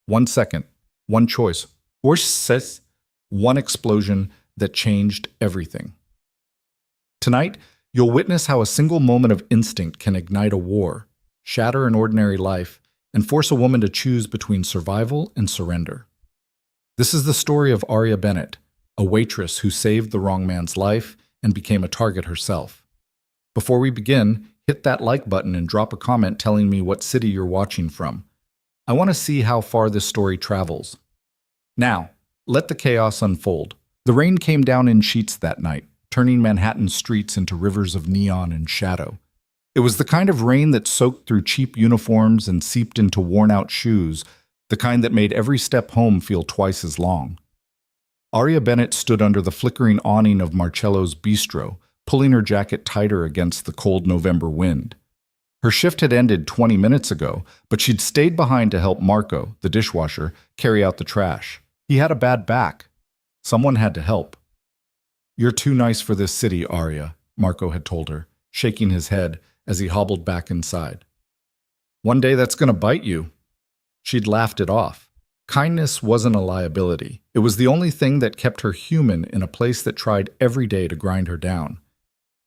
1 second, one choice, or says one explosion that changed everything. Tonight, you'll witness how a single moment of instinct can ignite a war, shatter an ordinary life, and force a woman to choose between survival and surrender. This is the story of Aria Bennett, a waitress who saved the wrong man's life and became a target herself. Before we begin, hit that like button and drop a comment telling me what city you're watching from. I want to see how far this story travels. Now, let the chaos unfold. The rain came down in sheets that night, turning Manhattan's streets into rivers of neon and shadow. It was the kind of rain that soaked through cheap uniforms and seeped into worn-out shoes, the kind that made every step home feel twice as long. Aria Bennett stood under the flickering awning of Marcello's bistro, pulling her jacket tighter against the cold November wind. Her shift had ended 20 minutes ago, but she'd stayed behind to help Marco, the dishwasher, carry out the trash. He had a bad back. Someone had to help. "You're too nice for this city, Aria," Marco had told her, shaking his head as he hobbled back inside. "One day that's going to bite you." She'd laughed it off. Kindness wasn't a liability. It was the only thing that kept her human in a place that tried every day to grind her down.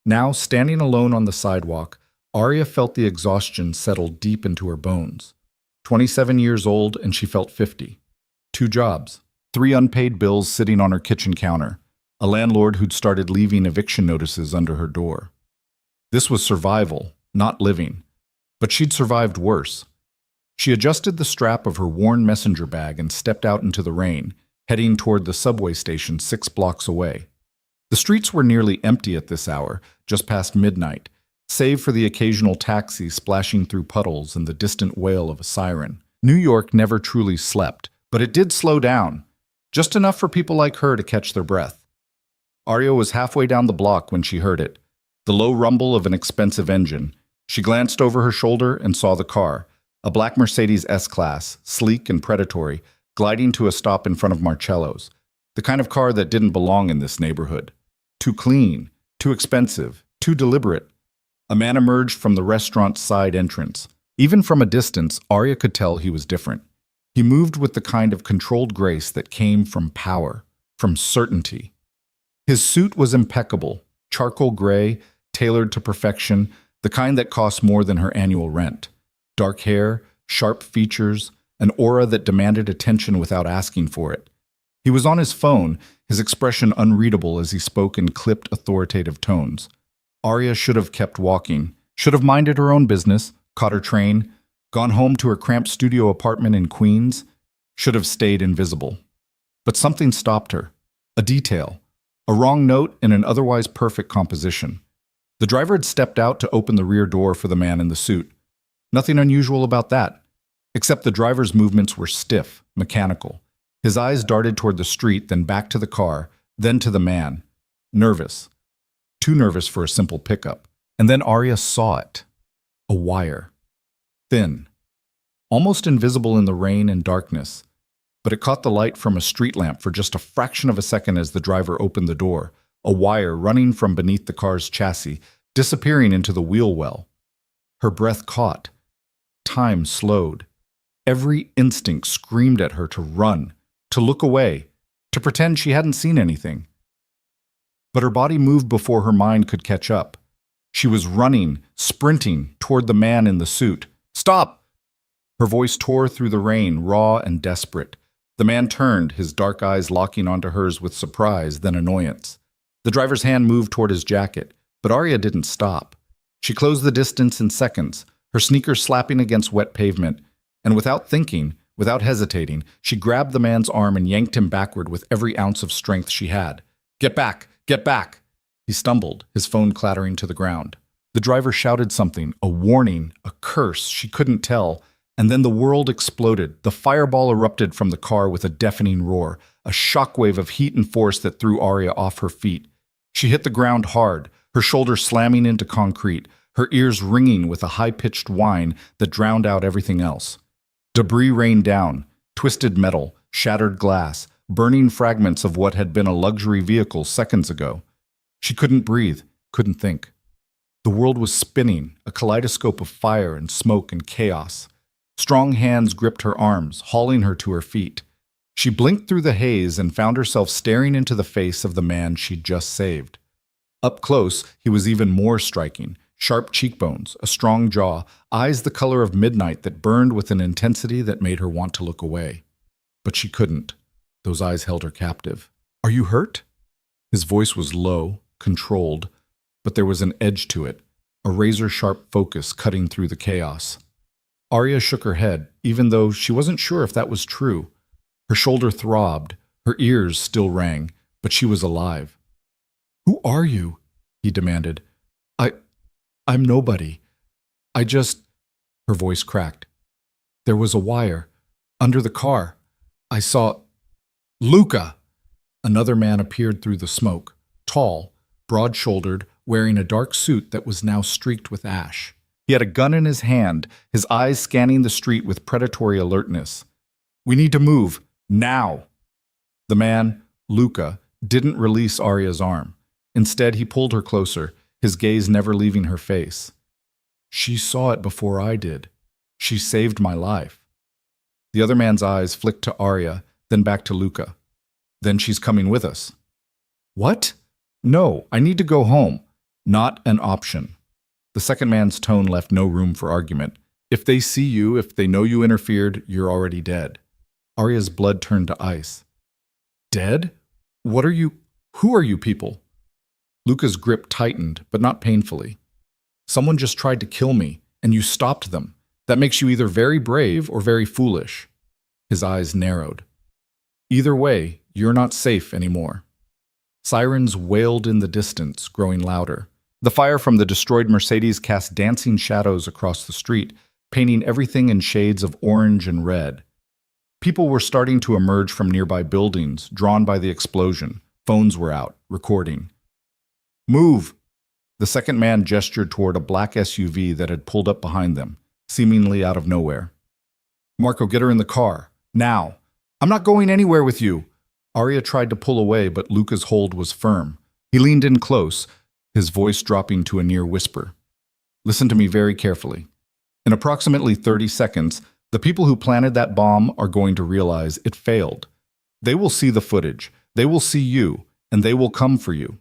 Now, standing alone on the sidewalk, Aria felt the exhaustion settle deep into her bones. 27 years old, and she felt 50. 2 jobs, 3 unpaid bills sitting on her kitchen counter, a landlord who'd started leaving eviction notices under her door. This was survival, not living. But she'd survived worse. She adjusted the strap of her worn messenger bag and stepped out into the rain, heading toward the subway station 6 blocks away. The streets were nearly empty at this hour, just past midnight, save for the occasional taxi splashing through puddles and the distant wail of a siren. New York never truly slept, but it did slow down, just enough for people like her to catch their breath. Aria was halfway down the block when she heard it, the low rumble of an expensive engine. She glanced over her shoulder and saw the car, a black Mercedes S-Class, sleek and predatory, gliding to a stop in front of Marcello's, the kind of car that didn't belong in this neighborhood. Too clean, too expensive, too deliberate. A man emerged from the restaurant's side entrance. Even from a distance, Aria could tell he was different. He moved with the kind of controlled grace that came from power, from certainty. His suit was impeccable, charcoal gray, tailored to perfection, the kind that costs more than her annual rent. Dark hair, sharp features, an aura that demanded attention without asking for it. He was on his phone, his expression unreadable as he spoke in clipped, authoritative tones. Aria should have kept walking, should have minded her own business, caught her train, gone home to her cramped studio apartment in Queens, should have stayed invisible. But something stopped her. A detail. A wrong note in an otherwise perfect composition. The driver had stepped out to open the rear door for the man in the suit. Nothing unusual about that, except the driver's movements were stiff, mechanical. His eyes darted toward the street, then back to the car, then to the man. Nervous. Too nervous for a simple pickup. And then Aria saw it. A wire. Thin. Almost invisible in the rain and darkness. But it caught the light from a street lamp for just a fraction of a second as the driver opened the door. A wire running from beneath the car's chassis, disappearing into the wheel well. Her breath caught. Time slowed. Every instinct screamed at her to run, to look away, to pretend she hadn't seen anything. But her body moved before her mind could catch up. She was running, sprinting toward the man in the suit. "Stop!" Her voice tore through the rain, raw and desperate. The man turned, his dark eyes locking onto hers with surprise, then annoyance. The driver's hand moved toward his jacket, but Aria didn't stop. She closed the distance in seconds, her sneakers slapping against wet pavement, and without thinking, without hesitating, she grabbed the man's arm and yanked him backward with every ounce of strength she had. "Get back! Get back!" He stumbled, his phone clattering to the ground. The driver shouted something, a warning, a curse, she couldn't tell, and then the world exploded. The fireball erupted from the car with a deafening roar, a shockwave of heat and force that threw Aria off her feet. She hit the ground hard, her shoulder slamming into concrete, her ears ringing with a high-pitched whine that drowned out everything else. Debris rained down, twisted metal, shattered glass, burning fragments of what had been a luxury vehicle seconds ago. She couldn't breathe, couldn't think. The world was spinning, a kaleidoscope of fire and smoke and chaos. Strong hands gripped her arms, hauling her to her feet. She blinked through the haze and found herself staring into the face of the man she'd just saved. Up close, he was even more striking. Sharp cheekbones, a strong jaw, eyes the color of midnight that burned with an intensity that made her want to look away. But she couldn't. Those eyes held her captive. "Are you hurt?" His voice was low, controlled, but there was an edge to it, a razor-sharp focus cutting through the chaos. Arya shook her head, even though she wasn't sure if that was true. Her shoulder throbbed, her ears still rang, but she was alive. "Who are you?" he demanded. I'm nobody. I just—" Her voice cracked. "There was a wire. Under the car. I saw— Luca!" Another man appeared through the smoke, tall, broad-shouldered, wearing a dark suit that was now streaked with ash. He had a gun in his hand, his eyes scanning the street with predatory alertness. "We need to move. Now!" The man, Luca, didn't release Arya's arm. Instead, he pulled her closer, his gaze never leaving her face. "She saw it before I did. She saved my life." The other man's eyes flicked to Arya, then back to Luca. "Then she's coming with us." "What?" "No, I need to go home." "Not an option." The second man's tone left no room for argument. "If they see you, if they know you interfered, you're already dead." Arya's blood turned to ice. "Dead? What are you— Who are you people?" Luca's grip tightened, but not painfully. "Someone just tried to kill me, and you stopped them. That makes you either very brave or very foolish." His eyes narrowed. "Either way, you're not safe anymore." Sirens wailed in the distance, growing louder. The fire from the destroyed Mercedes cast dancing shadows across the street, painting everything in shades of orange and red. People were starting to emerge from nearby buildings, drawn by the explosion. Phones were out, recording. "Move!" The second man gestured toward a black SUV that had pulled up behind them, seemingly out of nowhere. "Marco, get her in the car. Now!" "I'm not going anywhere with you!" Arya tried to pull away, but Luca's hold was firm. He leaned in close, his voice dropping to a near whisper. "Listen to me very carefully. In approximately 30 seconds, the people who planted that bomb are going to realize it failed. They will see the footage, they will see you, and they will come for you."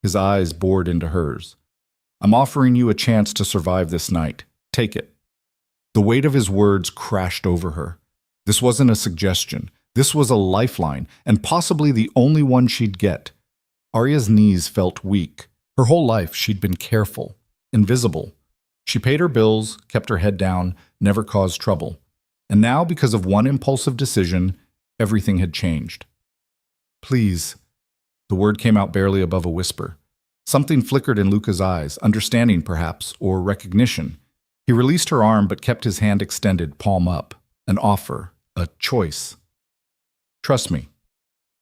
His eyes bored into hers. "I'm offering you a chance to survive this night. Take it." The weight of his words crashed over her. This wasn't a suggestion. This was a lifeline, and possibly the only one she'd get. Arya's knees felt weak. Her whole life she'd been careful, invisible. She paid her bills, kept her head down, never caused trouble. And now, because of one impulsive decision, everything had changed. "Please." The word came out barely above a whisper. Something flickered in Luca's eyes, understanding perhaps, or recognition. He released her arm but kept his hand extended, palm up. An offer, a choice. "Trust me."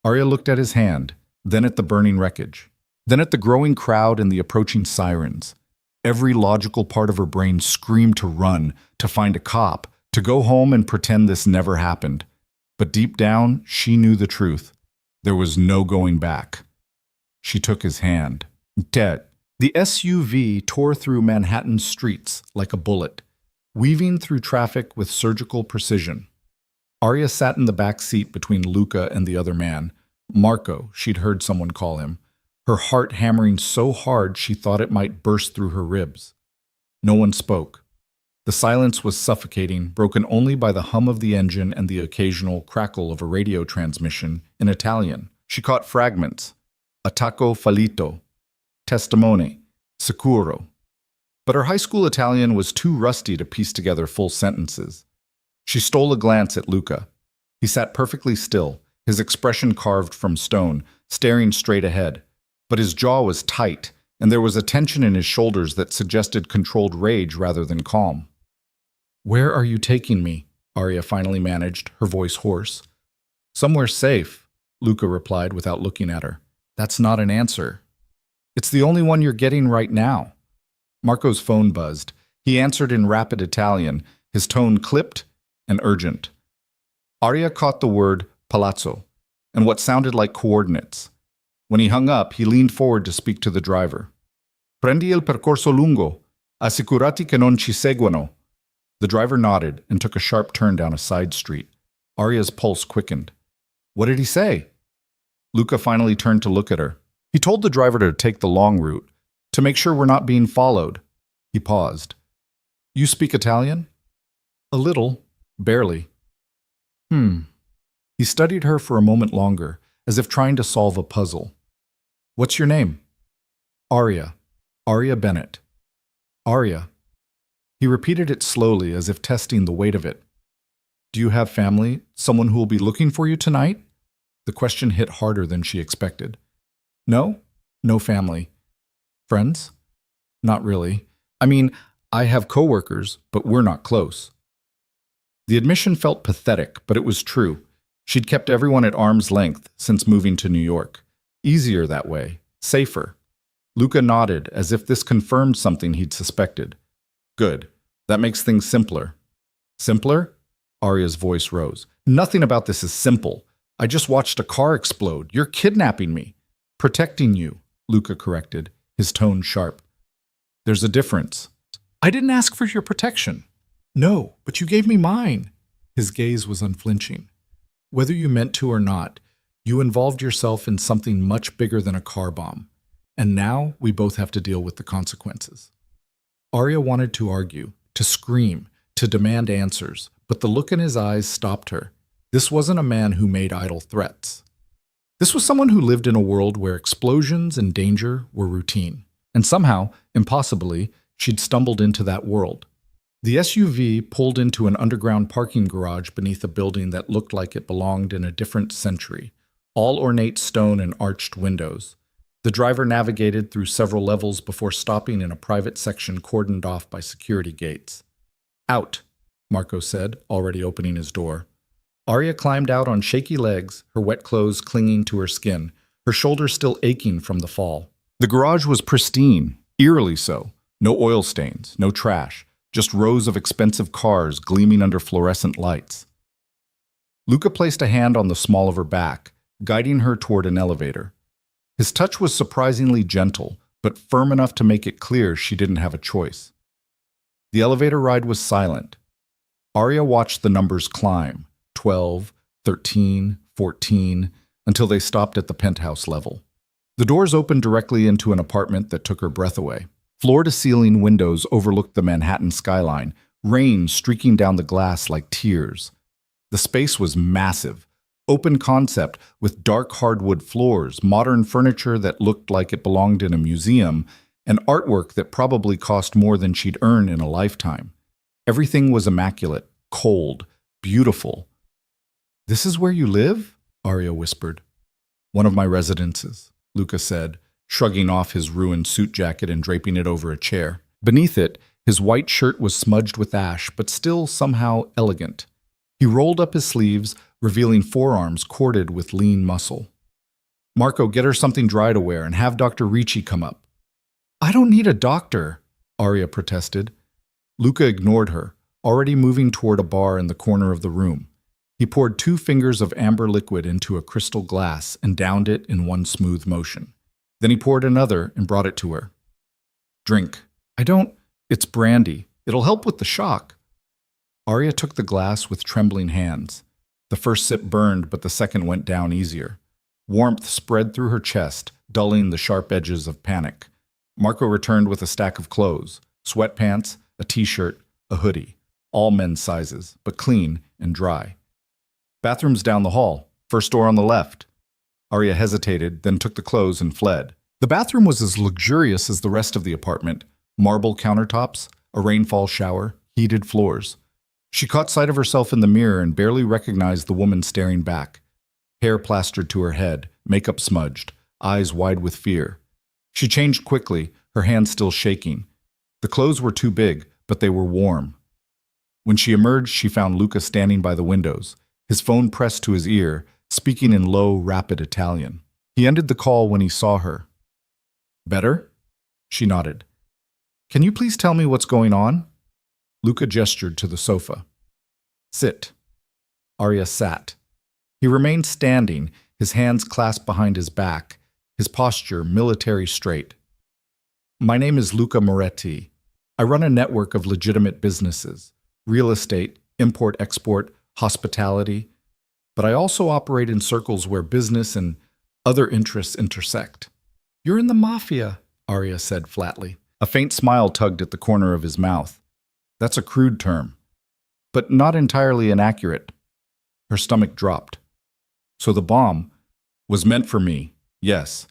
Arya looked at his hand, then at the burning wreckage, then at the growing crowd and the approaching sirens. Every logical part of her brain screamed to run, to find a cop, to go home and pretend this never happened. But deep down, she knew the truth. There was no going back. She took his hand. Dead. The SUV tore through Manhattan's streets like a bullet, weaving through traffic with surgical precision. Arya sat in the back seat between Luca and the other man, Marco, she'd heard someone call him, her heart hammering so hard she thought it might burst through her ribs. No one spoke. The silence was suffocating, broken only by the hum of the engine and the occasional crackle of a radio transmission in Italian. She caught fragments. Attacco fallito. Testimone. Sicuro. But her high school Italian was too rusty to piece together full sentences. She stole a glance at Luca. He sat perfectly still, his expression carved from stone, staring straight ahead. But his jaw was tight, and there was a tension in his shoulders that suggested controlled rage rather than calm. "Where are you taking me?" Arya finally managed, her voice hoarse. "Somewhere safe," Luca replied without looking at her. "That's not an answer. It's the only one you're getting right now." Marco's phone buzzed. He answered in rapid Italian, his tone clipped and urgent. Arya caught the word palazzo and what sounded like coordinates. When he hung up, he leaned forward to speak to the driver. "Prendi il percorso lungo. Assicurati che non ci seguano." The driver nodded and took a sharp turn down a side street. Arya's pulse quickened. What did he say? Luca finally turned to look at her. He told the driver to take the long route, to make sure we're not being followed. He paused. You speak Italian? A little, barely. He studied her for a moment longer, as if trying to solve a puzzle. What's your name? Arya. Arya Bennett. Arya. He repeated it slowly, as if testing the weight of it. Do you have family, someone who will be looking for you tonight? The question hit harder than she expected. No? No family. Friends? Not really. I mean, I have coworkers, but we're not close. The admission felt pathetic, but it was true. She'd kept everyone at arm's length since moving to New York. Easier that way. Safer. Luca nodded, as if this confirmed something he'd suspected. Good. That makes things simpler. Simpler? Arya's voice rose. Nothing about this is simple. I just watched a car explode. You're kidnapping me. Protecting you, Luca corrected, his tone sharp. There's a difference. I didn't ask for your protection. No, but you gave me mine. His gaze was unflinching. Whether you meant to or not, you involved yourself in something much bigger than a car bomb. And now we both have to deal with the consequences. Arya wanted to argue, to scream, to demand answers, but the look in his eyes stopped her. This wasn't a man who made idle threats. This was someone who lived in a world where explosions and danger were routine. And somehow, impossibly, she'd stumbled into that world. The SUV pulled into an underground parking garage beneath a building that looked like it belonged in a different century, all ornate stone and arched windows. The driver navigated through several levels before stopping in a private section cordoned off by security gates. Out, Marco said, already opening his door. Arya climbed out on shaky legs, her wet clothes clinging to her skin, her shoulders still aching from the fall. The garage was pristine, eerily so. No oil stains, no trash, just rows of expensive cars gleaming under fluorescent lights. Luca placed a hand on the small of her back, guiding her toward an elevator. His touch was surprisingly gentle, but firm enough to make it clear she didn't have a choice. The elevator ride was silent. Arya watched the numbers climb, 12, 13, 14, until they stopped at the penthouse level. The doors opened directly into an apartment that took her breath away. Floor-to-ceiling windows overlooked the Manhattan skyline, rain streaking down the glass like tears. The space was massive, open concept with dark hardwood floors, modern furniture that looked like it belonged in a museum, and artwork that probably cost more than she'd earn in a lifetime. Everything was immaculate, cold, beautiful. This is where you live? Arya whispered. One of my residences, Luca said, shrugging off his ruined suit jacket and draping it over a chair. Beneath it, his white shirt was smudged with ash, but still somehow elegant. He rolled up his sleeves, revealing forearms corded with lean muscle. Marco, get her something dry to wear and have Dr. Ricci come up. I don't need a doctor, Arya protested. Luca ignored her, already moving toward a bar in the corner of the room. He poured 2 fingers of amber liquid into a crystal glass and downed it in one smooth motion. Then he poured another and brought it to her. Drink. It's brandy. It'll help with the shock. Arya took the glass with trembling hands. The first sip burned, but the second went down easier. Warmth spread through her chest, dulling the sharp edges of panic. Marco returned with a stack of clothes, sweatpants, a t-shirt, a hoodie, all men's sizes, but clean and dry. Bathroom's down the hall, first door on the left. Arya hesitated, then took the clothes and fled. The bathroom was as luxurious as the rest of the apartment. Marble countertops, a rainfall shower, heated floors. She caught sight of herself in the mirror and barely recognized the woman staring back. Hair plastered to her head, makeup smudged, eyes wide with fear. She changed quickly, her hands still shaking. The clothes were too big, but they were warm. When she emerged, she found Luca standing by the windows, his phone pressed to his ear, speaking in low, rapid Italian. He ended the call when he saw her. Better? She nodded. Can you please tell me what's going on? Luca gestured to the sofa. Sit. Arya sat. He remained standing, his hands clasped behind his back, his posture military straight. My name is Luca Moretti. I run a network of legitimate businesses. real estate, import-export, hospitality, but I also operate in circles where business and other interests intersect. You're in the mafia, Arya said flatly. A faint smile tugged at the corner of his mouth. That's a crude term, but not entirely inaccurate. Her stomach dropped. So the bomb was meant for me, yes.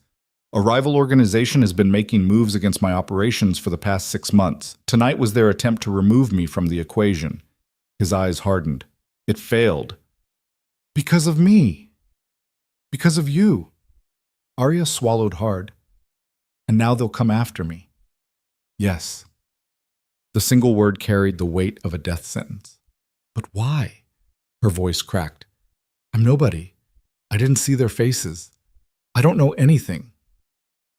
A rival organization has been making moves against my operations for the past 6 months. Tonight was their attempt to remove me from the equation. His eyes hardened. It failed. Because of me. Because of you. Arya swallowed hard. And now they'll come after me. Yes. The single word carried the weight of a death sentence. But why? Her voice cracked. I'm nobody. I didn't see their faces. I don't know anything.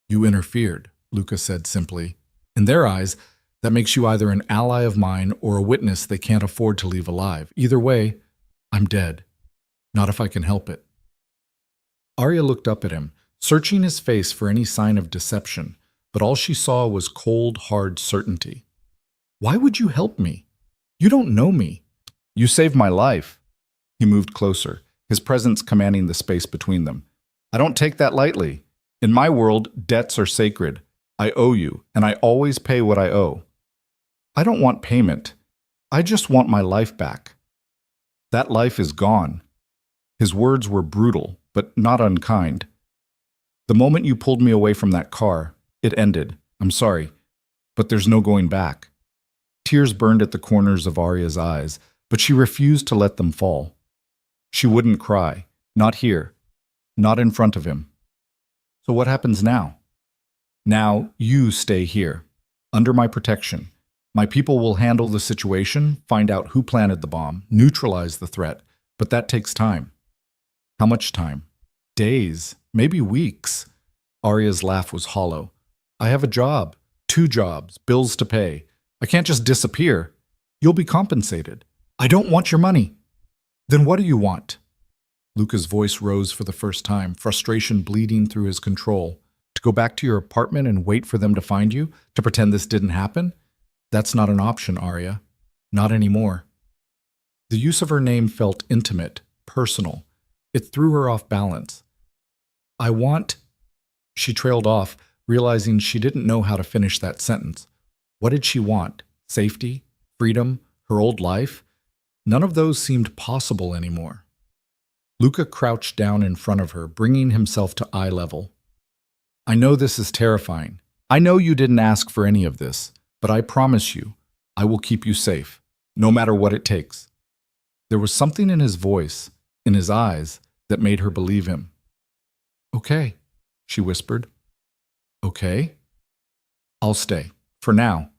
You interfered, Luca said simply. In their eyes, that makes you either an ally of mine or a witness they can't afford to leave alive. Either way, I'm dead. Not if I can help it. Arya looked up at him, searching his face for any sign of deception, but all she saw was cold, hard certainty. Why would you help me? You don't know me. You saved my life. He moved closer, his presence commanding the space between them. I don't take that lightly. In my world, debts are sacred. I owe you, and I always pay what I owe. I don't want payment. I just want my life back. That life is gone. His words were brutal, but not unkind. The moment you pulled me away from that car, it ended. I'm sorry, but there's no going back. Tears burned at the corners of Arya's eyes, but she refused to let them fall. She wouldn't cry. Not here. Not in front of him. So what happens now? Now you stay here, under my protection. My people will handle the situation, find out who planted the bomb, neutralize the threat, but that takes time. How much time? Days, maybe weeks. Arya's laugh was hollow. I have a job, 2 jobs, bills to pay. I can't just disappear. You'll be compensated. I don't want your money. Then what do you want? Luca's voice rose for the first time, frustration bleeding through his control. To go back to your apartment and wait for them to find you? To pretend this didn't happen? That's not an option, Arya. Not anymore. The use of her name felt intimate, personal. It threw her off balance. I want... She trailed off, realizing she didn't know how to finish that sentence. What did she want? Safety? Freedom? Her old life? None of those seemed possible anymore. Luca crouched down in front of her, bringing himself to eye level. I know this is terrifying. I know you didn't ask for any of this, but I promise you, I will keep you safe, no matter what it takes. There was something in his voice, in his eyes, that made her believe him. Okay, she whispered. Okay? I'll stay, for now.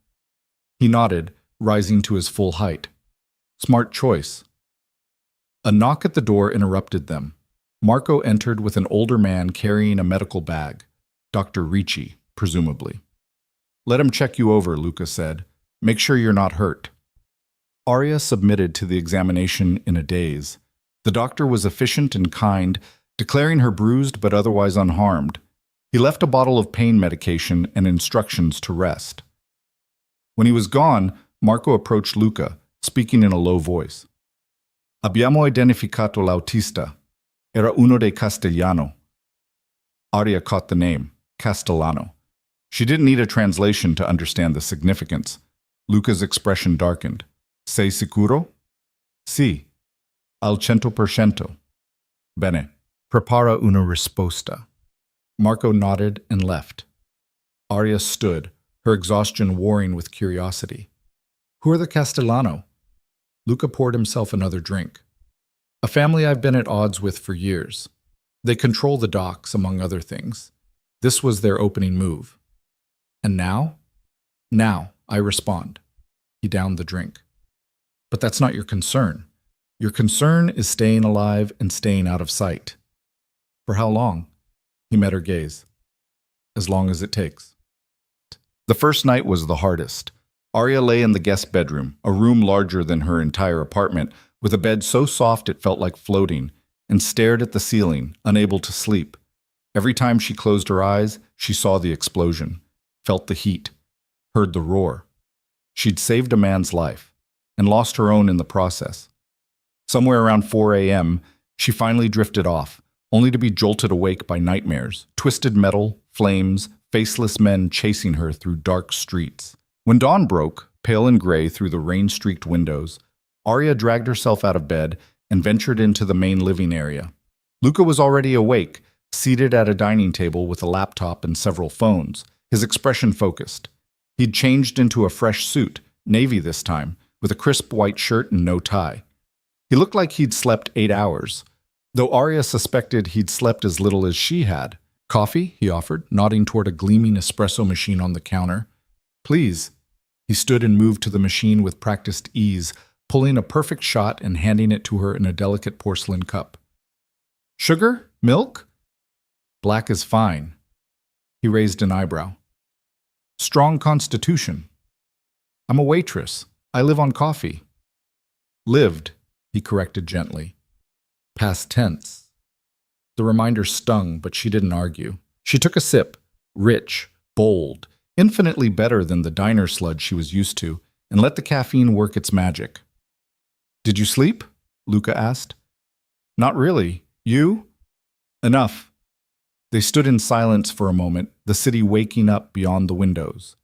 He nodded, rising to his full height. Smart choice. A knock at the door interrupted them. Marco entered with an older man carrying a medical bag. Dr. Ricci, presumably. Let him check you over, Luca said. Make sure you're not hurt. Arya submitted to the examination in a daze. The doctor was efficient and kind, declaring her bruised but otherwise unharmed. He left a bottle of pain medication and instructions to rest. When he was gone, Marco approached Luca, speaking in a low voice. Abbiamo identificato l'autista. Era uno dei Castellano. Arya caught the name, Castellano. She didn't need a translation to understand the significance. Luca's expression darkened. Sei sicuro? Sì. Al 100%. Bene. Prepara una risposta. Marco nodded and left. Arya stood, her exhaustion warring with curiosity. Who are the Castellano? Luca poured himself another drink. A family I've been at odds with for years. They control the docks, among other things. This was their opening move. And now? Now, I respond. He downed the drink. But that's not your concern. Your concern is staying alive and staying out of sight. For how long? He met her gaze. As long as it takes. The first night was the hardest. Arya lay in the guest bedroom, a room larger than her entire apartment, with a bed so soft it felt like floating, and stared at the ceiling, unable to sleep. Every time she closed her eyes, she saw the explosion, felt the heat, heard the roar. She'd saved a man's life. and lost her own in the process. Somewhere around 4 a.m., she finally drifted off, only to be jolted awake by nightmares, twisted metal, flames, faceless men chasing her through dark streets. When dawn broke, pale and gray through the rain-streaked windows, Arya dragged herself out of bed and ventured into the main living area. Luca was already awake, seated at a dining table with a laptop and several phones, his expression focused. He'd changed into a fresh suit, navy this time, with a crisp white shirt and no tie. He looked like he'd slept 8 hours, though Arya suspected he'd slept as little as she had. "Coffee?" he offered, nodding toward a gleaming espresso machine on the counter. "Please." He stood and moved to the machine with practiced ease, pulling a perfect shot and handing it to her in a delicate porcelain cup. "Sugar? Milk?" "Black is fine." He raised an eyebrow. "Strong constitution." "I'm a waitress. I live on coffee." "Lived," he corrected gently. Past tense. The reminder stung, but she didn't argue. She took a sip, rich, bold, infinitely better than the diner sludge she was used to, and let the caffeine work its magic. "Did you sleep?" Luca asked. "Not really. You?" "Enough." They stood in silence for a moment, the city waking up beyond the windows.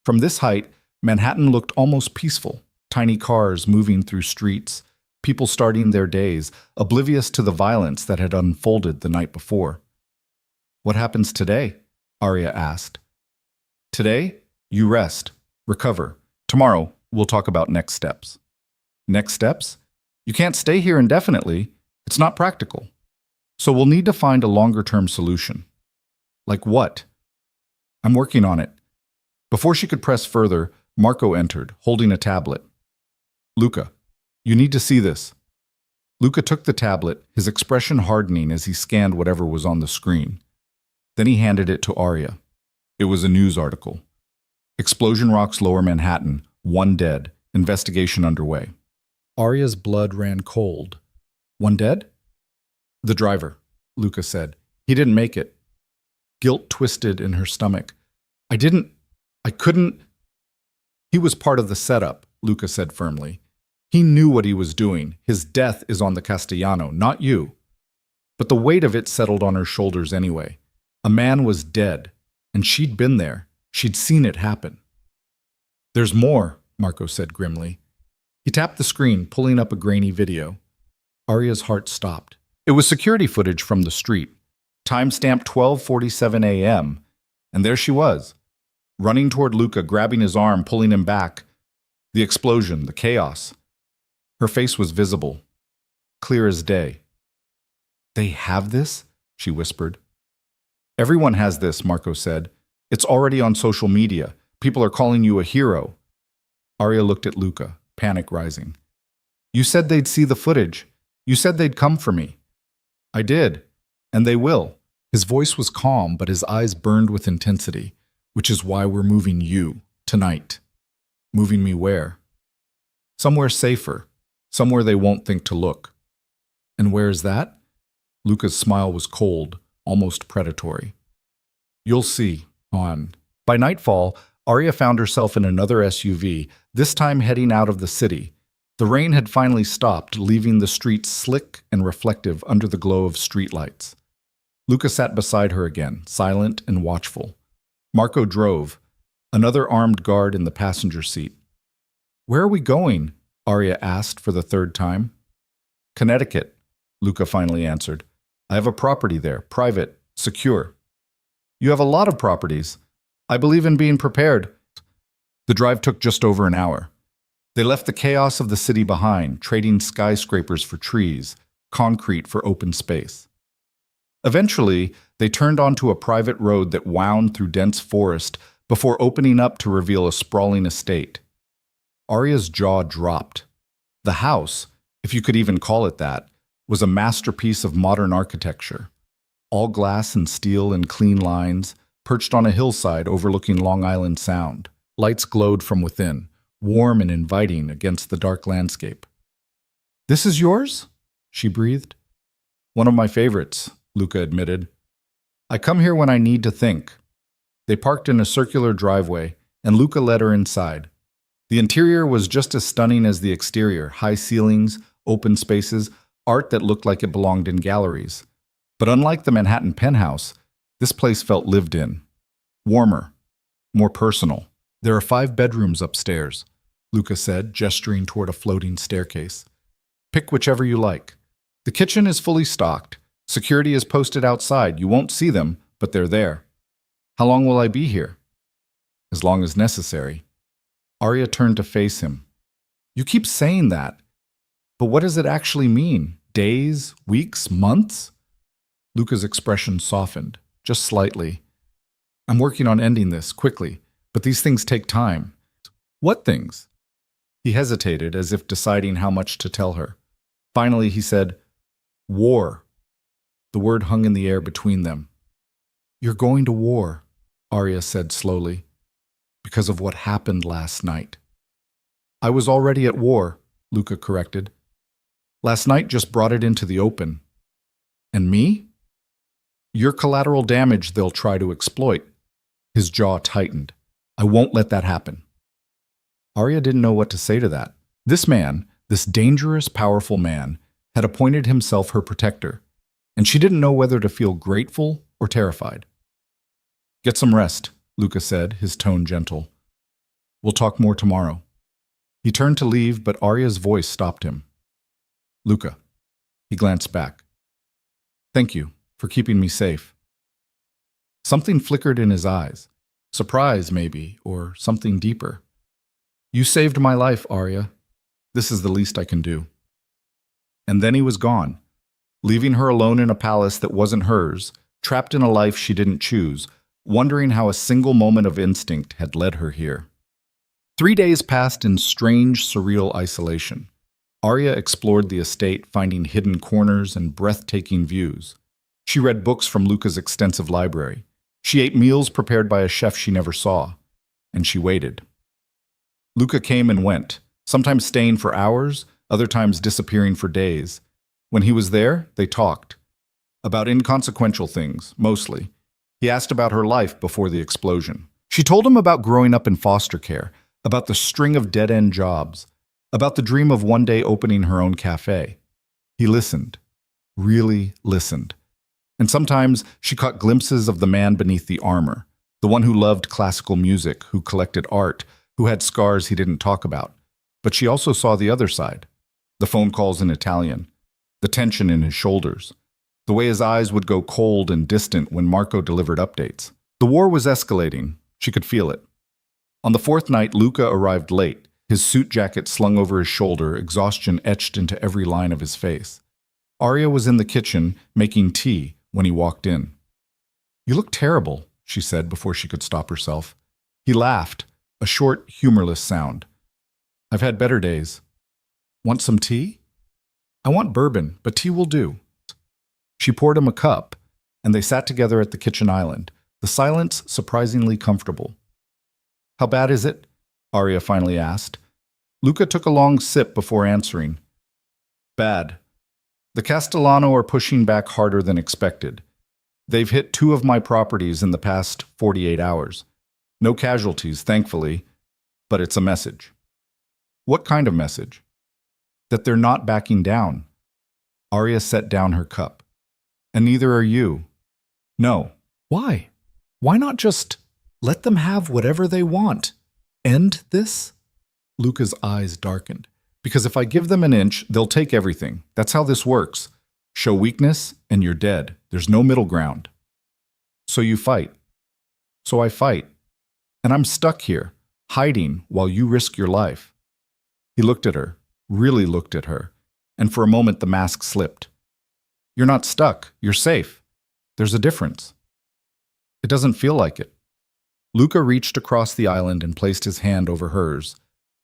From this height, Manhattan looked almost peaceful. Tiny cars moving through streets, people starting their days, oblivious to the violence that had unfolded the night before. "What happens today?" Arya asked. "Today, you rest, recover. Tomorrow, we'll talk about next steps." "Next steps? You can't stay here indefinitely. It's not practical. So we'll need to find a longer-term solution." "Like what?" "I'm working on it." Before she could press further, Marco entered, holding a tablet. "Luca, you need to see this." Luca took the tablet, his expression hardening as he scanned whatever was on the screen. Then he handed it to Arya. It was a news article. "Explosion rocks Lower Manhattan, 1 dead, investigation underway." Arya's blood ran cold. "1 dead?" "The driver," Luca said. "He didn't make it." Guilt twisted in her stomach. I couldn't." "He was part of the setup," Luca said firmly. "He knew what he was doing. His death is on the Castellano, not you." But the weight of it settled on her shoulders anyway. A man was dead, and she'd been there. She'd seen it happen. "There's more," Marco said grimly. He tapped the screen, pulling up a grainy video. Arya's heart stopped. It was security footage from the street. Timestamp 12:47 a.m. And there she was, running toward Luca, grabbing his arm, pulling him back. The explosion, the chaos. Her face was visible, clear as day. "They have this?" she whispered. "Everyone has this," Marco said. "It's already on social media. People are calling you a hero." Arya looked at Luca, panic rising. "You said they'd see the footage. You said they'd come for me." "I did, and they will." His voice was calm, but his eyes burned with intensity, "which is why we're moving you, tonight." "Moving me where?" "Somewhere safer, somewhere they won't think to look." "And where is that?" Luca's smile was cold, almost predatory. "You'll see, on." By nightfall, Arya found herself in another SUV, this time heading out of the city. The rain had finally stopped, leaving the streets slick and reflective under the glow of streetlights. Luca sat beside her again, silent and watchful. Marco drove, another armed guard in the passenger seat. "Where are we going?" Arya asked for the 3rd time. "Connecticut," Luca finally answered. "I have a property there, private, secure." "You have a lot of properties. I believe in being prepared." The drive took just over an hour. They left the chaos of the city behind, trading skyscrapers for trees, concrete for open space. Eventually, they turned onto a private road that wound through dense forest before opening up to reveal a sprawling estate. Arya's jaw dropped. The house, if you could even call it that, was a masterpiece of modern architecture. All glass and steel in clean lines, perched on a hillside overlooking Long Island Sound. Lights glowed from within, warm and inviting against the dark landscape. "This is yours?" she breathed. "One of my favorites," Luca admitted. "I come here when I need to think." They parked in a circular driveway, and Luca led her inside. The interior was just as stunning as the exterior: high ceilings, open spaces, art that looked like it belonged in galleries. But unlike the Manhattan penthouse, this place felt lived in. Warmer, more personal. There are 5 bedrooms upstairs, Luca said, gesturing toward a floating staircase. Pick whichever you like. The kitchen is fully stocked. Security is posted outside. You won't see them, but they're there. How long will I be here? As long as necessary. Arya turned to face him. You keep saying that, but what does it actually mean? Days, weeks, months? Luca's expression softened, just slightly. I'm working on ending this quickly, but these things take time. What things? He hesitated, as if deciding how much to tell her. Finally, he said, War. The word hung in the air between them. You're going to war, Arya said slowly, because of what happened last night. I was already at war, Luca corrected. Last night just brought it into the open. And me? You're collateral damage they'll try to exploit. His jaw tightened. I won't let that happen. Arya didn't know what to say to that. This man, this dangerous, powerful man, had appointed himself her protector, and she didn't know whether to feel grateful or terrified. Get some rest, Luca said, his tone gentle. We'll talk more tomorrow. He turned to leave, but Arya's voice stopped him. Luca. He glanced back. Thank you for keeping me safe. Something flickered in his eyes. Surprise, maybe, or something deeper. You saved my life, Arya. This is the least I can do. And then he was gone, leaving her alone in a palace that wasn't hers, trapped in a life she didn't choose, wondering how a single moment of instinct had led her here. 3 days passed in strange, surreal isolation. Arya explored the estate, finding hidden corners and breathtaking views. She read books from Luca's extensive library. She ate meals prepared by a chef she never saw. And she waited. Luca came and went, sometimes staying for hours, other times disappearing for days. When he was there, they talked. About inconsequential things, mostly. He asked about her life before the explosion. She told him about growing up in foster care, about the string of dead-end jobs, about the dream of one day opening her own cafe. He listened, really listened. And sometimes she caught glimpses of the man beneath the armor, the one who loved classical music, who collected art, who had scars he didn't talk about. But she also saw the other side, the phone calls in Italian, the tension in his shoulders, the way his eyes would go cold and distant when Marco delivered updates. The war was escalating. She could feel it. On the 4th night, Luca arrived late, his suit jacket slung over his shoulder, exhaustion etched into every line of his face. Arya was in the kitchen, making tea, when he walked in. You look terrible, she said before she could stop herself. He laughed, a short, humorless sound. I've had better days. Want some tea? I want bourbon, but tea will do. She poured him a cup, and they sat together at the kitchen island, the silence surprisingly comfortable. How bad is it? Arya finally asked. Luca took a long sip before answering. Bad. The Castellano are pushing back harder than expected. They've hit 2 of my properties in the past 48 hours. No casualties, thankfully, but it's a message. What kind of message? That they're not backing down. Arya set down her cup. And neither are you. No. Why? Why not just let them have whatever they want? End this? Luca's eyes darkened. Because if I give them an inch, they'll take everything. That's how this works. Show weakness, and you're dead. There's no middle ground. So you fight. So I fight. And I'm stuck here, hiding while you risk your life. He looked at her, really looked at her, and for a moment the mask slipped. You're not stuck. You're safe. There's a difference. It doesn't feel like it. Luca reached across the island and placed his hand over hers.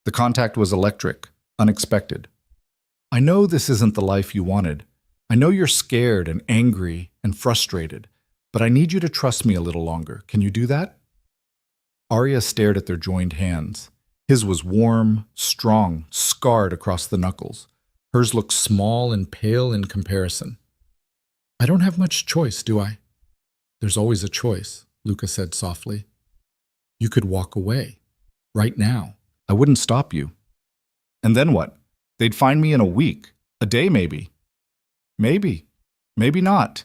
The contact was electric, unexpected. I know this isn't the life you wanted. I know you're scared and angry and frustrated, but I need you to trust me a little longer. Can you do that? Arya stared at their joined hands. His was warm, strong, scarred across the knuckles. Hers looked small and pale in comparison. I don't have much choice, do I? There's always a choice, Luca said softly. You could walk away, right now. I wouldn't stop you. And then what? They'd find me in a week, a day maybe. Maybe. Maybe not.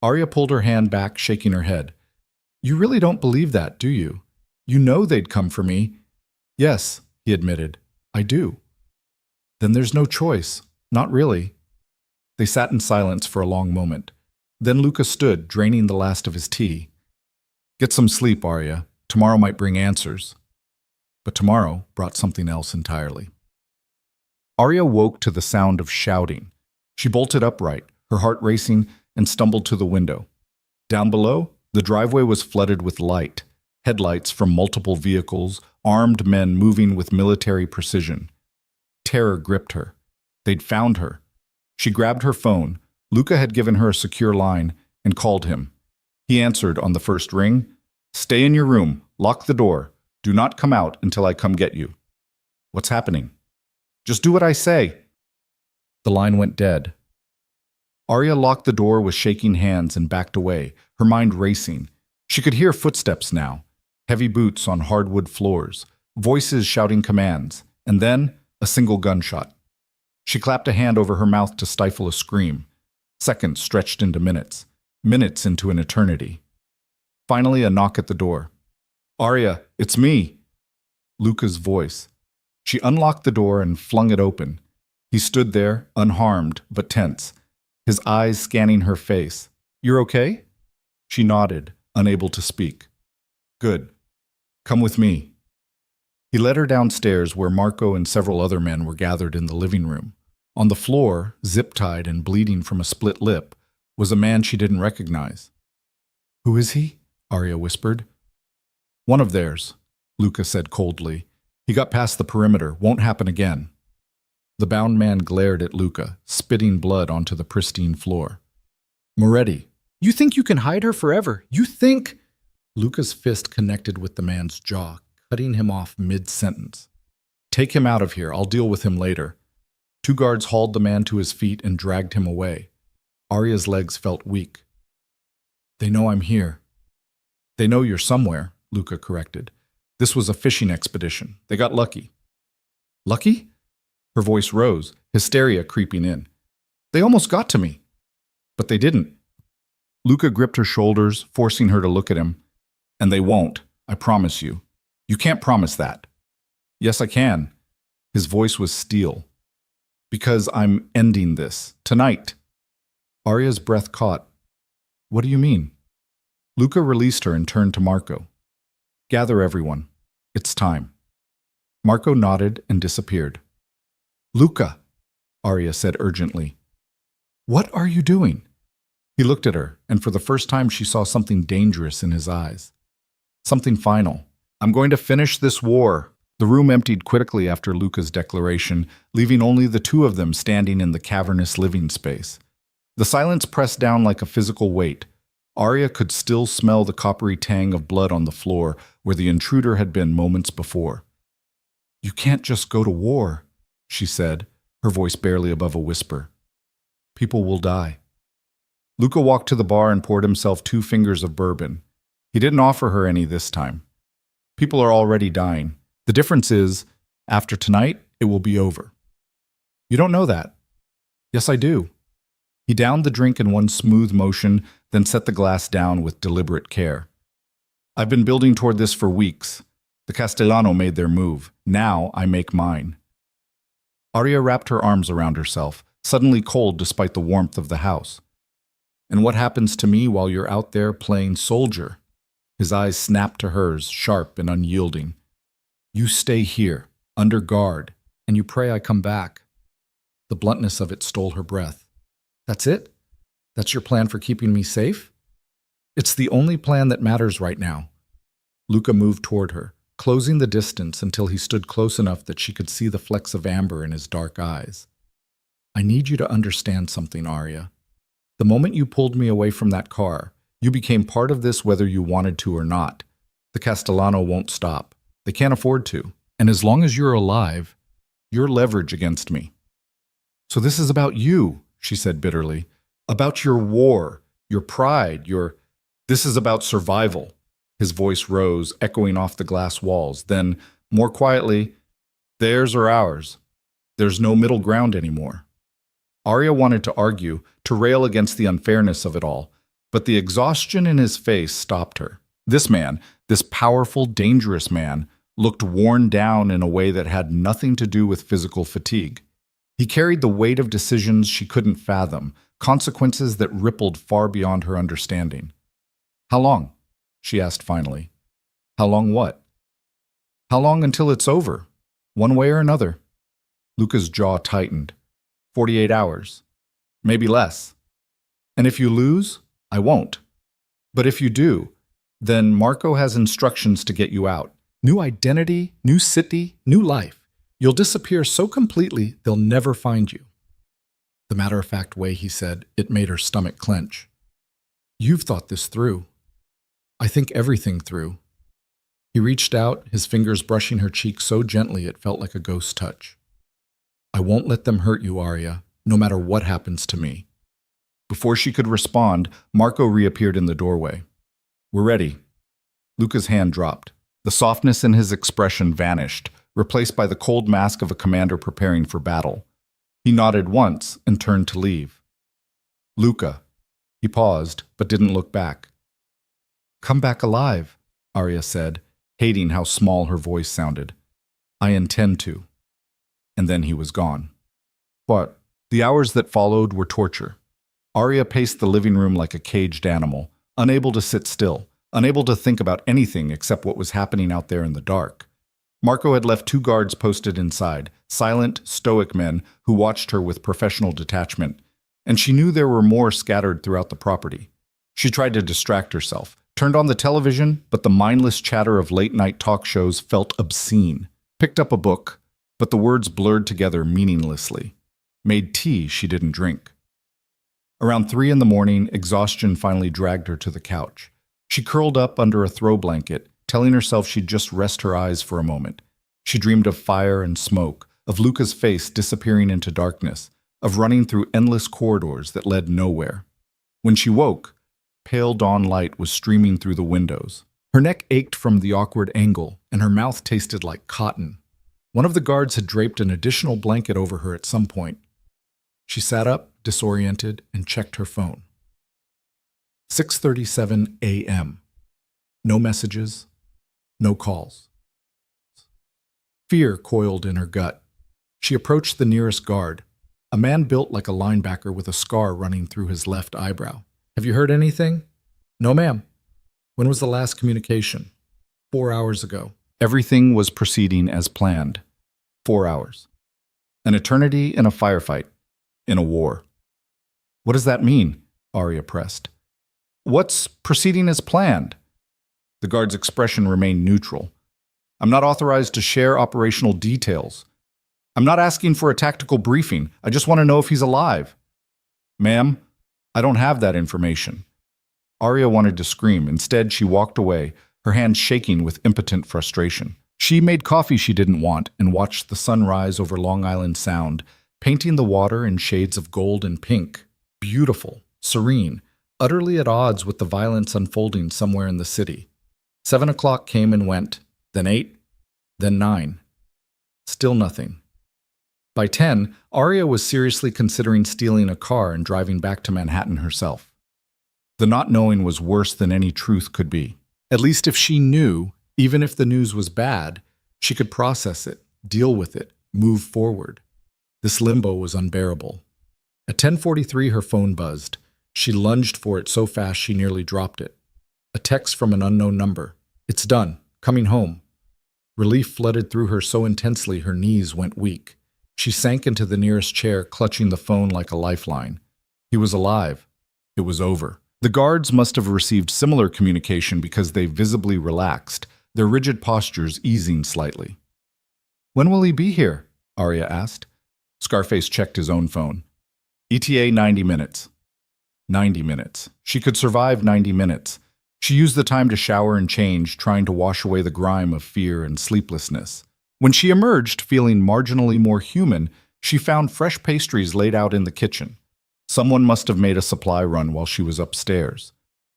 Arya pulled her hand back, shaking her head. You really don't believe that, do you? You know they'd come for me. Yes, he admitted. I do. Then there's no choice. Not really. They sat in silence for a long moment. Then Luca stood, draining the last of his tea. Get some sleep, Arya. Tomorrow might bring answers. But tomorrow brought something else entirely. Arya woke to the sound of shouting. She bolted upright, her heart racing, and stumbled to the window. Down below, the driveway was flooded with light, headlights from multiple vehicles, armed men moving with military precision. Terror gripped her. They'd found her. She grabbed her phone. Luca had given her a secure line and called him. He answered on the first ring. Stay in your room. Lock the door. Do not come out until I come get you. What's happening? Just do what I say. The line went dead. Arya locked the door with shaking hands and backed away, her mind racing. She could hear footsteps now, heavy boots on hardwood floors, voices shouting commands, and then a single gunshot. She clapped a hand over her mouth to stifle a scream. Seconds stretched into minutes, minutes into an eternity. Finally, a knock at the door. Arya, it's me. Luca's voice. She unlocked the door and flung it open. He stood there, unharmed but tense, his eyes scanning her face. You're okay? She nodded, unable to speak. Good. Come with me. He led her downstairs where Marco and several other men were gathered in the living room. On the floor, zip-tied and bleeding from a split lip, was a man she didn't recognize. Who is he? Arya whispered. One of theirs, Luca said coldly. He got past the perimeter. Won't happen again. The bound man glared at Luca, spitting blood onto the pristine floor. Moretti, you think you can hide her forever? You think... Luca's fist connected with the man's jaw, cutting him off mid-sentence. Take him out of here. I'll deal with him later. Two guards hauled the man to his feet and dragged him away. Arya's legs felt weak. They know I'm here. They know you're somewhere, Luca corrected. This was a fishing expedition. They got lucky. Lucky? Her voice rose, hysteria creeping in. They almost got to me. But they didn't. Luca gripped her shoulders, forcing her to look at him. And they won't, I promise you. You can't promise that. Yes, I can. His voice was steel. Because I'm ending this. Tonight. Arya's breath caught. What do you mean? Luca released her and turned to Marco. Gather everyone. It's time. Marco nodded and disappeared. Luca, Arya said urgently. What are you doing? He looked at her, and for the first time she saw something dangerous in his eyes. Something final. I'm going to finish this war. The room emptied quickly after Luca's declaration, leaving only the two of them standing in the cavernous living space. The silence pressed down like a physical weight. Arya could still smell the coppery tang of blood on the floor where the intruder had been moments before. You can't just go to war, she said, her voice barely above a whisper. People will die. Luca walked to the bar and poured himself 2 fingers of bourbon. He didn't offer her any this time. People are already dying. The difference is, after tonight, it will be over. You don't know that. Yes, I do. He downed the drink in one smooth motion, then set the glass down with deliberate care. I've been building toward this for weeks. The Castellano made their move. Now I make mine. Arya wrapped her arms around herself, suddenly cold despite the warmth of the house. And what happens to me while you're out there playing soldier? His eyes snapped to hers, sharp and unyielding. You stay here, under guard, and you pray I come back. The bluntness of it stole her breath. That's it? That's your plan for keeping me safe? It's the only plan that matters right now. Luca moved toward her, closing the distance until he stood close enough that she could see the flecks of amber in his dark eyes. I need you to understand something, Arya. The moment you pulled me away from that car, you became part of this whether you wanted to or not. The Castellano won't stop. They can't afford to. And as long as you're alive, you're leverage against me. So this is about you, she said bitterly. About your war, your pride, This is about survival. His voice rose, echoing off the glass walls. Then, more quietly, Theirs or ours. There's no middle ground anymore. Arya wanted to argue, to rail against the unfairness of it all, but the exhaustion in his face stopped her. This man, this powerful, dangerous man, looked worn down in a way that had nothing to do with physical fatigue. He carried the weight of decisions she couldn't fathom, consequences that rippled far beyond her understanding. "How long?" she asked finally. "How long what?" "How long until it's over, one way or another?" Luca's jaw tightened. 48 hours. Maybe less. "And if you lose, I won't. But if you do, then Marco has instructions to get you out. New identity, new city, new life. You'll disappear so completely they'll never find you." The matter-of-fact way he said it made her stomach clench. "You've thought this through. I think everything through." He reached out, his fingers brushing her cheek so gently it felt like a ghost touch. "I won't let them hurt you, Arya, no matter what happens to me." Before she could respond, Marco reappeared in the doorway. "We're ready." Luca's hand dropped. The softness in his expression vanished, replaced by the cold mask of a commander preparing for battle. He nodded once and turned to leave. "Luca." He paused, but didn't look back. "Come back alive," Arya said, hating how small her voice sounded. "I intend to." And then he was gone. But the hours that followed were torture. Arya paced the living room like a caged animal, unable to sit still, unable to think about anything except what was happening out there in the dark. Marco had left 2 guards posted inside, silent, stoic men who watched her with professional detachment, and she knew there were more scattered throughout the property. She tried to distract herself, turned on the television, but the mindless chatter of late-night talk shows felt obscene. Picked up a book, but the words blurred together meaninglessly. Made tea she didn't drink. Around 3 in the morning, exhaustion finally dragged her to the couch. She curled up under a throw blanket, telling herself she'd just rest her eyes for a moment. She dreamed of fire and smoke, of Luca's face disappearing into darkness, of running through endless corridors that led nowhere. When she woke, pale dawn light was streaming through the windows. Her neck ached from the awkward angle, and her mouth tasted like cotton. One of the guards had draped an additional blanket over her at some point. She sat up, disoriented, and checked her phone. 6:37 a.m. No messages, no calls. Fear coiled in her gut. She approached the nearest guard, a man built like a linebacker with a scar running through his left eyebrow. "Have you heard anything?" "No, ma'am." "When was the last communication?" 4 hours ago. Everything was proceeding as planned. 4 hours. An eternity in a firefight, in a war. "What does that mean?" Arya pressed. "What's proceeding as planned?" The guard's expression remained neutral. "I'm not authorized to share operational details. I'm not asking for a tactical briefing. I just want to know if he's alive." "Ma'am, I don't have that information." Arya wanted to scream. Instead, she walked away, her hands shaking with impotent frustration. She made coffee she didn't want and watched the sun rise over Long Island Sound, painting the water in shades of gold and pink. Beautiful, serene, utterly at odds with the violence unfolding somewhere in the city. 7 o'clock came and went, then 8, then 9. Still nothing. By 10, Arya was seriously considering stealing a car and driving back to Manhattan herself. The not knowing was worse than any truth could be. At least if she knew, even if the news was bad, she could process it, deal with it, move forward. This limbo was unbearable. At 10:43, her phone buzzed. She lunged for it so fast she nearly dropped it. A text from an unknown number. "It's done. Coming home." Relief flooded through her so intensely her knees went weak. She sank into the nearest chair, clutching the phone like a lifeline. He was alive. It was over. The guards must have received similar communication because they visibly relaxed, their rigid postures easing slightly. "When will he be here?" Arya asked. Scarface checked his own phone. "ETA 90 minutes. 90 minutes. She could survive 90 minutes. She used the time to shower and change, trying to wash away the grime of fear and sleeplessness. When she emerged, feeling marginally more human, she found fresh pastries laid out in the kitchen. Someone must have made a supply run while she was upstairs.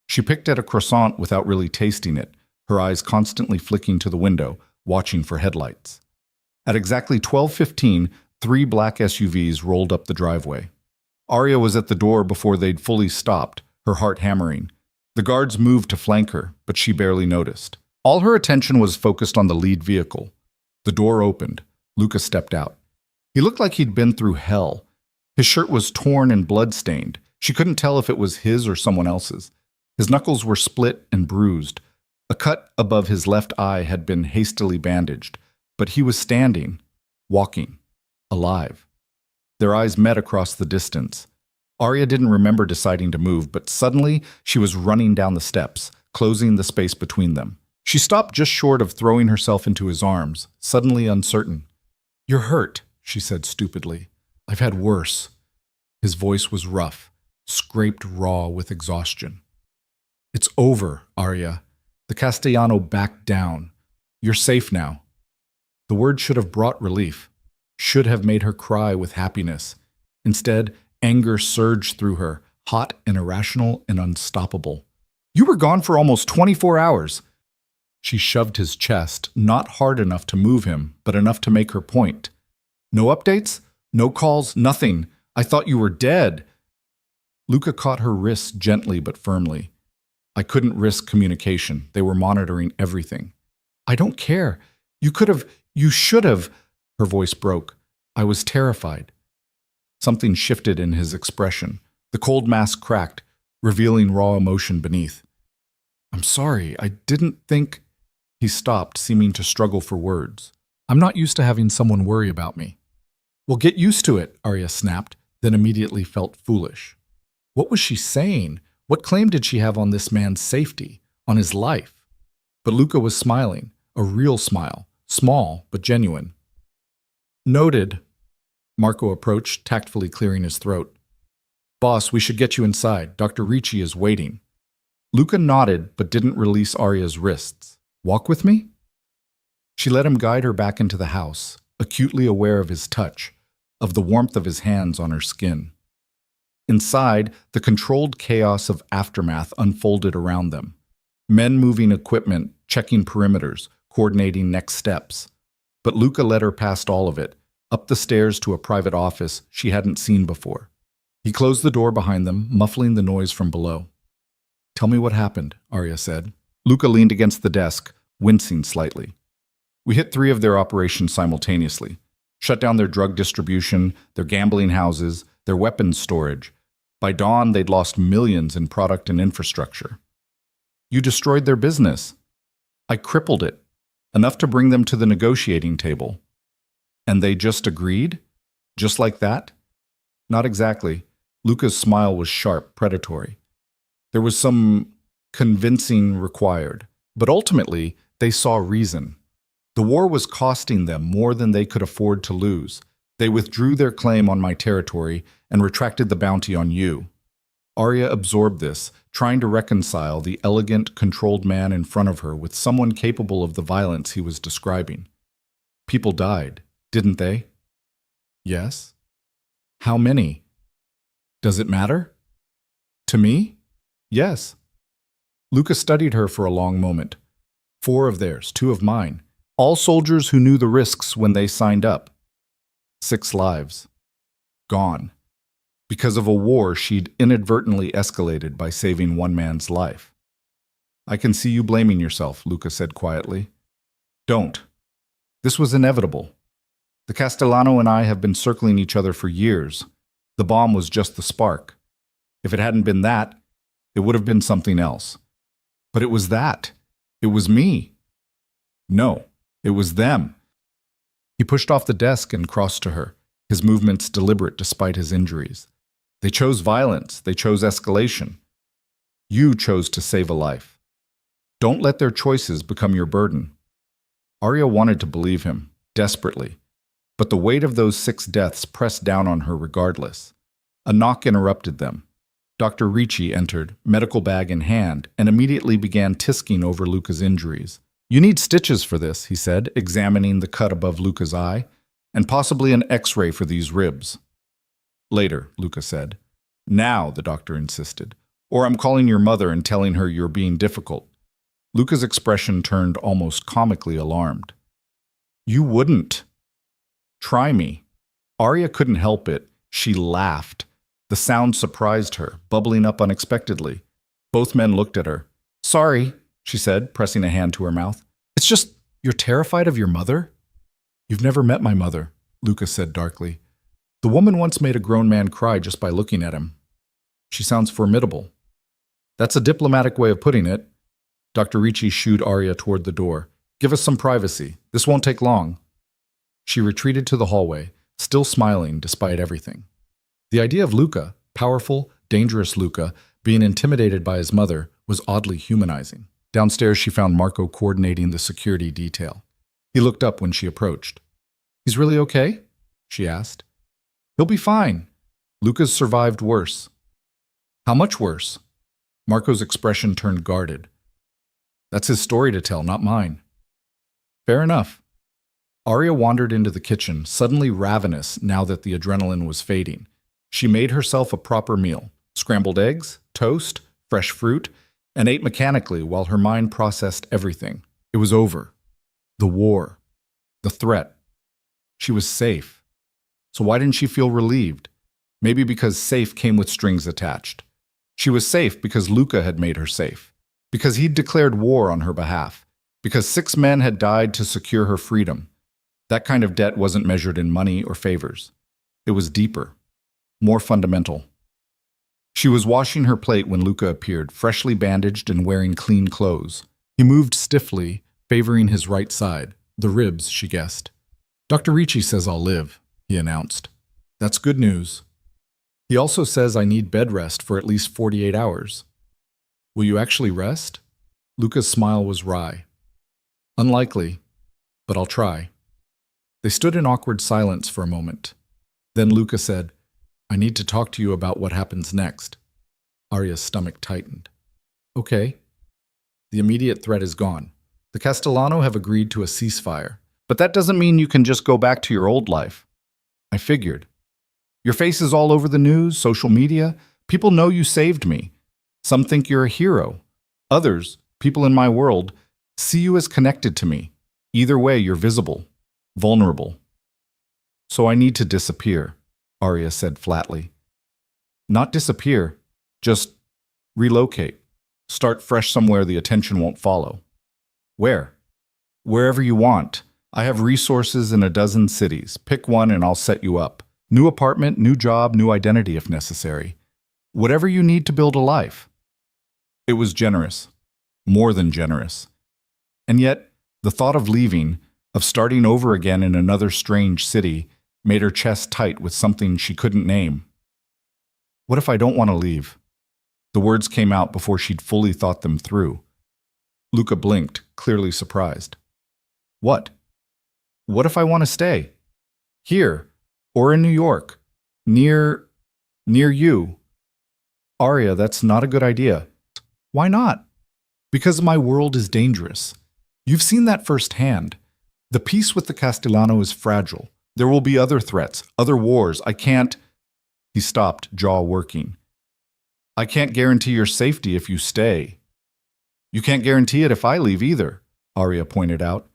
She picked at a croissant without really tasting it, her eyes constantly flicking to the window, watching for headlights. At exactly 12:15, three black SUVs rolled up the driveway. Arya was at the door before they'd fully stopped, her heart hammering. The guards moved to flank her, but she barely noticed. All her attention was focused on the lead vehicle. The door opened. Luca stepped out. He looked like he'd been through hell. His shirt was torn and blood-stained. She couldn't tell if it was his or someone else's. His knuckles were split and bruised. A cut above his left eye had been hastily bandaged, but he was standing, walking, alive. Their eyes met across the distance. Arya didn't remember deciding to move, but suddenly she was running down the steps, closing the space between them. She stopped just short of throwing herself into his arms, suddenly uncertain. "You're hurt," she said stupidly. "I've had worse." His voice was rough, scraped raw with exhaustion. "It's over, Arya." The Castellano backed down. "You're safe now." The word should have brought relief, should have made her cry with happiness. Instead, anger surged through her, hot and irrational and unstoppable. "You were gone for almost 24 hours. She shoved his chest, not hard enough to move him, but enough to make her point. "No updates? No calls? Nothing. I thought you were dead." Luca caught her wrists gently but firmly. "I couldn't risk communication. They were monitoring everything." "I don't care. You should have." Her voice broke. "I was terrified." Something shifted in his expression. The cold mask cracked, revealing raw emotion beneath. "I'm sorry. I didn't think—" He stopped, seeming to struggle for words. "I'm not used to having someone worry about me." "Well, get used to it," Arya snapped, then immediately felt foolish. What was she saying? What claim did she have on this man's safety, on his life? But Luca was smiling, a real smile, small but genuine. "Noted." Marco approached, tactfully clearing his throat. "Boss, we should get you inside. Dr. Ricci is waiting." Luca nodded but didn't release Arya's wrists. "Walk with me?" She let him guide her back into the house, acutely aware of his touch, of the warmth of his hands on her skin. Inside, the controlled chaos of aftermath unfolded around them. Men moving equipment, checking perimeters, coordinating next steps. But Luca led her past all of it, up the stairs to a private office she hadn't seen before. He closed the door behind them, muffling the noise from below. "Tell me what happened," Arya said. Luca leaned against the desk, wincing slightly. "We hit 3 of their operations simultaneously. Shut down their drug distribution, their gambling houses, their weapons storage. By dawn, they'd lost millions in product and infrastructure. You destroyed their business. I crippled it, enough to bring them to the negotiating table. And they just agreed? Just like that?" "Not exactly." Luca's smile was sharp, predatory. "There was some convincing required. But ultimately, they saw reason. The war was costing them more than they could afford to lose. They withdrew their claim on my territory and retracted the bounty on you." Arya absorbed this, trying to reconcile the elegant, controlled man in front of her with someone capable of the violence he was describing. "People died, didn't they?" "Yes." "How many?" "Does it matter?" "To me?" "Yes." Luca studied her for a long moment. 4 of theirs, 2 of mine. All soldiers who knew the risks when they signed up. 6 lives. Gone. Because of a war she'd inadvertently escalated by saving one man's life. "I can see you blaming yourself," Luca said quietly. "Don't. This was inevitable. The Castellano and I have been circling each other for years. The bomb was just the spark. If it hadn't been that, it would have been something else. But it was that. It was me. No, it was them." He pushed off the desk and crossed to her, his movements deliberate despite his injuries. "They chose violence. They chose escalation. You chose to save a life. Don't let their choices become your burden." Arya wanted to believe him, desperately. But the weight of those 6 deaths pressed down on her regardless. A knock interrupted them. Dr. Ricci entered, medical bag in hand, and immediately began tisking over Luca's injuries. "You need stitches for this," he said, examining the cut above Luca's eye, "and possibly an X-ray for these ribs." "Later," Luca said. "Now," the doctor insisted, "or I'm calling your mother and telling her you're being difficult." Luca's expression turned almost comically alarmed. "You wouldn't." Try me. Arya couldn't help it. She laughed. The sound surprised her, bubbling up unexpectedly. Both men looked at her. Sorry, she said, pressing a hand to her mouth. It's just, you're terrified of your mother? You've never met my mother, Lucas said darkly. The woman once made a grown man cry just by looking at him. She sounds formidable. That's a diplomatic way of putting it. Dr. Ricci shooed Arya toward the door. Give us some privacy. This won't take long. She retreated to the hallway, still smiling despite everything. The idea of Luca, powerful, dangerous Luca, being intimidated by his mother was oddly humanizing. Downstairs, she found Marco coordinating the security detail. He looked up when she approached. He's really okay? She asked. He'll be fine. Luca's survived worse. How much worse? Marco's expression turned guarded. That's his story to tell, not mine. Fair enough. Arya wandered into the kitchen, suddenly ravenous now that the adrenaline was fading. She made herself a proper meal, scrambled eggs, toast, fresh fruit, and ate mechanically while her mind processed everything. It was over. The war. The threat. She was safe. So why didn't she feel relieved? Maybe because safe came with strings attached. She was safe because Luca had made her safe. Because he'd declared war on her behalf. Because 6 men had died to secure her freedom. That kind of debt wasn't measured in money or favors. It was deeper. More fundamental. She was washing her plate when Luca appeared, freshly bandaged and wearing clean clothes. He moved stiffly, favoring his right side. The ribs, she guessed. Dr. Ricci says I'll live, he announced. That's good news. He also says I need bed rest for at least 48 hours. Will you actually rest? Luca's smile was wry. Unlikely, but I'll try. They stood in awkward silence for a moment. Then Luca said, I need to talk to you about what happens next. Arya's stomach tightened. Okay. The immediate threat is gone. The Castellano have agreed to a ceasefire. But that doesn't mean you can just go back to your old life. I figured. Your face is all over the news, social media. People know you saved me. Some think you're a hero. Others, people in my world, see you as connected to me. Either way, you're visible, vulnerable. So I need to disappear, Arya said flatly. Not disappear, just relocate. Start fresh somewhere the attention won't follow. Where? Wherever you want. I have resources in a dozen cities. Pick one and I'll set you up. New apartment, new job, new identity if necessary. Whatever you need to build a life. It was generous. More than generous. And yet, the thought of leaving, of starting over again in another strange city, made her chest tight with something she couldn't name. What if I don't want to leave? The words came out before she'd fully thought them through. Luca blinked, clearly surprised. What? What if I want to stay? Here, or in New York, near you. Arya, that's not a good idea. Why not? Because my world is dangerous. You've seen that firsthand. The peace with the Castellano is fragile. There will be other threats, other wars. I can't... He stopped, jaw working. I can't guarantee your safety if you stay. You can't guarantee it if I leave either, Arya pointed out.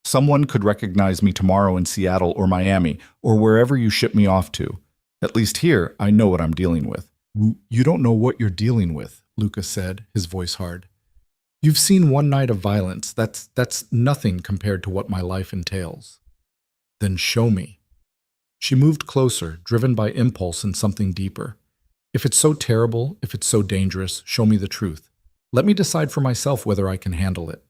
Someone could recognize me tomorrow in Seattle or Miami, or wherever you ship me off to. At least here, I know what I'm dealing with. You don't know what you're dealing with, Luca said, his voice hard. You've seen one night of violence. That's nothing compared to what my life entails. Then show me. She moved closer, driven by impulse and something deeper. If it's so terrible, if it's so dangerous, show me the truth. Let me decide for myself whether I can handle it.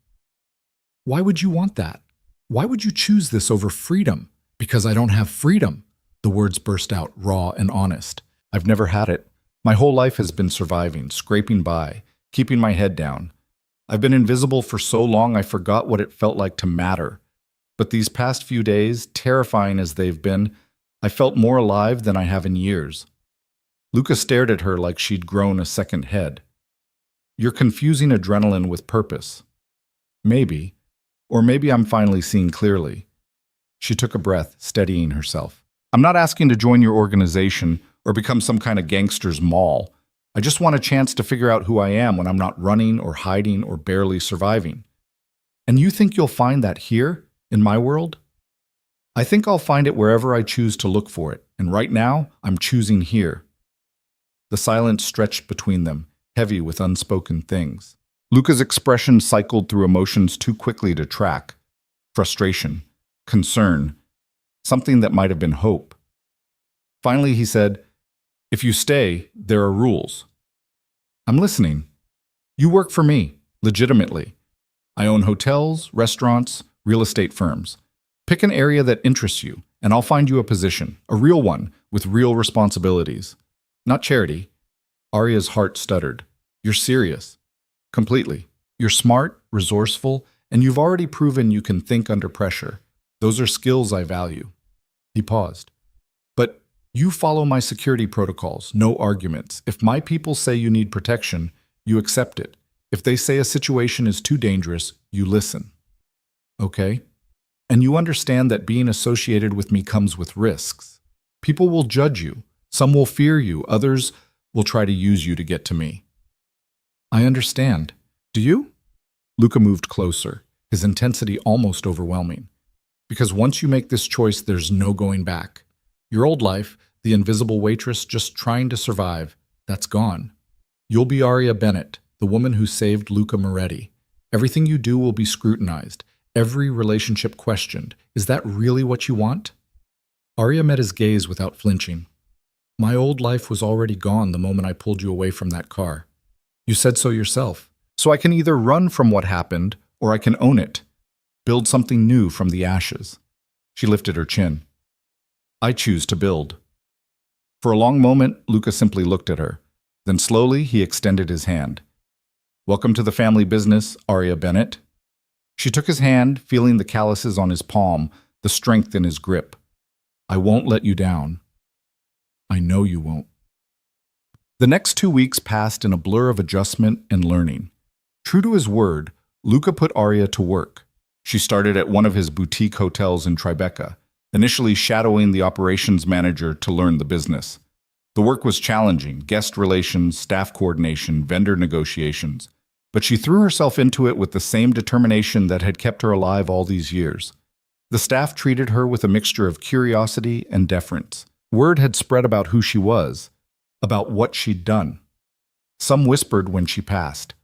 Why would you want that? Why would you choose this over freedom? Because I don't have freedom. The words burst out, raw and honest. I've never had it. My whole life has been surviving, scraping by, keeping my head down. I've been invisible for so long I forgot what it felt like to matter. But these past few days, terrifying as they've been, I felt more alive than I have in years. Luca stared at her like she'd grown a second head. You're confusing adrenaline with purpose. Maybe. Or maybe I'm finally seeing clearly. She took a breath, steadying herself. I'm not asking to join your organization or become some kind of gangster's mall. I just want a chance to figure out who I am when I'm not running or hiding or barely surviving. And you think you'll find that here, in my world? I think I'll find it wherever I choose to look for it, and right now, I'm choosing here. The silence stretched between them, heavy with unspoken things. Luca's expression cycled through emotions too quickly to track. Frustration, concern, something that might have been hope. Finally, he said, "If you stay, there are rules." "I'm listening." "You work for me, legitimately. I own hotels, restaurants, real estate firms. Pick an area that interests you, and I'll find you a position, a real one, with real responsibilities. Not charity." Arya's heart stuttered. "You're serious." "Completely. You're smart, resourceful, and you've already proven you can think under pressure. Those are skills I value." He paused. "But you follow my security protocols, no arguments. If my people say you need protection, you accept it. If they say a situation is too dangerous, you listen." "Okay. And you understand that being associated with me comes with risks. People will judge you. Some will fear you. Others will try to use you to get to me." "I understand. Do you?" Luca moved closer, his intensity almost overwhelming. "Because once you make this choice, there's no going back. Your old life, the invisible waitress just trying to survive, that's gone. You'll be Arya Bennett, the woman who saved Luca Moretti. Everything you do will be scrutinized, every relationship questioned. Is that really what you want?" Arya met his gaze without flinching. "My old life was already gone the moment I pulled you away from that car. You said so yourself. So I can either run from what happened, or I can own it. Build something new from the ashes." She lifted her chin. "I choose to build." For a long moment, Luca simply looked at her. Then slowly, he extended his hand. "Welcome to the family business, Arya Bennett." She took his hand, feeling the calluses on his palm, the strength in his grip. "I won't let you down." "I know you won't." The next 2 weeks passed in a blur of adjustment and learning. True to his word, Luca put Arya to work. She started at one of his boutique hotels in Tribeca, initially shadowing the operations manager to learn the business. The work was challenging: guest relations, staff coordination, vendor negotiations. But she threw herself into it with the same determination that had kept her alive all these years. The staff treated her with a mixture of curiosity and deference. Word had spread about who she was, about what she'd done. Some whispered when she passed.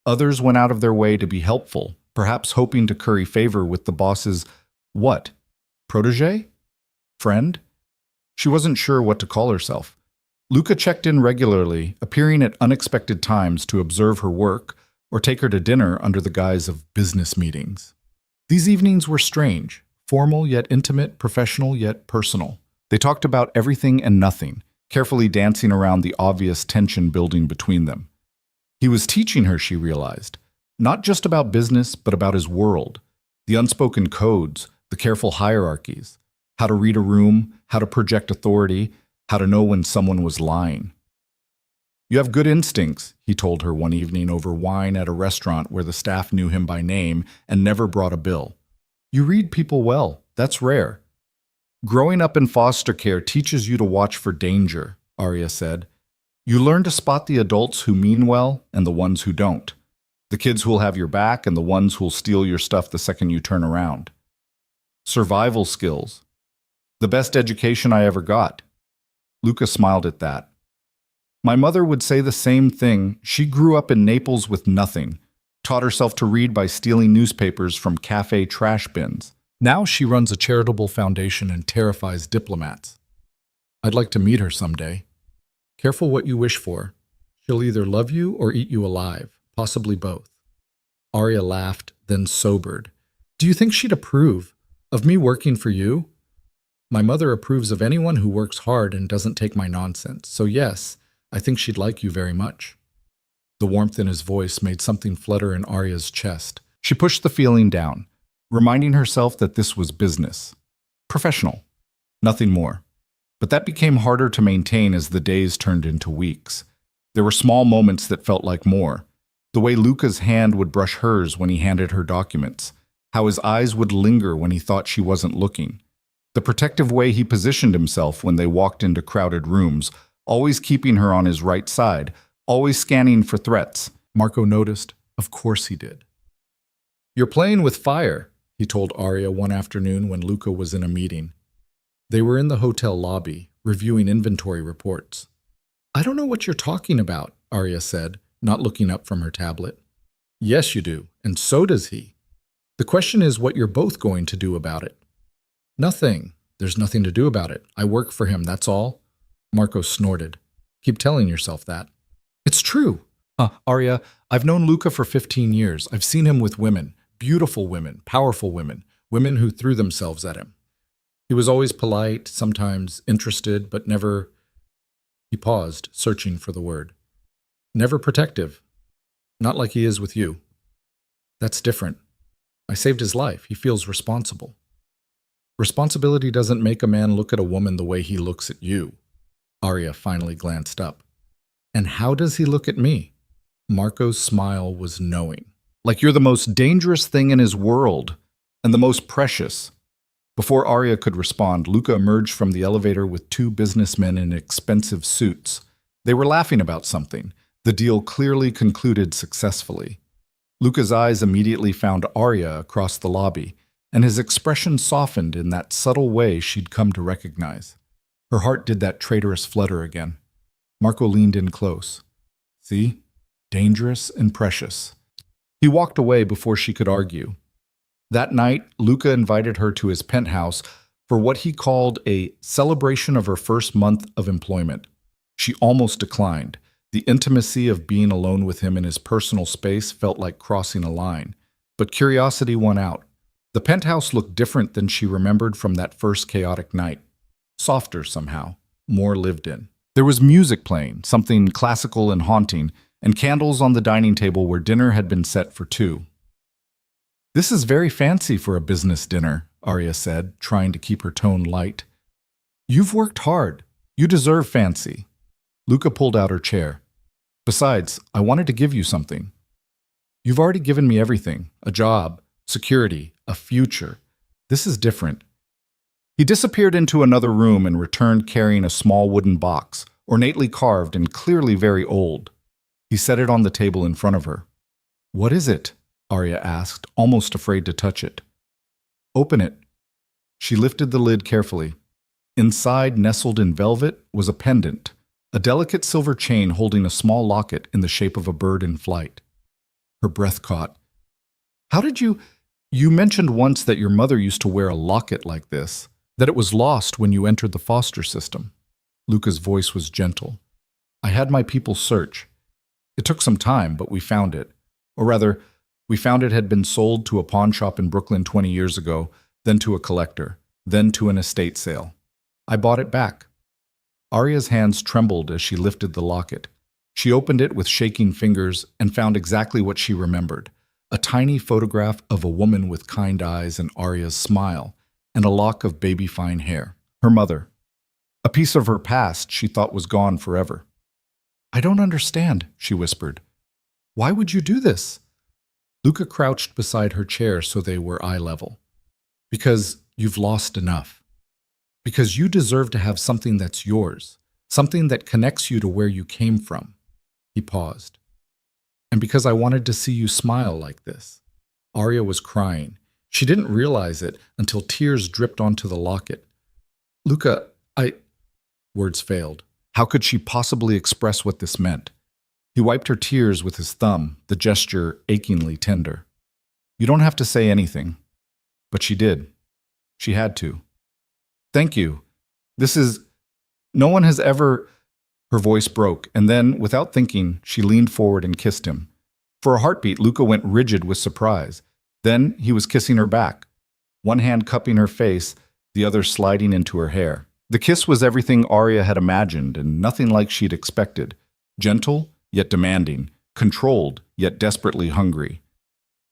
Others went out of their way to be helpful, perhaps hoping to curry favor with the boss's what? Protégé? Friend? She wasn't sure what to call herself. Luca checked in regularly, appearing at unexpected times to observe her work or take her to dinner under the guise of business meetings. These evenings were strange, formal yet intimate, professional yet personal. They talked about everything and nothing, carefully dancing around the obvious tension building between them. He was teaching her, she realized, not just about business, but about his world, the unspoken codes, the careful hierarchies, how to read a room, how to project authority, how to know when someone was lying. "You have good instincts," he told her one evening over wine at a restaurant where the staff knew him by name and never brought a bill. "You read people well. That's rare." "Growing up in foster care teaches you to watch for danger," Arya said. "You learn to spot the adults who mean well and the ones who don't. The kids who'll have your back and the ones who'll steal your stuff the second you turn around. Survival skills. The best education I ever got." Luca smiled at that. "My mother would say the same thing. She grew up in Naples with nothing, taught herself to read by stealing newspapers from cafe trash bins. Now she runs a charitable foundation and terrifies diplomats. I'd like to meet her someday. Careful what you wish for. She'll either love you or eat you alive, possibly both." Arya laughed, then sobered. "Do you think she'd approve of me working for you?" "My mother approves of anyone who works hard and doesn't take my nonsense. So yes, I think she'd like you very much." The warmth in his voice made something flutter in Arya's chest. She pushed the feeling down, reminding herself that this was business. Professional. Nothing more. But that became harder to maintain as the days turned into weeks. There were small moments that felt like more. The way Luca's hand would brush hers when he handed her documents. How his eyes would linger when he thought she wasn't looking. The protective way he positioned himself when they walked into crowded rooms, always keeping her on his right side, always scanning for threats. Marco noticed. Of course he did. "You're playing with fire," he told Arya one afternoon when Luca was in a meeting. They were in the hotel lobby, reviewing inventory reports. I don't know what you're talking about, Arya said, not looking up from her tablet. Yes, you do, and so does he. The question is what you're both going to do about it. Nothing. There's nothing to do about it. I work for him, that's all. Marco snorted. Keep telling yourself that. It's true. Arya, I've known Luca for 15 years. I've seen him with women, beautiful women, powerful women, women who threw themselves at him. He was always polite, sometimes interested, but never... He paused, searching for the word. Never protective. Not like he is with you. That's different. I saved his life. He feels responsible. Responsibility doesn't make a man look at a woman the way he looks at you. Arya finally glanced up. And how does he look at me? Marco's smile was knowing. Like you're the most dangerous thing in his world, and the most precious. Before Arya could respond, Luca emerged from the elevator with two businessmen in expensive suits. They were laughing about something. The deal clearly concluded successfully. Luca's eyes immediately found Arya across the lobby, and his expression softened in that subtle way she'd come to recognize. Her heart did that traitorous flutter again. Marco leaned in close. See? Dangerous and precious. He walked away before she could argue. That night, Luca invited her to his penthouse for what he called a celebration of her first month of employment. She almost declined. The intimacy of being alone with him in his personal space felt like crossing a line. But curiosity won out. The penthouse looked different than she remembered from that first chaotic night. Softer somehow, more lived in. There was music playing, something classical and haunting, and candles on the dining table where dinner had been set for two. This is very fancy for a business dinner, Arya said, trying to keep her tone light. You've worked hard. You deserve fancy. Luca pulled out her chair. Besides, I wanted to give you something. You've already given me everything. A job, security, a future. This is different. He disappeared into another room and returned carrying a small wooden box, ornately carved and clearly very old. He set it on the table in front of her. What is it? Arya asked, almost afraid to touch it. Open it. She lifted the lid carefully. Inside, nestled in velvet, was a pendant, a delicate silver chain holding a small locket in the shape of a bird in flight. Her breath caught. How did you... You mentioned once that your mother used to wear a locket like this, that it was lost when you entered the foster system. Luca's voice was gentle. I had my people search. It took some time, but we found it. Or rather, we found it had been sold to a pawn shop in Brooklyn 20 years ago, then to a collector, then to an estate sale. I bought it back. Arya's hands trembled as she lifted the locket. She opened it with shaking fingers and found exactly what she remembered, a tiny photograph of a woman with kind eyes and Arya's smile, and a lock of baby-fine hair. Her mother. A piece of her past she thought was gone forever. I don't understand, she whispered. Why would you do this? Luca crouched beside her chair so they were eye level. Because you've lost enough. Because you deserve to have something that's yours, something that connects you to where you came from. He paused. And because I wanted to see you smile like this. Arya was crying. She didn't realize it until tears dripped onto the locket. Luca, Words failed. How could she possibly express what this meant? He wiped her tears with his thumb, the gesture achingly tender. You don't have to say anything. But she did. She had to. Thank you. No one has ever... Her voice broke, and then, without thinking, she leaned forward and kissed him. For a heartbeat, Luca went rigid with surprise. Then he was kissing her back, one hand cupping her face, the other sliding into her hair. The kiss was everything Arya had imagined, and nothing like she'd expected. Gentle, yet demanding. Controlled, yet desperately hungry.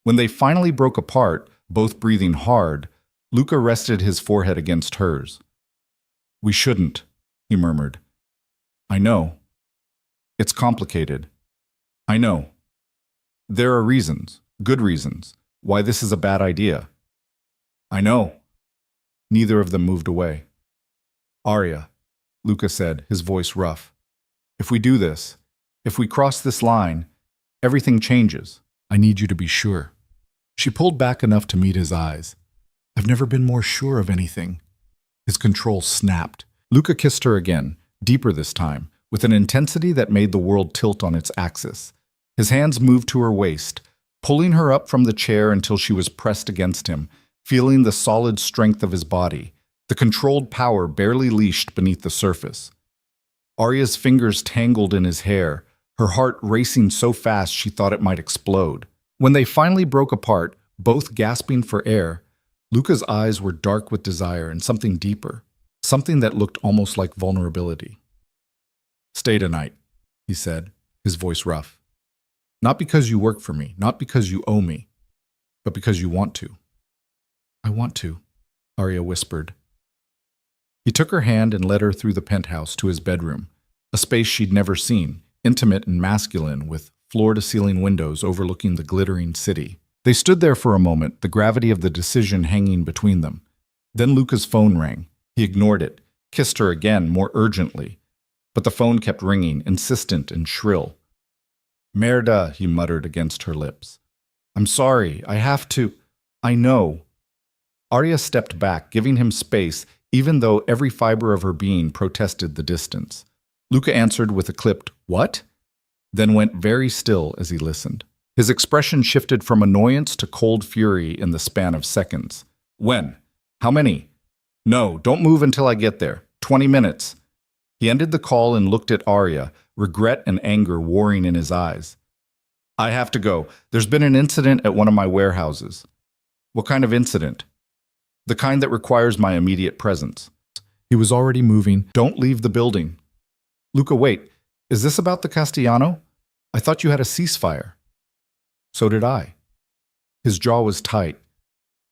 When they finally broke apart, both breathing hard, Luca rested his forehead against hers. We shouldn't, he murmured. I know. It's complicated. I know. There are reasons, good reasons, why this is a bad idea. I know. Neither of them moved away. Arya, Luca said, his voice rough. If we do this, if we cross this line, everything changes. I need you to be sure. She pulled back enough to meet his eyes. I've never been more sure of anything. His control snapped. Luca kissed her again, deeper this time, with an intensity that made the world tilt on its axis. His hands moved to her waist, pulling her up from the chair until she was pressed against him, feeling the solid strength of his body, the controlled power barely leashed beneath the surface. Arya's fingers tangled in his hair, her heart racing so fast she thought it might explode. When they finally broke apart, both gasping for air, Luca's eyes were dark with desire and something deeper, something that looked almost like vulnerability. "Stay tonight," he said, his voice rough. "Not because you work for me, not because you owe me, but because you want to." "I want to," Arya whispered. He took her hand and led her through the penthouse to his bedroom, a space she'd never seen, intimate and masculine, with floor-to-ceiling windows overlooking the glittering city. They stood there for a moment, the gravity of the decision hanging between them. Then Luca's phone rang. He ignored it, kissed her again, more urgently. But the phone kept ringing, insistent and shrill. "Merda," he muttered against her lips. "I'm sorry, I have to. I know." Arya stepped back, giving him space, even though every fiber of her being protested the distance. Luca answered with a clipped, "What?" then went very still as he listened. His expression shifted from annoyance to cold fury in the span of seconds. "When? How many? No, don't move until I get there. 20 minutes. He ended the call and looked at Arya, regret and anger warring in his eyes. "I have to go. There's been an incident at one of my warehouses." "What kind of incident?" "The kind that requires my immediate presence." He was already moving. "Don't leave the building." "Luca, wait. Is this about the Castellano? I thought you had a ceasefire." "So did I." His jaw was tight.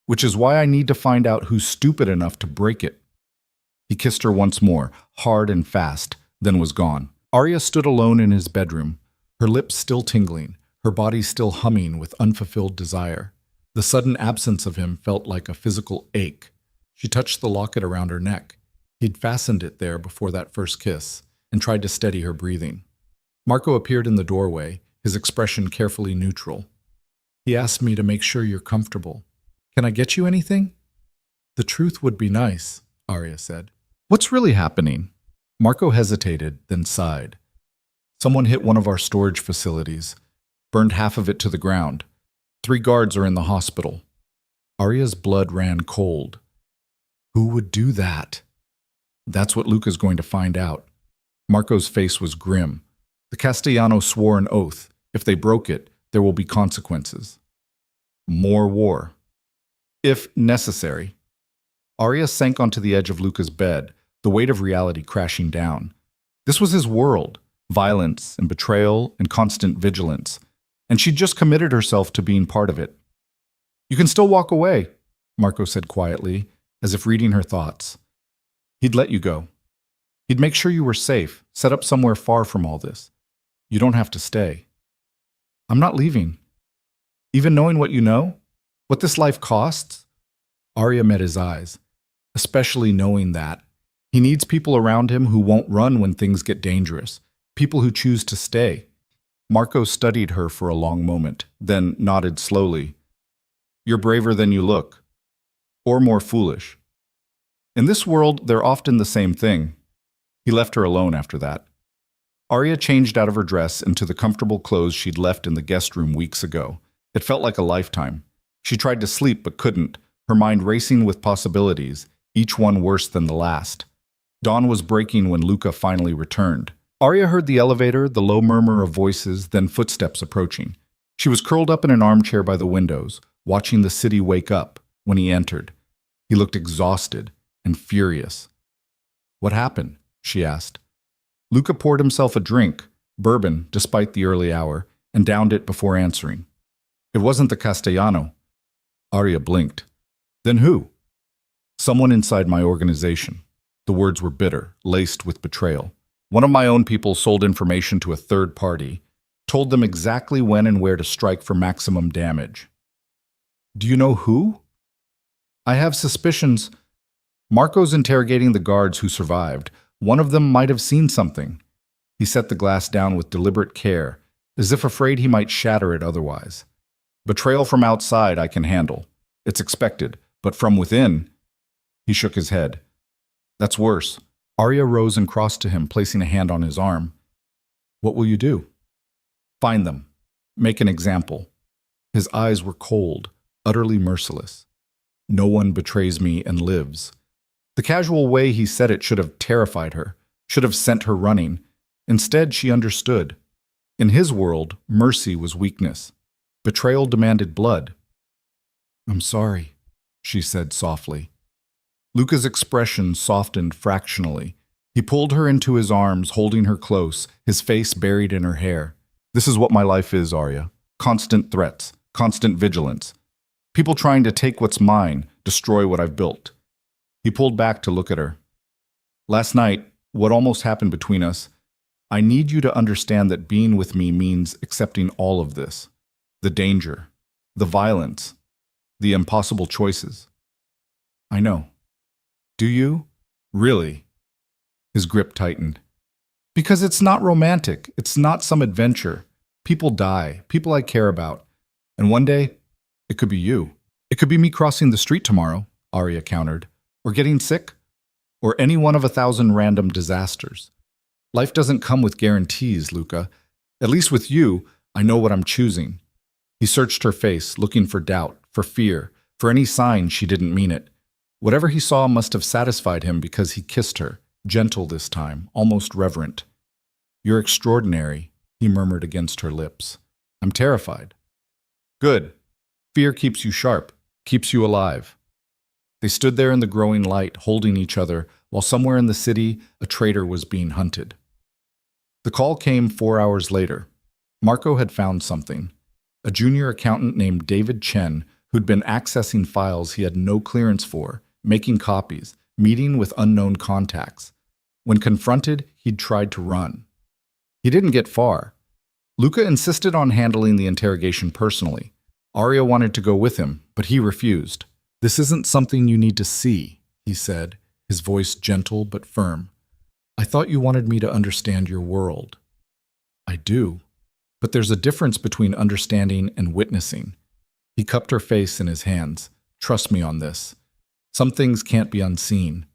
"Which is why I need to find out who's stupid enough to break it." He kissed her once more, hard and fast, then was gone. Arya stood alone in his bedroom, her lips still tingling, her body still humming with unfulfilled desire. The sudden absence of him felt like a physical ache. She touched the locket around her neck. He'd fastened it there before that first kiss, and tried to steady her breathing. Marco appeared in the doorway, his expression carefully neutral. "He asked me to make sure you're comfortable. Can I get you anything?" "The truth would be nice," Arya said. "What's really happening?" Marco hesitated, then sighed. "Someone hit one of our storage facilities, burned half of it to the ground. 3 guards are in the hospital." Arya's blood ran cold. Who would do that? That's what Luca's going to find out. Marco's face was grim. The Castellano swore an oath. If they broke it, there will be consequences. More war. If necessary. Arya sank onto the edge of Luca's bed, the weight of reality crashing down. This was his world, violence and betrayal and constant vigilance, and she'd just committed herself to being part of it. "You can still walk away," Marco said quietly, as if reading her thoughts. He'd let you go. He'd make sure you were safe, set up somewhere far from all this. You don't have to stay. "I'm not leaving. Even knowing what you know? What this life costs?" Arya met his eyes, especially knowing that. He needs people around him who won't run when things get dangerous, people who choose to stay. Marco studied her for a long moment, then nodded slowly. "You're braver than you look. Or more foolish. In this world, they're often the same thing." He left her alone after that. Arya changed out of her dress into the comfortable clothes she'd left in the guest room weeks ago. It felt like a lifetime. She tried to sleep but couldn't, her mind racing with possibilities, each one worse than the last. Dawn was breaking when Luca finally returned. Arya heard the elevator, the low murmur of voices, then footsteps approaching. She was curled up in an armchair by the windows, watching the city wake up when he entered. He looked exhausted and furious. "What happened?" she asked. Luca poured himself a drink, bourbon, despite the early hour, and downed it before answering. "It wasn't the Castellano." Arya blinked. "Then who?" "Someone inside my organization." The words were bitter, laced with betrayal. "One of my own people sold information to a third party, told them exactly when and where to strike for maximum damage." "Do you know who?" "I have suspicions." Marco's interrogating the guards who survived. One of them might have seen something. He set the glass down with deliberate care, as if afraid he might shatter it otherwise. "Betrayal from outside I can handle. It's expected, But from within, he shook his head. That's worse. Arya rose and crossed to him, placing a hand on his arm. What will you do? Find them. Make an example. His eyes were cold, utterly merciless. No one betrays me and lives. The casual way he said it should have terrified her, should have sent her running. Instead, she understood. In his world, mercy was weakness. Betrayal demanded blood. I'm sorry, she said softly. Luca's expression softened fractionally. He pulled her into his arms, holding her close, his face buried in her hair. This is what my life is, Arya. Constant threats, constant vigilance. People trying to take what's mine, destroy what I've built. He pulled back to look at her. Last night, what almost happened between us, I need you to understand that being with me means accepting all of this. The danger, the violence, the impossible choices. I know. Do you? Really? His grip tightened. Because it's not romantic. It's not some adventure. People die, people I care about. And one day, it could be you. It could be me crossing the street tomorrow, Arya countered. Or getting sick. Or any one of 1,000 random disasters. Life doesn't come with guarantees, Luca. At least with you, I know what I'm choosing. He searched her face, looking for doubt, for fear, for any sign she didn't mean it. Whatever he saw must have satisfied him because he kissed her, gentle this time, almost reverent. You're extraordinary, he murmured against her lips. I'm terrified. Good. Fear keeps you sharp, keeps you alive. They stood there in the growing light, holding each other, while somewhere in the city, a traitor was being hunted. The call came 4 hours later. Marco had found something. A junior accountant named David Chen, who'd been accessing files he had no clearance for, making copies, meeting with unknown contacts. When confronted, he'd tried to run. He didn't get far. Luca insisted on handling the interrogation personally. Arya wanted to go with him, but he refused. This isn't something you need to see, he said, his voice gentle but firm. I thought you wanted me to understand your world. I do. But there's a difference between understanding and witnessing. He cupped her face in his hands. Trust me on this. Some things can't be unseen.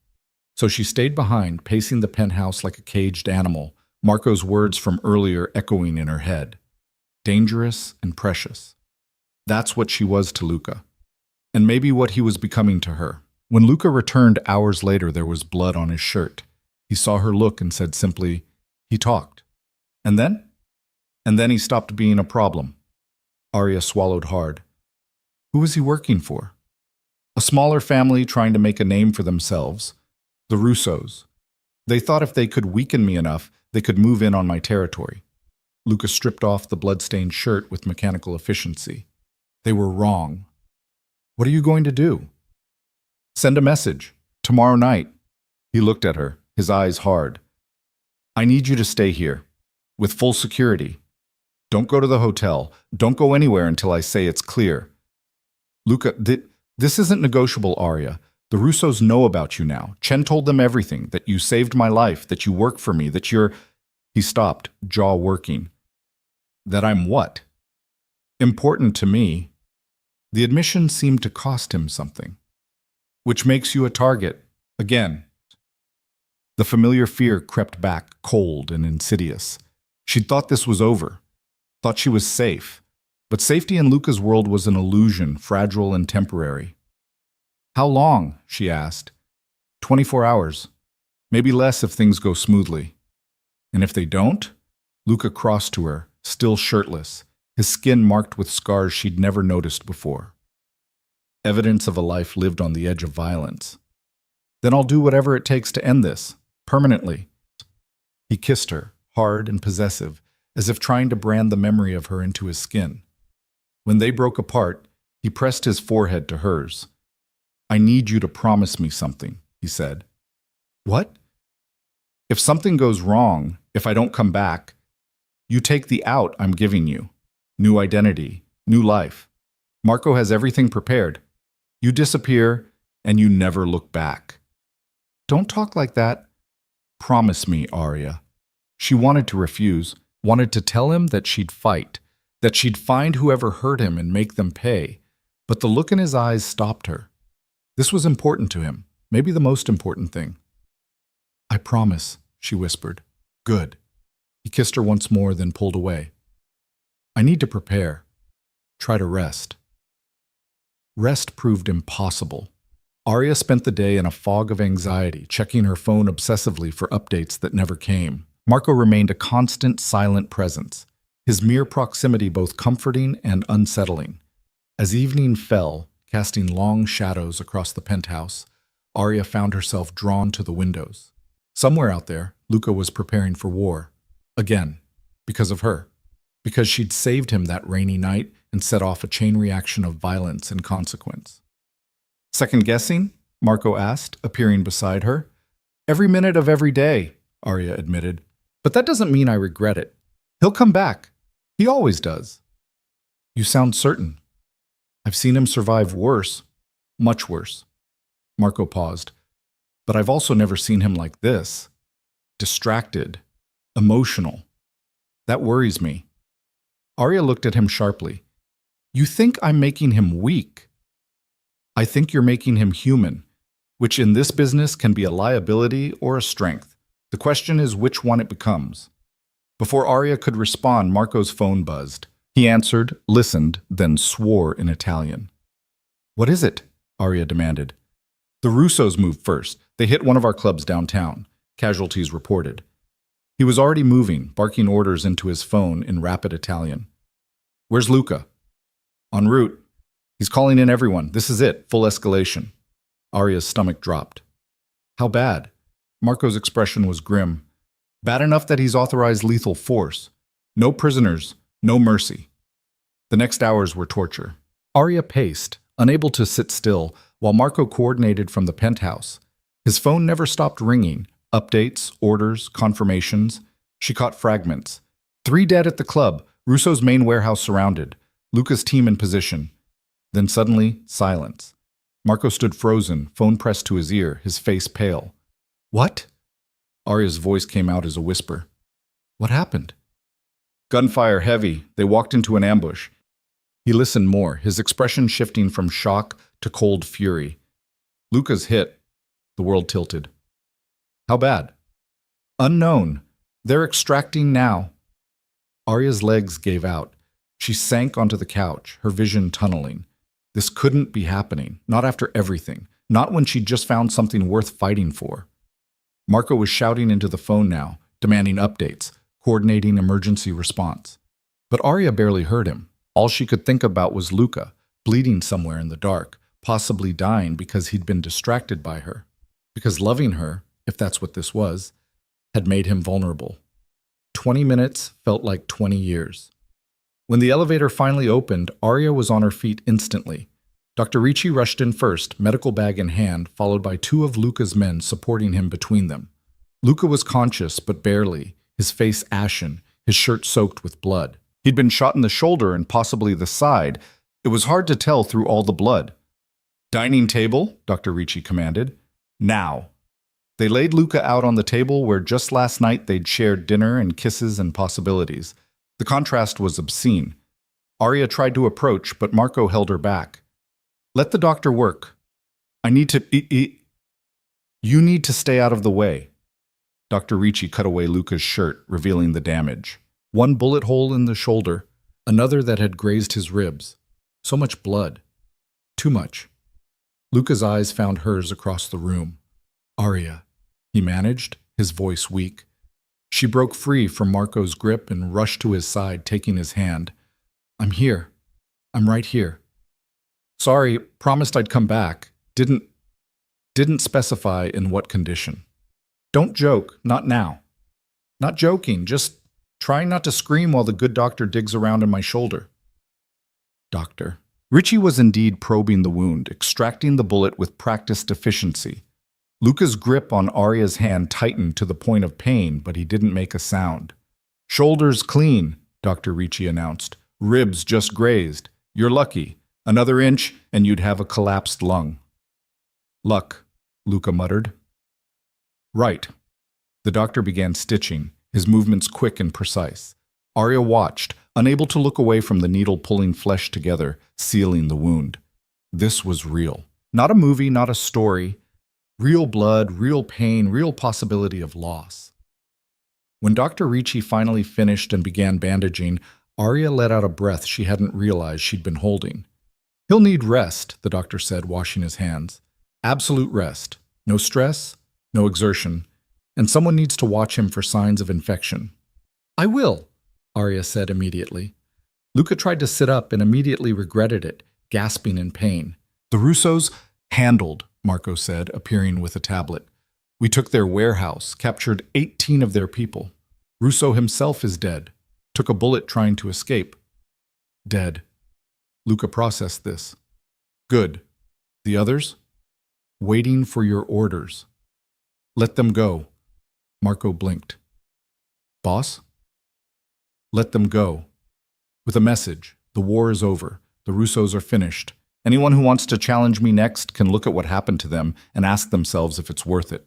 So she stayed behind, pacing the penthouse like a caged animal, Marco's words from earlier echoing in her head. Dangerous and precious. That's what she was to Luca. And maybe what he was becoming to her. When Luca returned hours later, there was blood on his shirt. He saw her look and said simply, he talked. And then? And then he stopped being a problem. Arya swallowed hard. Who was he working for? A smaller family trying to make a name for themselves. The Russos. They thought if they could weaken me enough, they could move in on my territory. Luca stripped off the blood-stained shirt with mechanical efficiency. They were wrong. What are you going to do? Send a message. Tomorrow night. He looked at her, his eyes hard. I need you to stay here. With full security. Don't go to the hotel. Don't go anywhere until I say it's clear. Luca, this isn't negotiable, Arya. The Russos know about you now. Chen told them everything, that you saved my life, that you work for me, that you're... He stopped, jaw working. That I'm what? Important to me. The admission seemed to cost him something. Which makes you a target. Again. The familiar fear crept back, cold and insidious. She'd thought this was over. Thought she was safe. But safety in Luca's world was an illusion, fragile and temporary. How long? She asked. 24 hours. Maybe less if things go smoothly. And if they don't? Luca crossed to her, still shirtless, his skin marked with scars she'd never noticed before. Evidence of a life lived on the edge of violence. Then I'll do whatever it takes to end this, permanently. He kissed her, hard and possessive, as if trying to brand the memory of her into his skin. When they broke apart, he pressed his forehead to hers. I need you to promise me something, he said. What? If something goes wrong, if I don't come back, you take the out I'm giving you. New identity, new life. Marco has everything prepared. You disappear, and you never look back. Don't talk like that. Promise me, Arya. She wanted to refuse, wanted to tell him that she'd fight, that she'd find whoever hurt him and make them pay. But the look in his eyes stopped her. This was important to him, maybe the most important thing. I promise, she whispered. Good. He kissed her once more, then pulled away. I need to prepare. Try to rest. Rest proved impossible. Arya spent the day in a fog of anxiety, checking her phone obsessively for updates that never came. Marco remained a constant, silent presence, his mere proximity both comforting and unsettling. As evening fell, casting long shadows across the penthouse, Arya found herself drawn to the windows. Somewhere out there, Luca was preparing for war. Again, because of her. Because she'd saved him that rainy night and set off a chain reaction of violence and consequence. Second guessing? Marco asked, appearing beside her. Every minute of every day, Arya admitted. But that doesn't mean I regret it. He'll come back. He always does. You sound certain. I've seen him survive worse, much worse. Marco paused. But I've also never seen him like this. Distracted. Emotional. That worries me. Arya looked at him sharply. You think I'm making him weak? I think you're making him human, which in this business can be a liability or a strength. The question is which one it becomes. Before Arya could respond, Marco's phone buzzed. He answered, listened, then swore in Italian. What is it? Arya demanded. The Russos moved first. They hit one of our clubs downtown. Casualties reported. He was already moving, barking orders into his phone in rapid Italian. Where's Luca? En route. He's calling in everyone. This is it. Full escalation. Arya's stomach dropped. How bad? Marco's expression was grim. Bad enough that he's authorized lethal force. No prisoners, no mercy. The next hours were torture. Arya paced, unable to sit still, while Marco coordinated from the penthouse. His phone never stopped ringing. Updates, orders, confirmations. She caught fragments. 3 dead at the club. Russo's main warehouse surrounded. Luca's team in position. Then suddenly, silence. Marco stood frozen, phone pressed to his ear, his face pale. What? Arya's voice came out as a whisper. What happened? Gunfire heavy. They walked into an ambush. He listened more, his expression shifting from shock to cold fury. Luca's hit. The world tilted. How bad? Unknown. They're extracting now. Arya's legs gave out. She sank onto the couch, her vision tunneling. This couldn't be happening, not after everything, not when she'd just found something worth fighting for. Marco was shouting into the phone now, demanding updates, coordinating emergency response. But Arya barely heard him. All she could think about was Luca, bleeding somewhere in the dark, possibly dying because he'd been distracted by her. Because loving her, if that's what this was, had made him vulnerable. 20 minutes felt like 20 years. When the elevator finally opened, Arya was on her feet instantly. Dr. Ricci rushed in first, medical bag in hand, followed by 2 of Luca's men supporting him between them. Luca was conscious, but barely, his face ashen, his shirt soaked with blood. He'd been shot in the shoulder and possibly the side. It was hard to tell through all the blood. Dining table, Dr. Ricci commanded. Now. They laid Luca out on the table where just last night they'd shared dinner and kisses and possibilities. The contrast was obscene. Arya tried to approach, but Marco held her back. Let the doctor work. I need to eat. You need to stay out of the way. Dr. Ricci cut away Luca's shirt, revealing the damage. 1 bullet hole in the shoulder, another that had grazed his ribs. So much blood. Too much. Luca's eyes found hers across the room. Arya, he managed, his voice weak. She broke free from Marco's grip and rushed to his side, taking his hand. I'm here. I'm right here. Sorry, promised I'd come back. Didn't specify in what condition. Don't joke, not now. Not joking, just trying not to scream while the good doctor digs around in my shoulder. Doctor. Ricci was indeed probing the wound, extracting the bullet with practiced efficiency. Luca's grip on Arya's hand tightened to the point of pain, but he didn't make a sound. Shoulders clean, Dr. Ricci announced. Ribs just grazed. You're lucky. Another inch, and you'd have a collapsed lung. Luck, Luca muttered. Right. The doctor began stitching, his movements quick and precise. Arya watched, unable to look away from the needle pulling flesh together, sealing the wound. This was real. Not a movie, not a story. Real blood, real pain, real possibility of loss. When Dr. Ricci finally finished and began bandaging, Arya let out a breath she hadn't realized she'd been holding. He'll need rest, the doctor said, washing his hands. Absolute rest. No stress, no exertion. And someone needs to watch him for signs of infection. I will, Arya said immediately. Luca tried to sit up and immediately regretted it, gasping in pain. The Russos handled, Marco said, appearing with a tablet. We took their warehouse, captured 18 of their people. Russo himself is dead. Took a bullet trying to escape. Dead. Luca processed this. Good. The others? Waiting for your orders. Let them go. Marco blinked. Boss? Let them go. With a message. The war is over. The Russos are finished. Anyone who wants to challenge me next can look at what happened to them and ask themselves if it's worth it.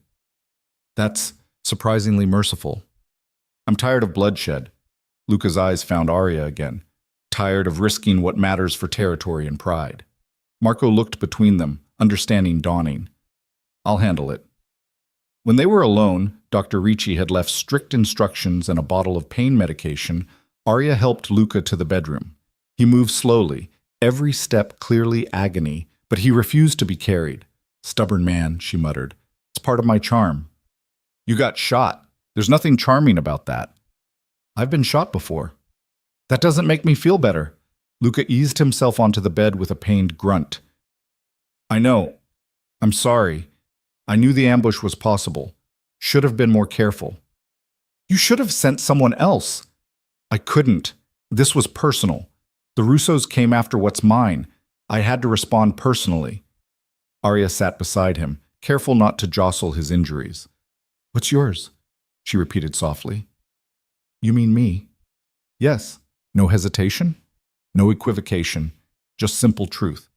That's surprisingly merciful. I'm tired of bloodshed. Luca's eyes found Arya again. Tired of risking what matters for territory and pride. Marco looked between them, understanding dawning. I'll handle it. When they were alone, Dr. Ricci had left strict instructions and a bottle of pain medication. Arya helped Luca to the bedroom. He moved slowly, every step clearly agony, but he refused to be carried. Stubborn man, she muttered. It's part of my charm. You got shot. There's nothing charming about that. I've been shot before. That doesn't make me feel better. Luca eased himself onto the bed with a pained grunt. I know. I'm sorry. I knew the ambush was possible. Should have been more careful. You should have sent someone else. I couldn't. This was personal. The Russos came after what's mine. I had to respond personally. Arya sat beside him, careful not to jostle his injuries. What's yours? She repeated softly. You mean me? Yes. No hesitation? No equivocation. Just simple truth.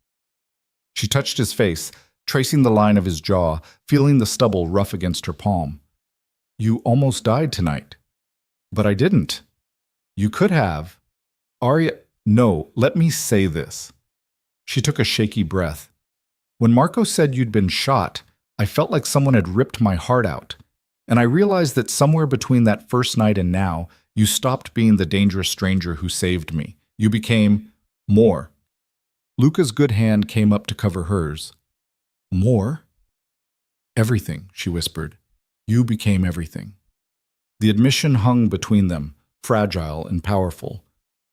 She touched his face, tracing the line of his jaw, feeling the stubble rough against her palm. You almost died tonight. But I didn't. You could have. Arya, no, let me say this. She took a shaky breath. When Marco said you'd been shot, I felt like someone had ripped my heart out. And I realized that somewhere between that first night and now, you stopped being the dangerous stranger who saved me. You became more. Luca's good hand came up to cover hers. More? Everything, she whispered. You became everything. The admission hung between them, fragile and powerful.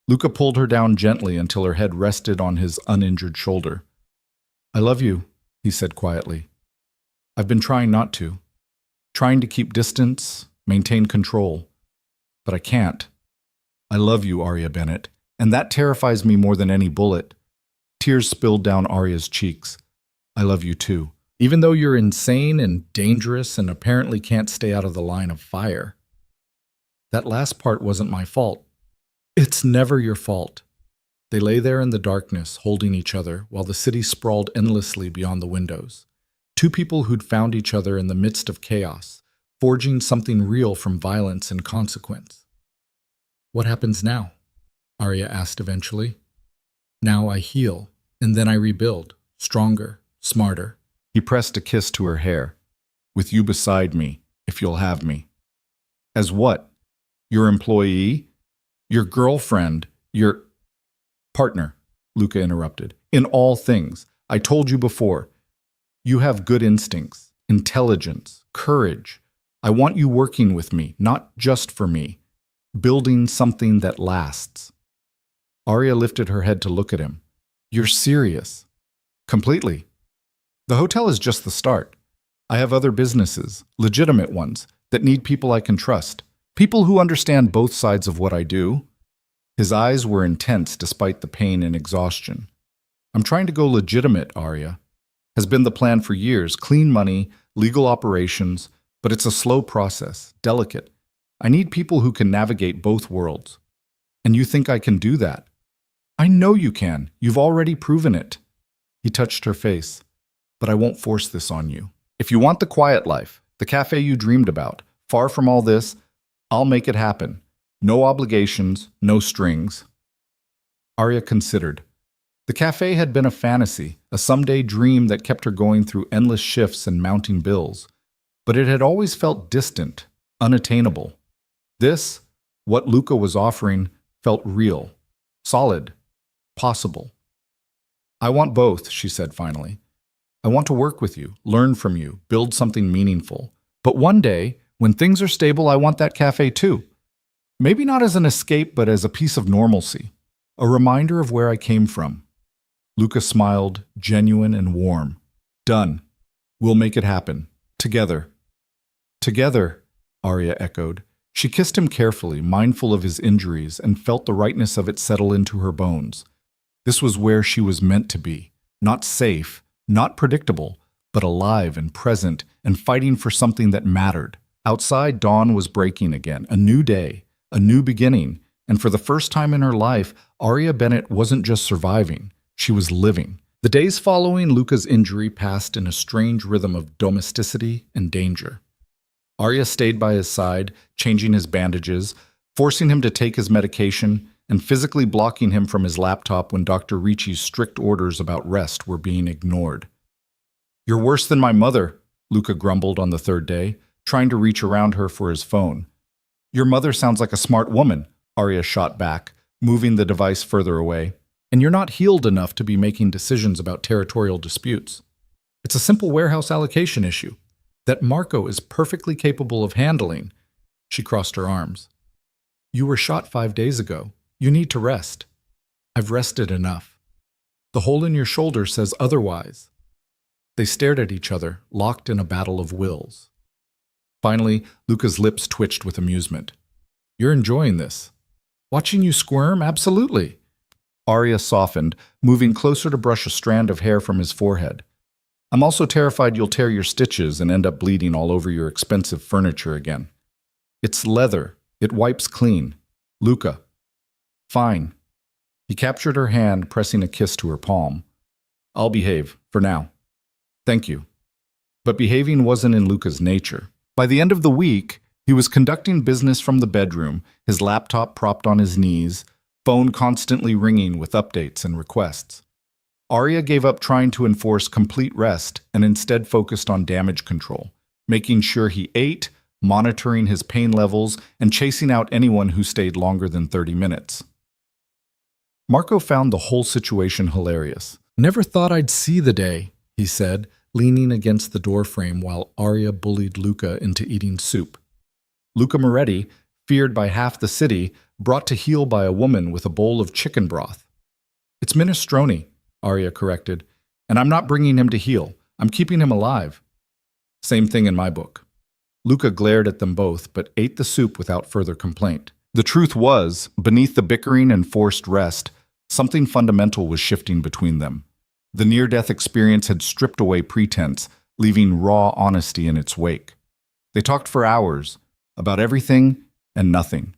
Luca pulled her down gently until her head rested on his uninjured shoulder. I love you, he said quietly. I've been trying not to. Trying to keep distance, maintain control. But I can't. I love you, Arya Bennett, and that terrifies me more than any bullet. Tears spilled down Arya's cheeks. I love you too. Even though you're insane and dangerous and apparently can't stay out of the line of fire. That last part wasn't my fault. It's never your fault. They lay there in the darkness, holding each other, while the city sprawled endlessly beyond the windows. Two people who'd found each other in the midst of chaos, forging something real from violence and consequence. What happens now? Arya asked eventually. Now I heal, and then I rebuild, stronger, smarter. He pressed a kiss to her hair. With you beside me, if you'll have me. As what? Your employee? Your girlfriend? Your partner? Luca interrupted. In all things. I told you before. You have good instincts, intelligence, courage. I want you working with me, not just for me. Building something that lasts. Arya lifted her head to look at him. You're serious. Completely. The hotel is just the start. I have other businesses, legitimate ones, that need people I can trust. People who understand both sides of what I do. His eyes were intense despite the pain and exhaustion. I'm trying to go legitimate, Arya. Has been the plan for years, clean money, legal operations, but it's a slow process, delicate. I need people who can navigate both worlds. And you think I can do that? I know you can. You've already proven it. He touched her face. But I won't force this on you. If you want the quiet life, the cafe you dreamed about, far from all this, I'll make it happen. No obligations, no strings. Arya considered. The cafe had been a fantasy, a someday dream that kept her going through endless shifts and mounting bills. But it had always felt distant, unattainable. This, what Luca was offering, felt real, solid, possible. "I want both," she said finally. "I want to work with you, learn from you, build something meaningful. But one day, when things are stable, I want that cafe too. Maybe not as an escape, but as a piece of normalcy, a reminder of where I came from." Luca smiled, genuine and warm. "Done. We'll make it happen. Together." "Together," Arya echoed. She kissed him carefully, mindful of his injuries, and felt the rightness of it settle into her bones. This was where she was meant to be. Not safe, not predictable, but alive and present and fighting for something that mattered. Outside, dawn was breaking again, a new day, a new beginning, and for the first time in her life, Arya Bennett wasn't just surviving, she was living. The days following Luca's injury passed in a strange rhythm of domesticity and danger. Arya stayed by his side, changing his bandages, forcing him to take his medication, and physically blocking him from his laptop when Dr. Ricci's strict orders about rest were being ignored. "You're worse than my mother," Luca grumbled on the third day, trying to reach around her for his phone. "Your mother sounds like a smart woman," Arya shot back, moving the device further away. "And you're not healed enough to be making decisions about territorial disputes. It's a simple warehouse allocation issue that Marco is perfectly capable of handling." She crossed her arms. "You were shot 5 days ago. You need to rest." "I've rested enough." "The hole in your shoulder says otherwise." They stared at each other, locked in a battle of wills. Finally, Luca's lips twitched with amusement. "You're enjoying this." "Watching you squirm? Absolutely." Arya softened, moving closer to brush a strand of hair from his forehead. "I'm also terrified you'll tear your stitches and end up bleeding all over your expensive furniture again." "It's leather. It wipes clean." "Luca." "Fine." He captured her hand, pressing a kiss to her palm. "I'll behave, for now." "Thank you." But behaving wasn't in Luca's nature. By the end of the week, he was conducting business from the bedroom, his laptop propped on his knees, phone constantly ringing with updates and requests. Arya gave up trying to enforce complete rest and instead focused on damage control, making sure he ate, monitoring his pain levels, and chasing out anyone who stayed longer than 30 minutes. Marco found the whole situation hilarious. "Never thought I'd see the day," he said, leaning against the doorframe while Arya bullied Luca into eating soup. Luca Moretti, feared by half the city, brought to heel by a woman with a bowl of chicken broth. "It's minestrone," Arya corrected, "and I'm not bringing him to heel. I'm keeping him alive." "Same thing in my book." Luca glared at them both, but ate the soup without further complaint. The truth was, beneath the bickering and forced rest, something fundamental was shifting between them. The near-death experience had stripped away pretense, leaving raw honesty in its wake. They talked for hours, about everything and nothing.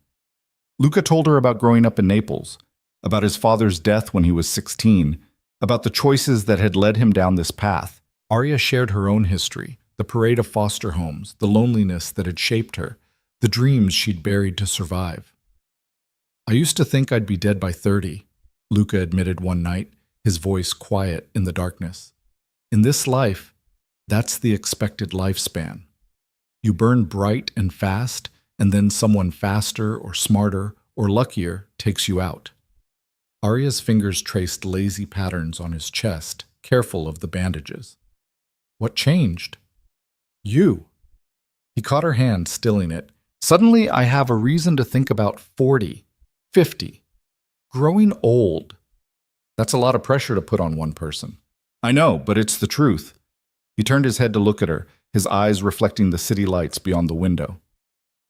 Luca told her about growing up in Naples, about his father's death when he was 16, about the choices that had led him down this path. Arya shared her own history, the parade of foster homes, the loneliness that had shaped her, the dreams she'd buried to survive. "I used to think I'd be dead by 30, Luca admitted one night, his voice quiet in the darkness. "In this life, that's the expected lifespan. You burn bright and fast, and then someone faster or smarter or luckier takes you out." Arya's fingers traced lazy patterns on his chest, careful of the bandages. "What changed?" "You." He caught her hand, stilling it. "Suddenly I have a reason to think about 40, 50. Growing old. That's a lot of pressure to put on one person." "I know, but it's the truth." He turned his head to look at her, his eyes reflecting the city lights beyond the window.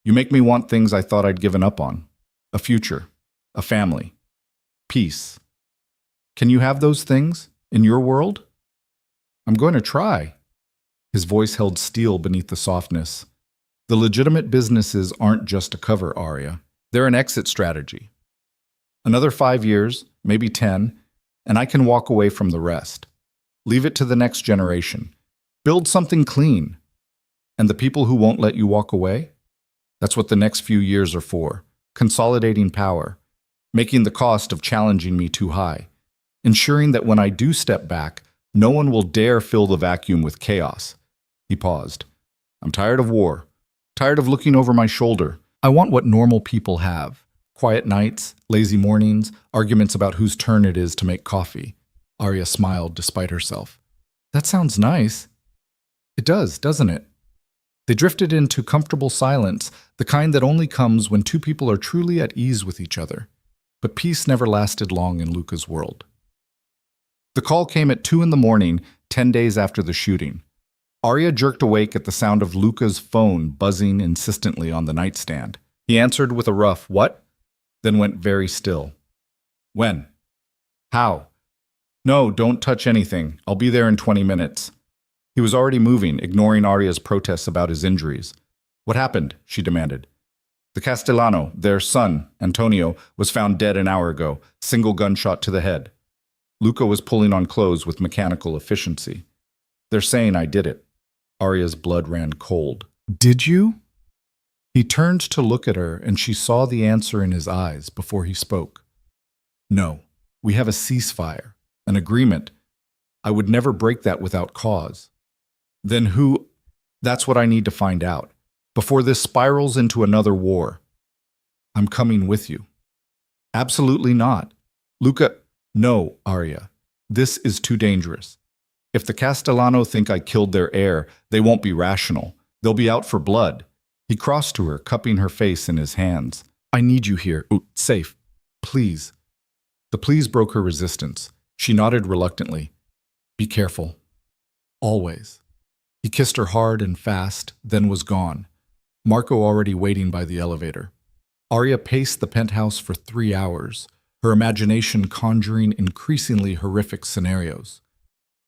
"You make me want things I thought I'd given up on. A future, a family, peace. Can you have those things in your world?" "I'm going to try." His voice held steel beneath the softness. "The legitimate businesses aren't just a cover, Arya. They're an exit strategy. Another 5 years, maybe 10, and I can walk away from the rest. Leave it to the next generation. Build something clean. And the people who won't let you walk away? That's what the next few years are for. Consolidating power. Making the cost of challenging me too high. ensuring that when I do step back, no one will dare fill the vacuum with chaos. He paused. I'm tired of war, tired of looking over my shoulder. I want what normal people have. Quiet nights, lazy mornings, arguments about whose turn it is to make coffee. Arya smiled despite herself. That sounds nice. It does, doesn't it? They drifted into comfortable silence, the kind that only comes when two people are truly at ease with each other. But peace never lasted long in Luca's world. The call came at 2 a.m, 10 days after the shooting. Arya jerked awake at the sound of Luca's phone buzzing insistently on the nightstand. He answered with a rough, "What?" then went very still. "When? How?" "No, don't touch anything. I'll be there in 20 minutes. He was already moving, ignoring Arya's protests about his injuries. "What happened?" she demanded. "The Castellano, their son, Antonio, was found dead an hour ago, single gunshot to the head." Luca was pulling on clothes with mechanical efficiency. "They're saying I did it." Arya's blood ran cold. "Did you?" He turned to look at her, and she saw the answer in his eyes before he spoke. "No, we have a ceasefire, an agreement. I would never break that without cause." "Then who?" "That's what I need to find out, before this spirals into another war." "I'm coming with you." "Absolutely not." "Luca, no, Arya. This is too dangerous. If the Castellano think I killed their heir, they won't be rational. They'll be out for blood." He crossed to her, cupping her face in his hands. "I need you here. Safe. Please." The please broke her resistance. She nodded reluctantly. "Be careful. Always." He kissed her hard and fast, then was gone. Marco already waiting by the elevator. Arya paced the penthouse for 3 hours, her imagination conjuring increasingly horrific scenarios.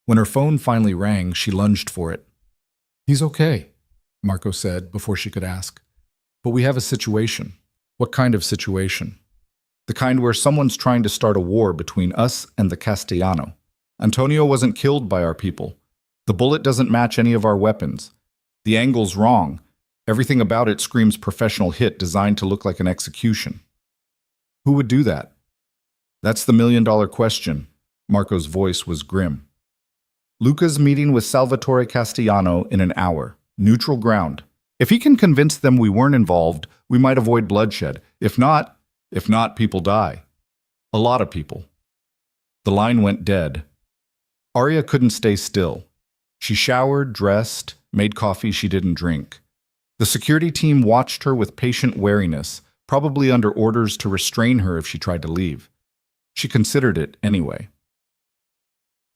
When her phone finally rang, she lunged for it. "He's okay," Marco said before she could ask. "But we have a situation." "What kind of situation?" "The kind where someone's trying to start a war between us and the Castellano. Antonio wasn't killed by our people. The bullet doesn't match any of our weapons. The angle's wrong. Everything about it screams professional hit designed to look like an execution." "Who would do that?" "That's the million-dollar question." Marco's voice was grim. "Luca's meeting with Salvatore Castellano in an hour. Neutral ground. If he can convince them we weren't involved, we might avoid bloodshed. If not, people die. A lot of people." The line went dead. Arya couldn't stay still. She showered, dressed, made coffee she didn't drink. The security team watched her with patient wariness, probably under orders to restrain her if she tried to leave. She considered it anyway.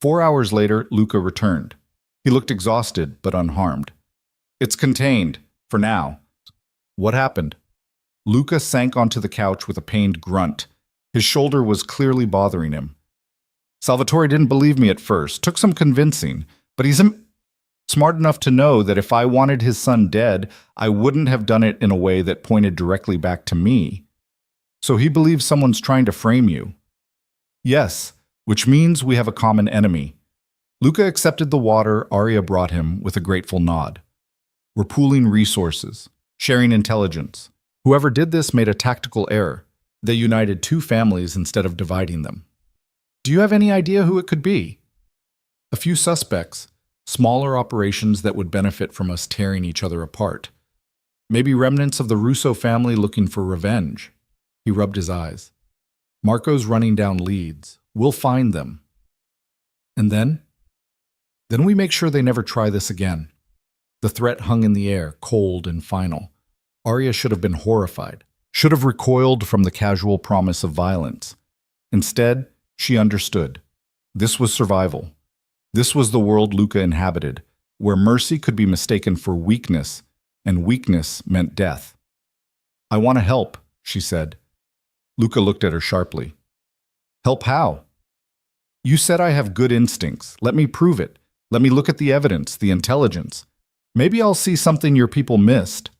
4 hours later, Luca returned. He looked exhausted, but unharmed. "It's contained, for now." "What happened?" Luca sank onto the couch with a pained grunt. His shoulder was clearly bothering him. "Salvatore didn't believe me at first. Took some convincing. But he's smart enough to know that if I wanted his son dead, I wouldn't have done it in a way that pointed directly back to me. So he believes someone's trying to frame you." "Yes, which means we have a common enemy." Luca accepted the water Arya brought him with a grateful nod. "We're pooling resources, sharing intelligence. Whoever did this made a tactical error. They united two families instead of dividing them." "Do you have any idea who it could be?" "A few suspects, smaller operations that would benefit from us tearing each other apart. Maybe remnants of the Russo family looking for revenge." He rubbed his eyes. "Marco's running down leads. We'll find them. And then? Then we make sure they never try this again." The threat hung in the air, cold and final. Arya should have been horrified, should have recoiled from the casual promise of violence. Instead, she understood. This was survival. This was the world Luca inhabited, where mercy could be mistaken for weakness, and weakness meant death. "I want to help," she said. Luca looked at her sharply. "Help how?" "You said I have good instincts. Let me prove it. Let me look at the evidence, the intelligence. Maybe I'll see something your people missed."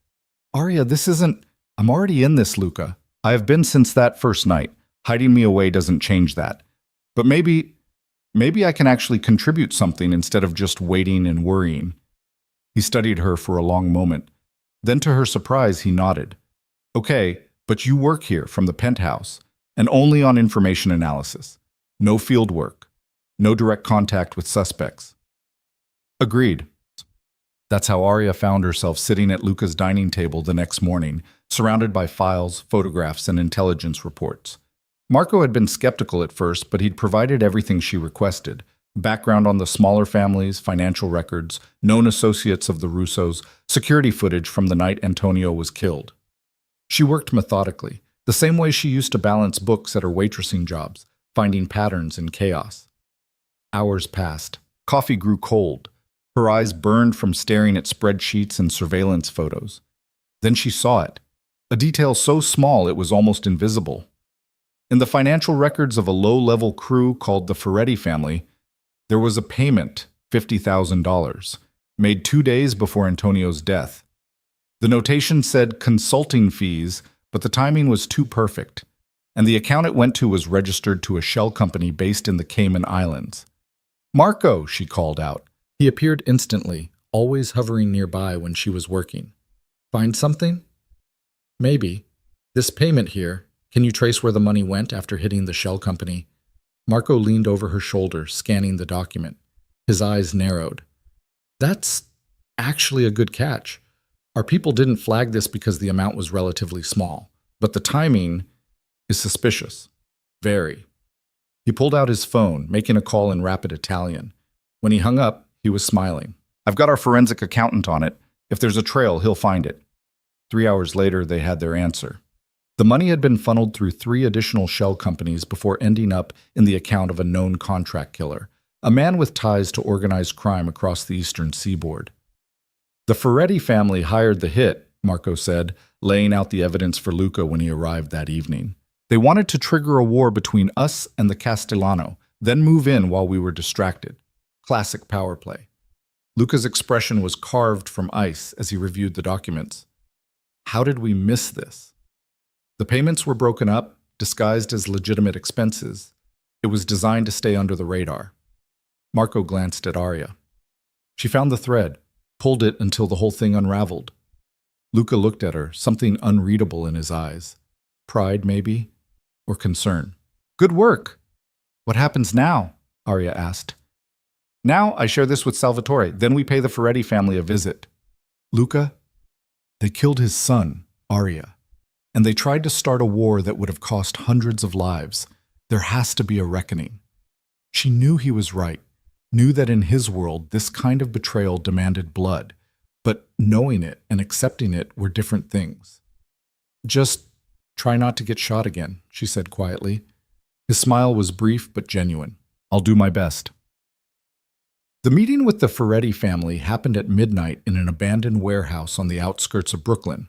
"Arya, this isn't—" "I'm already in this, Luca. I have been since that first night. Hiding me away doesn't change that. But maybe I can actually contribute something instead of just waiting and worrying." He studied her for a long moment. Then to her surprise, he nodded. "Okay, but you work here from the penthouse, and only on information analysis. No field work. No direct contact with suspects. Agreed. That's how Arya found herself sitting at Luca's dining table the next morning, surrounded by files, photographs, and intelligence reports. Marco had been skeptical at first, but he'd provided everything she requested: background on the smaller families, financial records, known associates of the Russos, security footage from the night Antonio was killed. She worked methodically, the same way she used to balance books at her waitressing jobs, finding patterns in chaos. Hours passed. Coffee grew cold. Her eyes burned from staring at spreadsheets and surveillance photos. Then she saw it, a detail so small it was almost invisible. In the financial records of a low-level crew called the Ferretti family, there was a payment, $50,000, made 2 days before Antonio's death. The notation said consulting fees, but the timing was too perfect, and the account it went to was registered to a shell company based in the Cayman Islands. "Marco," she called out. He appeared instantly, always hovering nearby when she was working. "Find something?" "Maybe. This payment here, can you trace where the money went after hitting the shell company?" Marco leaned over her shoulder, scanning the document. His eyes narrowed. "That's actually a good catch. Our people didn't flag this because the amount was relatively small, but the timing is suspicious. Very." He pulled out his phone, making a call in rapid Italian. When he hung up, he was smiling. "I've got our forensic accountant on it. If there's a trail, he'll find it." 3 hours later, they had their answer. The money had been funneled through 3 additional shell companies before ending up in the account of a known contract killer, a man with ties to organized crime across the eastern seaboard. "The Ferretti family hired the hit," Marco said, laying out the evidence for Luca when he arrived that evening. "They wanted to trigger a war between us and the Castellano, then move in while we were distracted. Classic power play." Luca's expression was carved from ice as he reviewed the documents. "How did we miss this?" The payments were broken up, disguised as legitimate expenses. It was designed to stay under the radar. Marco glanced at Arya. She found the thread, pulled it until the whole thing unraveled. Luca looked at her, something unreadable in his eyes. Pride, maybe? Or concern. "Good work! What happens now?" Arya asked. "Now I share this with Salvatore, then we pay the Ferretti family a visit." "Luca, they killed his son, Arya, and they tried to start a war that would have cost hundreds of lives. There has to be a reckoning." She knew he was right, knew that in his world this kind of betrayal demanded blood, but knowing it and accepting it were different things. "Just try not to get shot again," she said quietly. His smile was brief but genuine. "I'll do my best." The meeting with the Ferretti family happened at midnight in an abandoned warehouse on the outskirts of Brooklyn.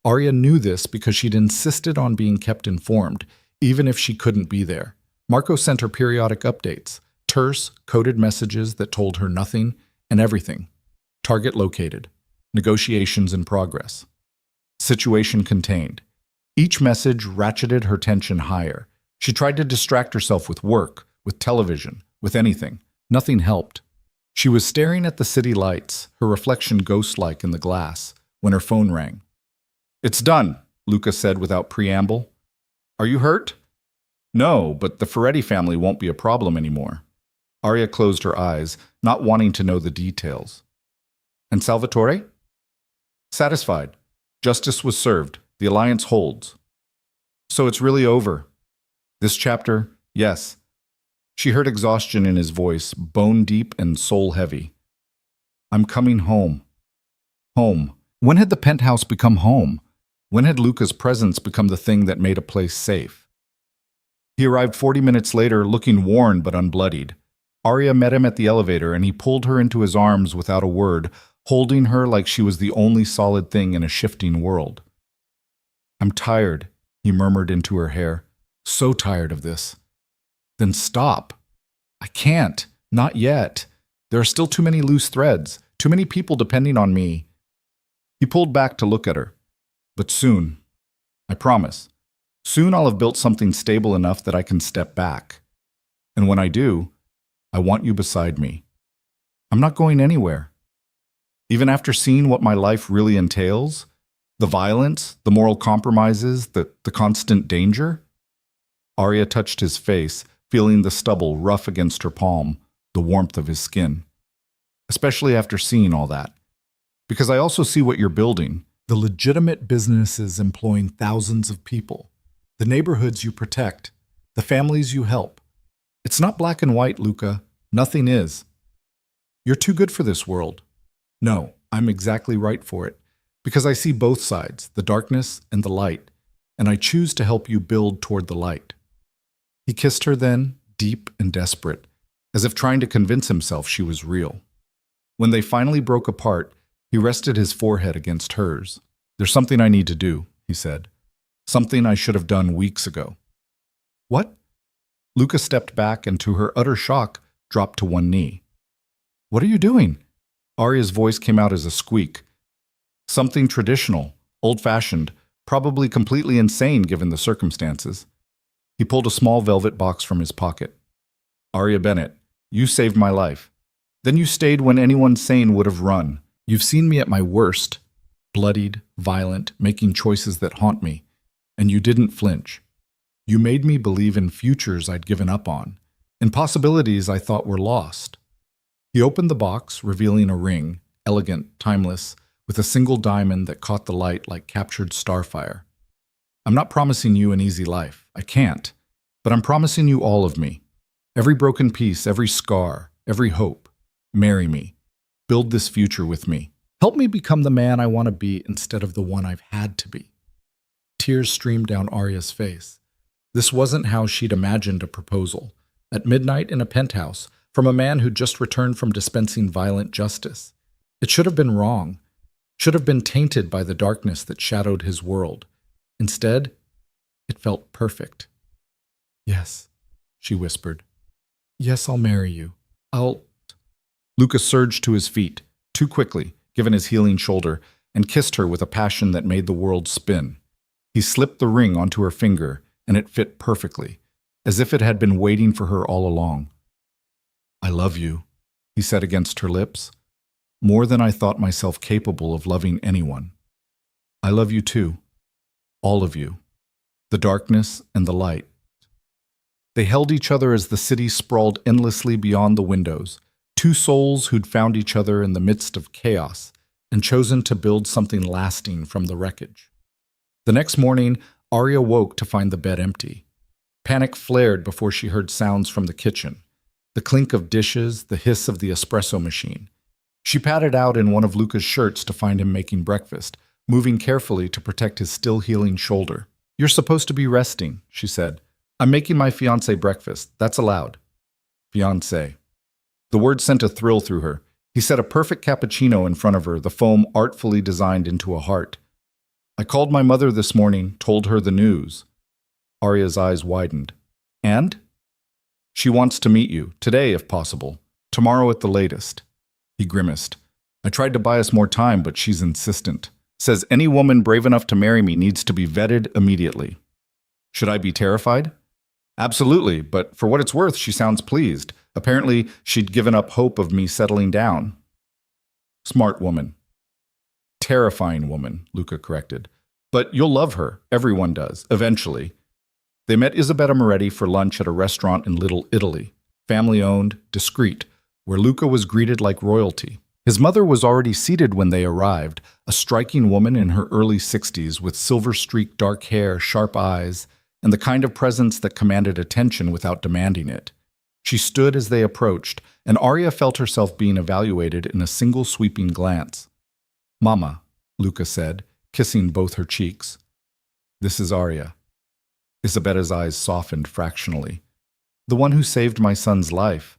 Arya knew this because she'd insisted on being kept informed, even if she couldn't be there. Marco sent her periodic updates, terse, coded messages that told her nothing and everything. Target located. Negotiations in progress. Situation contained. Each message ratcheted her tension higher. She tried to distract herself with work, with television, with anything. Nothing helped. She was staring at the city lights, her reflection ghost-like in the glass, when her phone rang. "It's done," Luca said without preamble. "Are you hurt?" "No, but the Ferretti family won't be a problem anymore." Arya closed her eyes, not wanting to know the details. "And Salvatore?" "Satisfied. Justice was served. The alliance holds." "So it's really over." "This chapter, yes." She heard exhaustion in his voice, bone deep and soul heavy. "I'm coming home." Home. When had the penthouse become home? When had Luca's presence become the thing that made a place safe? He arrived 40 minutes later, looking worn but unbloodied. Arya met him at the elevator, and he pulled her into his arms without a word, holding her like she was the only solid thing in a shifting world. "I'm tired," he murmured into her hair. "So tired of this." "Then stop." "I can't. Not yet. There are still too many loose threads, too many people depending on me." He pulled back to look at her. "But soon. I promise. Soon I'll have built something stable enough that I can step back. And when I do, I want you beside me. I'm not going anywhere. Even after seeing what my life really entails, the violence, the moral compromises, the constant danger." Arya touched his face, feeling the stubble rough against her palm, the warmth of his skin. Especially after seeing all that. Because I also see what you're building. The legitimate businesses employing thousands of people. The neighborhoods you protect. The families you help. It's not black and white, Luca. Nothing is. You're too good for this world. No, I'm exactly right for it. Because I see both sides, the darkness and the light, and I choose to help you build toward the light. He kissed her then, deep and desperate, as if trying to convince himself she was real. When they finally broke apart, he rested his forehead against hers. There's something I need to do, he said. Something I should have done weeks ago. What? Luca stepped back and, to her utter shock, dropped to one knee. What are you doing? Arya's voice came out as a squeak. Something traditional, old-fashioned, probably completely insane given the circumstances. He pulled a small velvet box from his pocket. Arya Bennett, you saved my life. Then you stayed when anyone sane would have run. You've seen me at my worst, bloodied, violent, making choices that haunt me, and you didn't flinch. You made me believe in futures I'd given up on, in possibilities I thought were lost. He opened the box, revealing a ring, elegant, timeless, with a single diamond that caught the light like captured starfire. I'm not promising you an easy life. I can't. But I'm promising you all of me. Every broken piece, every scar, every hope. Marry me. Build this future with me. Help me become the man I want to be instead of the one I've had to be. Tears streamed down Arya's face. This wasn't how she'd imagined a proposal. At midnight in a penthouse, from a man who'd just returned from dispensing violent justice. It should have been wrong. Should have been tainted by the darkness that shadowed his world. Instead, it felt perfect. Yes, she whispered. Yes, I'll marry you. Lucas surged to his feet, too quickly, given his healing shoulder, and kissed her with a passion that made the world spin. He slipped the ring onto her finger, and it fit perfectly, as if it had been waiting for her all along. I love you, he said against her lips, more than I thought myself capable of loving anyone. I love you too, all of you, the darkness and the light. They held each other as the city sprawled endlessly beyond the windows, two souls who'd found each other in the midst of chaos and chosen to build something lasting from the wreckage. The next morning, Arya woke to find the bed empty. Panic flared before she heard sounds from the kitchen, the clink of dishes, the hiss of the espresso machine. She patted out in one of Luca's shirts to find him making breakfast, moving carefully to protect his still healing shoulder. You're supposed to be resting, she said. I'm making my fiancé breakfast. That's allowed. Fiancé. The word sent a thrill through her. He set a perfect cappuccino in front of her, the foam artfully designed into a heart. I called my mother this morning, told her the news. Arya's eyes widened. And? She wants to meet you, today if possible, tomorrow at the latest. He grimaced. I tried to buy us more time, but she's insistent. Says any woman brave enough to marry me needs to be vetted immediately. Should I be terrified? Absolutely, but for what it's worth, she sounds pleased. Apparently, she'd given up hope of me settling down. Smart woman. Terrifying woman, Luca corrected. But you'll love her. Everyone does, eventually. They met Isabella Moretti for lunch at a restaurant in Little Italy, family-owned, discreet, where Luca was greeted like royalty. His mother was already seated when they arrived, a striking woman in her early 60s with silver-streaked dark hair, sharp eyes, and the kind of presence that commanded attention without demanding it. She stood as they approached, and Arya felt herself being evaluated in a single sweeping glance. Mama, Luca said, kissing both her cheeks. This is Arya. Isabella's eyes softened fractionally. The one who saved my son's life.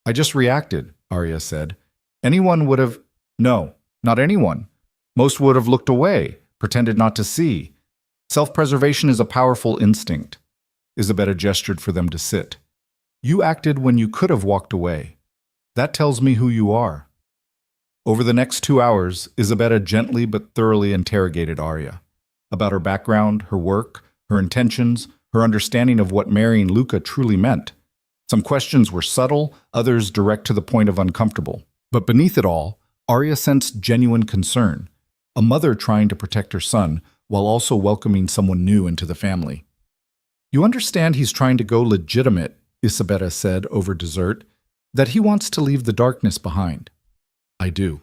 I just reacted, Arya said. Anyone would have... No, not anyone. Most would have looked away, pretended not to see. Self-preservation is a powerful instinct. Isabella gestured for them to sit. You acted when you could have walked away. That tells me who you are. Over the next 2 hours, Isabella gently but thoroughly interrogated Arya. About her background, her work, her intentions, her understanding of what marrying Luca truly meant. Some questions were subtle, others direct to the point of uncomfortable. But beneath it all, Arya sensed genuine concern. A mother trying to protect her son, while also welcoming someone new into the family. You understand he's trying to go legitimate, Isabella said over dessert, that he wants to leave the darkness behind. I do.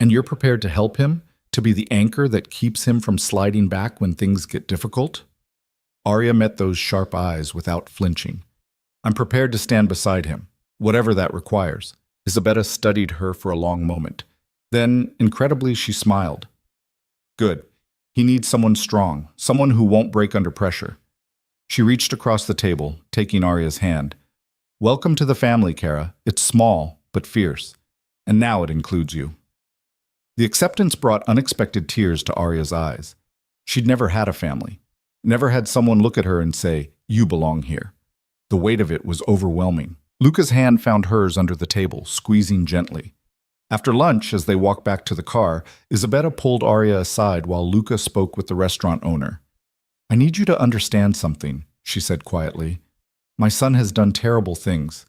And you're prepared to help him, to be the anchor that keeps him from sliding back when things get difficult? Arya met those sharp eyes without flinching. I'm prepared to stand beside him, whatever that requires. Isabella studied her for a long moment. Then, incredibly, she smiled. Good. He needs someone strong, someone who won't break under pressure. She reached across the table, taking Arya's hand. Welcome to the family, Kara. It's small, but fierce. And now it includes you. The acceptance brought unexpected tears to Arya's eyes. She'd never had a family. Never had someone look at her and say, you belong here. The weight of it was overwhelming. Luca's hand found hers under the table, squeezing gently. After lunch, as they walked back to the car, Isabella pulled Arya aside while Luca spoke with the restaurant owner. I need you to understand something, she said quietly. My son has done terrible things.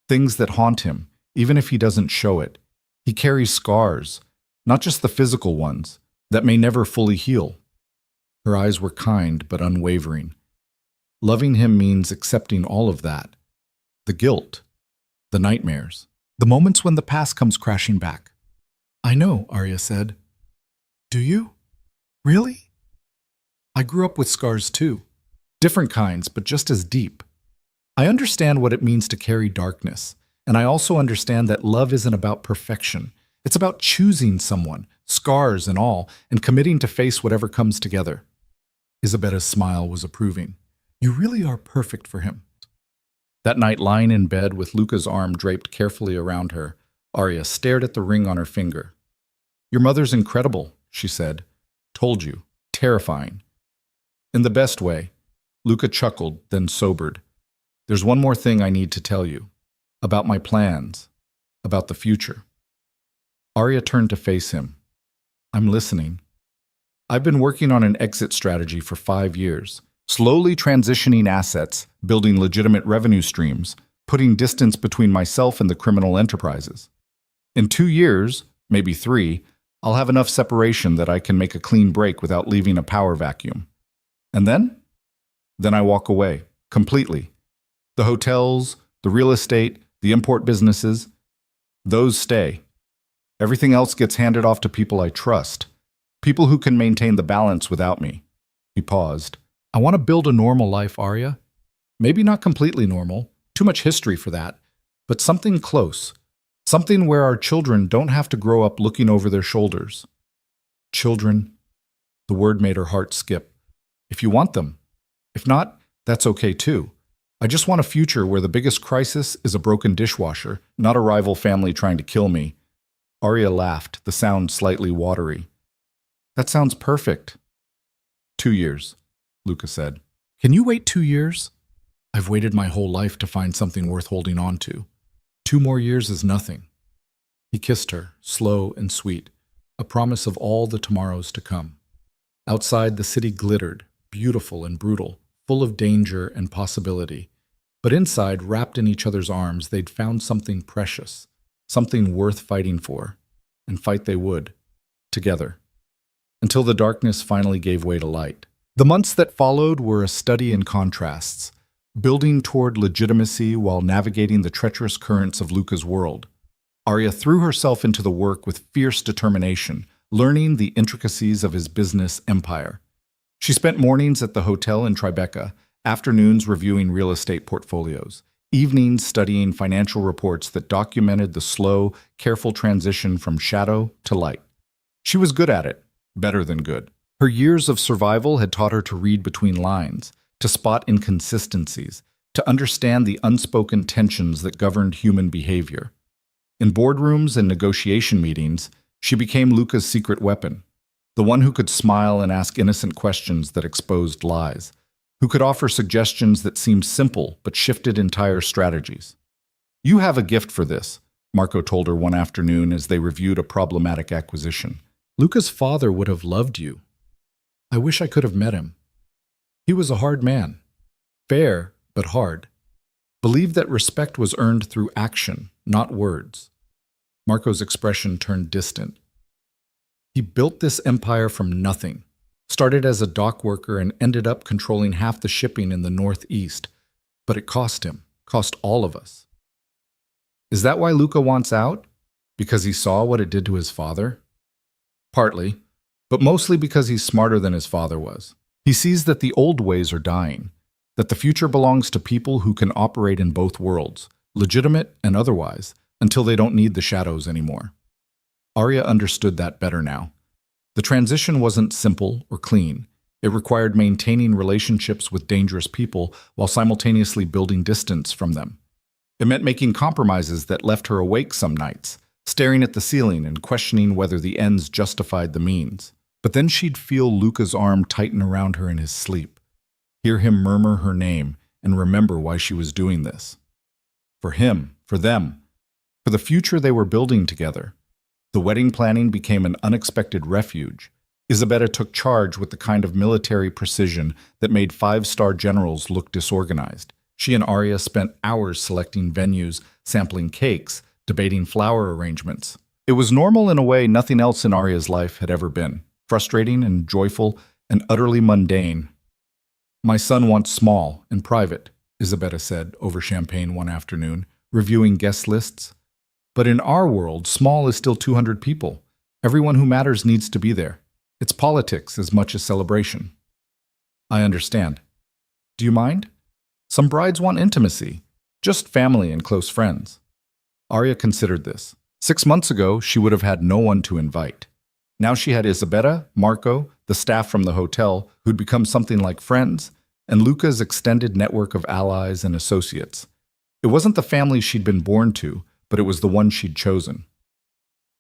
Things that haunt him, even if he doesn't show it. He carries scars, not just the physical ones, that may never fully heal. Her eyes were kind but unwavering. Loving him means accepting all of that. The guilt, the nightmares, the moments when the past comes crashing back. I know, Arya said. Do you? Really? I grew up with scars too. Different kinds, but just as deep. I understand what it means to carry darkness, and I also understand that love isn't about perfection. It's about choosing someone, scars and all, and committing to face whatever comes together. Isabella's smile was approving. You really are perfect for him. That night, lying in bed with Luca's arm draped carefully around her, Arya stared at the ring on her finger. Your mother's incredible, she said. Told you. Terrifying. In the best way. Luca chuckled, then sobered. There's one more thing I need to tell you. About my plans. About the future. Arya turned to face him. I'm listening. I've been working on an exit strategy for 5 years. Slowly transitioning assets, building legitimate revenue streams, putting distance between myself and the criminal enterprises. In 2 years, maybe 3, I'll have enough separation that I can make a clean break without leaving a power vacuum. And then? Then I walk away, completely. The hotels, the real estate, the import businesses, those stay. Everything else gets handed off to people I trust, people who can maintain the balance without me. He paused. I want to build a normal life, Arya. Maybe not completely normal, too much history for that, but something close. Something where our children don't have to grow up looking over their shoulders. Children. The word made her heart skip. If you want them. If not, that's okay too. I just want a future where the biggest crisis is a broken dishwasher, not a rival family trying to kill me. Arya laughed, the sound slightly watery. That sounds perfect. 2 years, Luca said. Can you wait 2 years? I've waited my whole life to find something worth holding on to. 2 more years is nothing. He kissed her, slow and sweet, a promise of all the tomorrows to come. Outside, the city glittered, beautiful and brutal, full of danger and possibility. But inside, wrapped in each other's arms, they'd found something precious, something worth fighting for. And fight they would, together. Until the darkness finally gave way to light. The months that followed were a study in contrasts, building toward legitimacy while navigating the treacherous currents of Luca's world. Arya threw herself into the work with fierce determination, learning the intricacies of his business empire. She spent mornings at the hotel in Tribeca, afternoons reviewing real estate portfolios, evenings studying financial reports that documented the slow, careful transition from shadow to light. She was good at it, better than good. Her years of survival had taught her to read between lines, to spot inconsistencies, to understand the unspoken tensions that governed human behavior. In boardrooms and negotiation meetings, she became Luca's secret weapon, the one who could smile and ask innocent questions that exposed lies, who could offer suggestions that seemed simple but shifted entire strategies. You have a gift for this, Marco told her one afternoon as they reviewed a problematic acquisition. Luca's father would have loved you. I wish I could have met him. He was a hard man. Fair, but hard. Believed that respect was earned through action, not words. Marco's expression turned distant. He built this empire from nothing, started as a dock worker and ended up controlling half the shipping in the Northeast. But it cost him. cost all of us. Is that why Luca wants out? Because he saw what it did to his father? Partly, but mostly because he's smarter than his father was. He sees that the old ways are dying, that the future belongs to people who can operate in both worlds, legitimate and otherwise, until they don't need the shadows anymore. Arya understood that better now. The transition wasn't simple or clean. It required maintaining relationships with dangerous people while simultaneously building distance from them. It meant making compromises that left her awake some nights, staring at the ceiling and questioning whether the ends justified the means. But then she'd feel Luca's arm tighten around her in his sleep, hear him murmur her name, and remember why she was doing this. For him, for them, for the future they were building together. The wedding planning became an unexpected refuge. Isabella took charge with the kind of military precision that made five-star generals look disorganized. She and Arya spent hours selecting venues, sampling cakes, debating flower arrangements. It was normal in a way nothing else in Arya's life had ever been. Frustrating and joyful and utterly mundane. "My son wants small and private," Isabella said over champagne one afternoon, reviewing guest lists. "But in our world, small is still 200 people. Everyone who matters needs to be there. It's politics as much as celebration." "I understand. Do you mind? Some brides want intimacy, just family and close friends." Arya considered this. 6 months ago, she would have had no one to invite. Now she had Isabella, Marco, the staff from the hotel, who'd become something like friends, and Luca's extended network of allies and associates. It wasn't the family she'd been born to, but it was the one she'd chosen.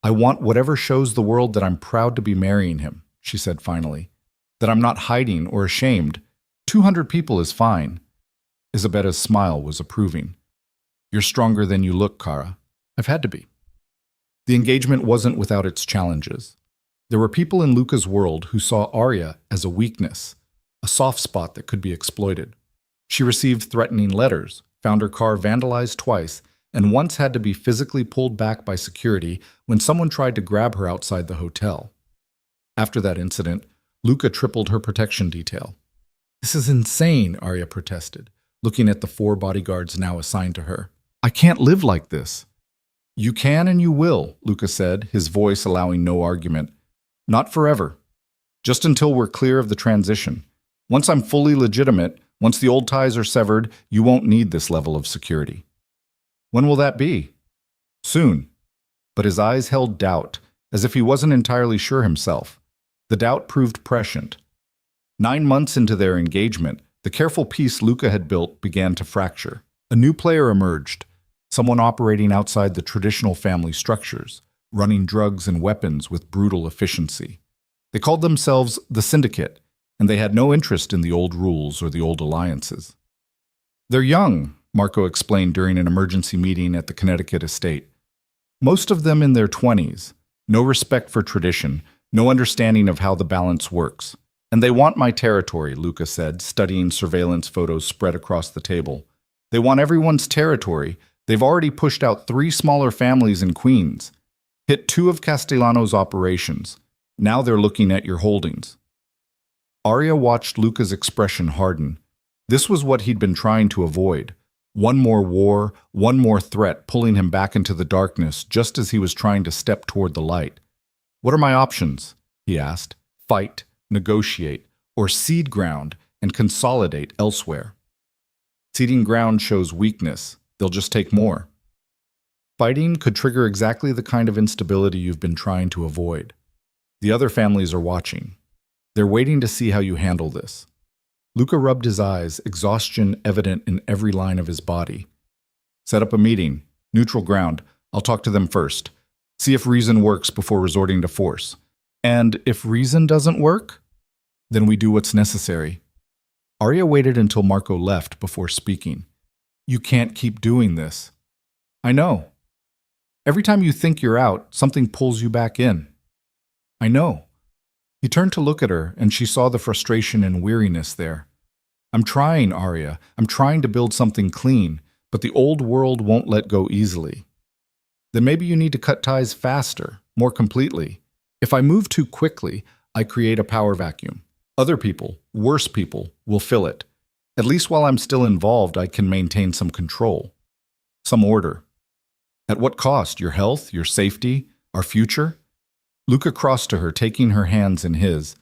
"I want whatever shows the world that I'm proud to be marrying him," she said finally. "That I'm not hiding or ashamed. 200 people is fine." Isabella's smile was approving. "You're stronger than you look, Kara. I've had to be." The engagement wasn't without its challenges. There were people in Luca's world who saw Arya as a weakness, a soft spot that could be exploited. She received threatening letters, found her car vandalized twice, and once had to be physically pulled back by security when someone tried to grab her outside the hotel. After that incident, Luca tripled her protection detail. "This is insane," Arya protested, looking at the 4 bodyguards now assigned to her. "I can't live like this." "You can and you will," Luca said, his voice allowing no argument. "Not forever. Just until we're clear of the transition. Once I'm fully legitimate, once the old ties are severed, you won't need this level of security." "When will that be?" "Soon." But his eyes held doubt, as if he wasn't entirely sure himself. The doubt proved prescient. 9 months into their engagement, the careful peace Luca had built began to fracture. A new player emerged, someone operating outside the traditional family structures, running drugs and weapons with brutal efficiency. They called themselves the Syndicate, and they had no interest in the old rules or the old alliances. "They're young," Marco explained during an emergency meeting at the Connecticut estate. "Most of them in their 20s, no respect for tradition, no understanding of how the balance works. And they want my territory," Luca said, studying surveillance photos spread across the table. "They want everyone's territory. They've already pushed out 3 smaller families in Queens, hit 2 of Castellano's operations. Now they're looking at your holdings." Arya watched Luca's expression harden. This was what he'd been trying to avoid. One more war, one more threat pulling him back into the darkness just as he was trying to step toward the light. "What are my options?" he asked. "Fight, negotiate, or cede ground and consolidate elsewhere?" "Ceding ground shows weakness. They'll just take more." "Fighting could trigger exactly the kind of instability you've been trying to avoid. The other families are watching. They're waiting to see how you handle this." Luca rubbed his eyes, exhaustion evident in every line of his body. "Set up a meeting. Neutral ground. I'll talk to them first. See if reason works before resorting to force. And if reason doesn't work, then we do what's necessary." Arya waited until Marco left before speaking. "You can't keep doing this." "I know. Every time you think you're out, something pulls you back in." "I know." He turned to look at her, and she saw the frustration and weariness there. "I'm trying, Arya. I'm trying to build something clean, but the old world won't let go easily." "Then maybe you need to cut ties faster, more completely. If I move too quickly, I create a power vacuum. Other people, worse people, will fill it. At least while I'm still involved, I can maintain some control, some order. At what cost? Your health, your safety, our future? Luca crossed to her, taking her hands in his.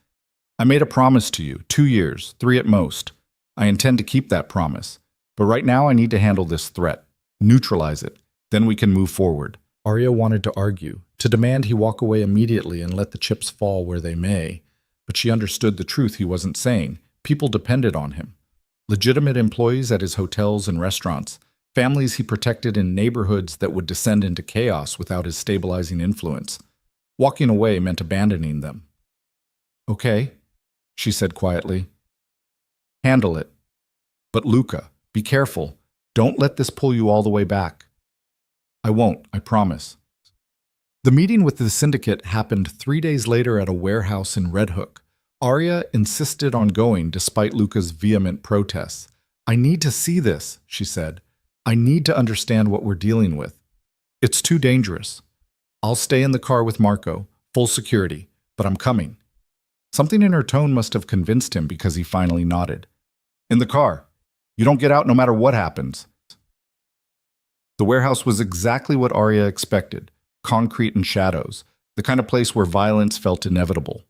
I made a promise to you, 2 years, 3 at most. I intend to keep that promise. But right now I need to handle this threat, neutralize it. Then we can move forward. Arya wanted to argue, to demand he walk away immediately and let the chips fall where they may. But she understood the truth he wasn't saying. People depended on him. Legitimate employees at his hotels and restaurants, families he protected in neighborhoods that would descend into chaos without his stabilizing influence. Walking away meant abandoning them. Okay, she said quietly. Handle it. But Luca, be careful. Don't let this pull you all the way back. I won't, I promise. The meeting with the syndicate happened 3 days later at a warehouse in Red Hook. Arya insisted on going despite Luca's vehement protests. I need to see this, she said. I need to understand what we're dealing with. It's too dangerous. I'll stay in the car with Marco, full security, but I'm coming. Something in her tone must have convinced him because he finally nodded. In the car. You don't get out no matter what happens. The warehouse was exactly what Arya expected, concrete and shadows, the kind of place where violence felt inevitable.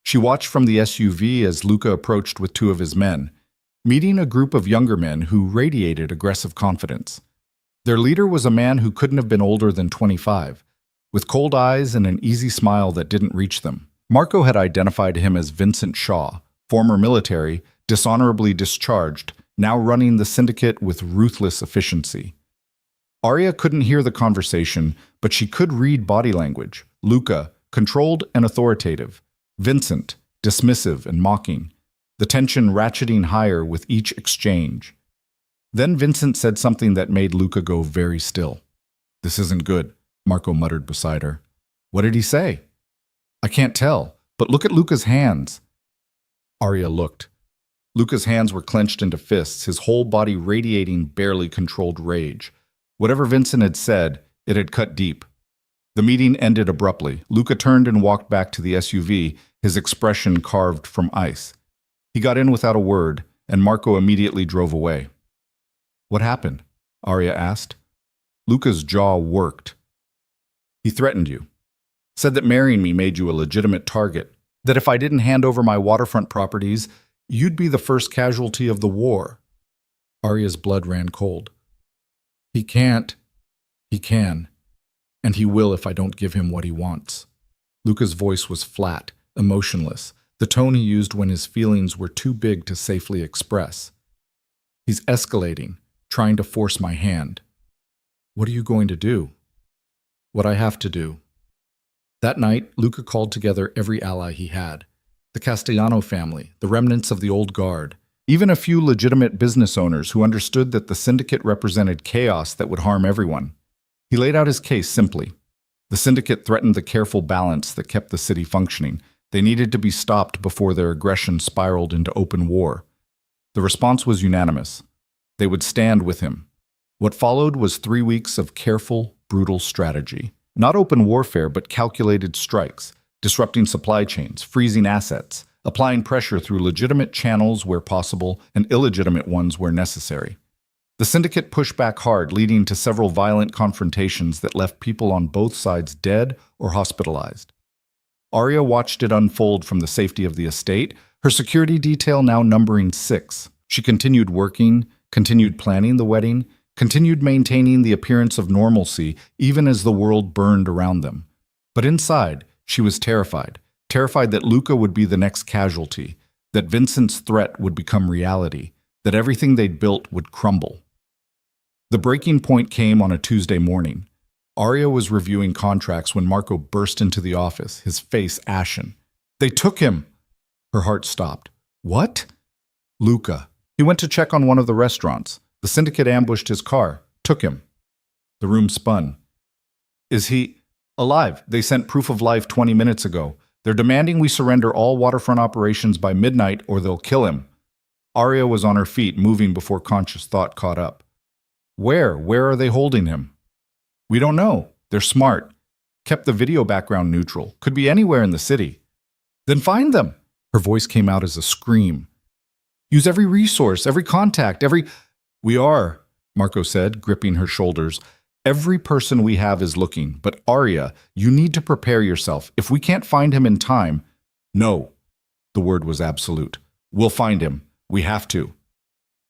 She watched from the SUV as Luca approached with 2 of his men, meeting a group of younger men who radiated aggressive confidence. Their leader was a man who couldn't have been older than 25, with cold eyes and an easy smile that didn't reach them. Marco had identified him as Vincent Shaw, former military, dishonorably discharged, now running the syndicate with ruthless efficiency. Arya couldn't hear the conversation, but she could read body language. Luca, controlled and authoritative. Vincent, dismissive and mocking, the tension ratcheting higher with each exchange. Then Vincent said something that made Luca go very still. This isn't good, Marco muttered beside her. What did he say? I can't tell, but look at Luca's hands. Arya looked. Luca's hands were clenched into fists, his whole body radiating barely controlled rage. Whatever Vincent had said, it had cut deep. The meeting ended abruptly. Luca turned and walked back to the SUV, his expression carved from ice. He got in without a word, and Marco immediately drove away. What happened? Arya asked. Luca's jaw worked. He threatened you. Said that marrying me made you a legitimate target. That if I didn't hand over my waterfront properties, you'd be the first casualty of the war. Arya's blood ran cold. He can't. He can. And he will if I don't give him what he wants. Luca's voice was flat, emotionless, the tone he used when his feelings were too big to safely express. He's escalating, trying to force my hand. What are you going to do? What I have to do. That night, Luca called together every ally he had. The Castellano family, the remnants of the old guard, even a few legitimate business owners who understood that the syndicate represented chaos that would harm everyone. He laid out his case simply. The syndicate threatened the careful balance that kept the city functioning. They needed to be stopped before their aggression spiraled into open war. The response was unanimous. They would stand with him. What followed was 3 weeks of careful, brutal strategy. Not open warfare, but calculated strikes, disrupting supply chains, freezing assets, applying pressure through legitimate channels where possible and illegitimate ones where necessary. The syndicate pushed back hard, leading to several violent confrontations that left people on both sides dead or hospitalized. Arya watched it unfold from the safety of the estate, her security detail now numbering 6. She continued working, continued planning the wedding, continued maintaining the appearance of normalcy even as the world burned around them. But inside, she was terrified that Luca would be the next casualty, that Vincent's threat would become reality, that everything they'd built would crumble. The breaking point came on a Tuesday morning. Arya was reviewing contracts when Marco burst into the office, his face ashen. They took him! Her heart stopped. What? Luca. He went to check on one of the restaurants. The syndicate ambushed his car, took him. The room spun. Is he alive? They sent proof of life 20 minutes ago. They're demanding we surrender all waterfront operations by midnight or they'll kill him. Arya was on her feet, moving before conscious thought caught up. Where? Where are they holding him? We don't know. They're smart. Kept the video background neutral. Could be anywhere in the city. Then find them. Her voice came out as a scream. Use every resource, every contact, every... We are, Marco said, gripping her shoulders. Every person we have is looking, but Arya, you need to prepare yourself. If we can't find him in time... No. The word was absolute. We'll find him. We have to.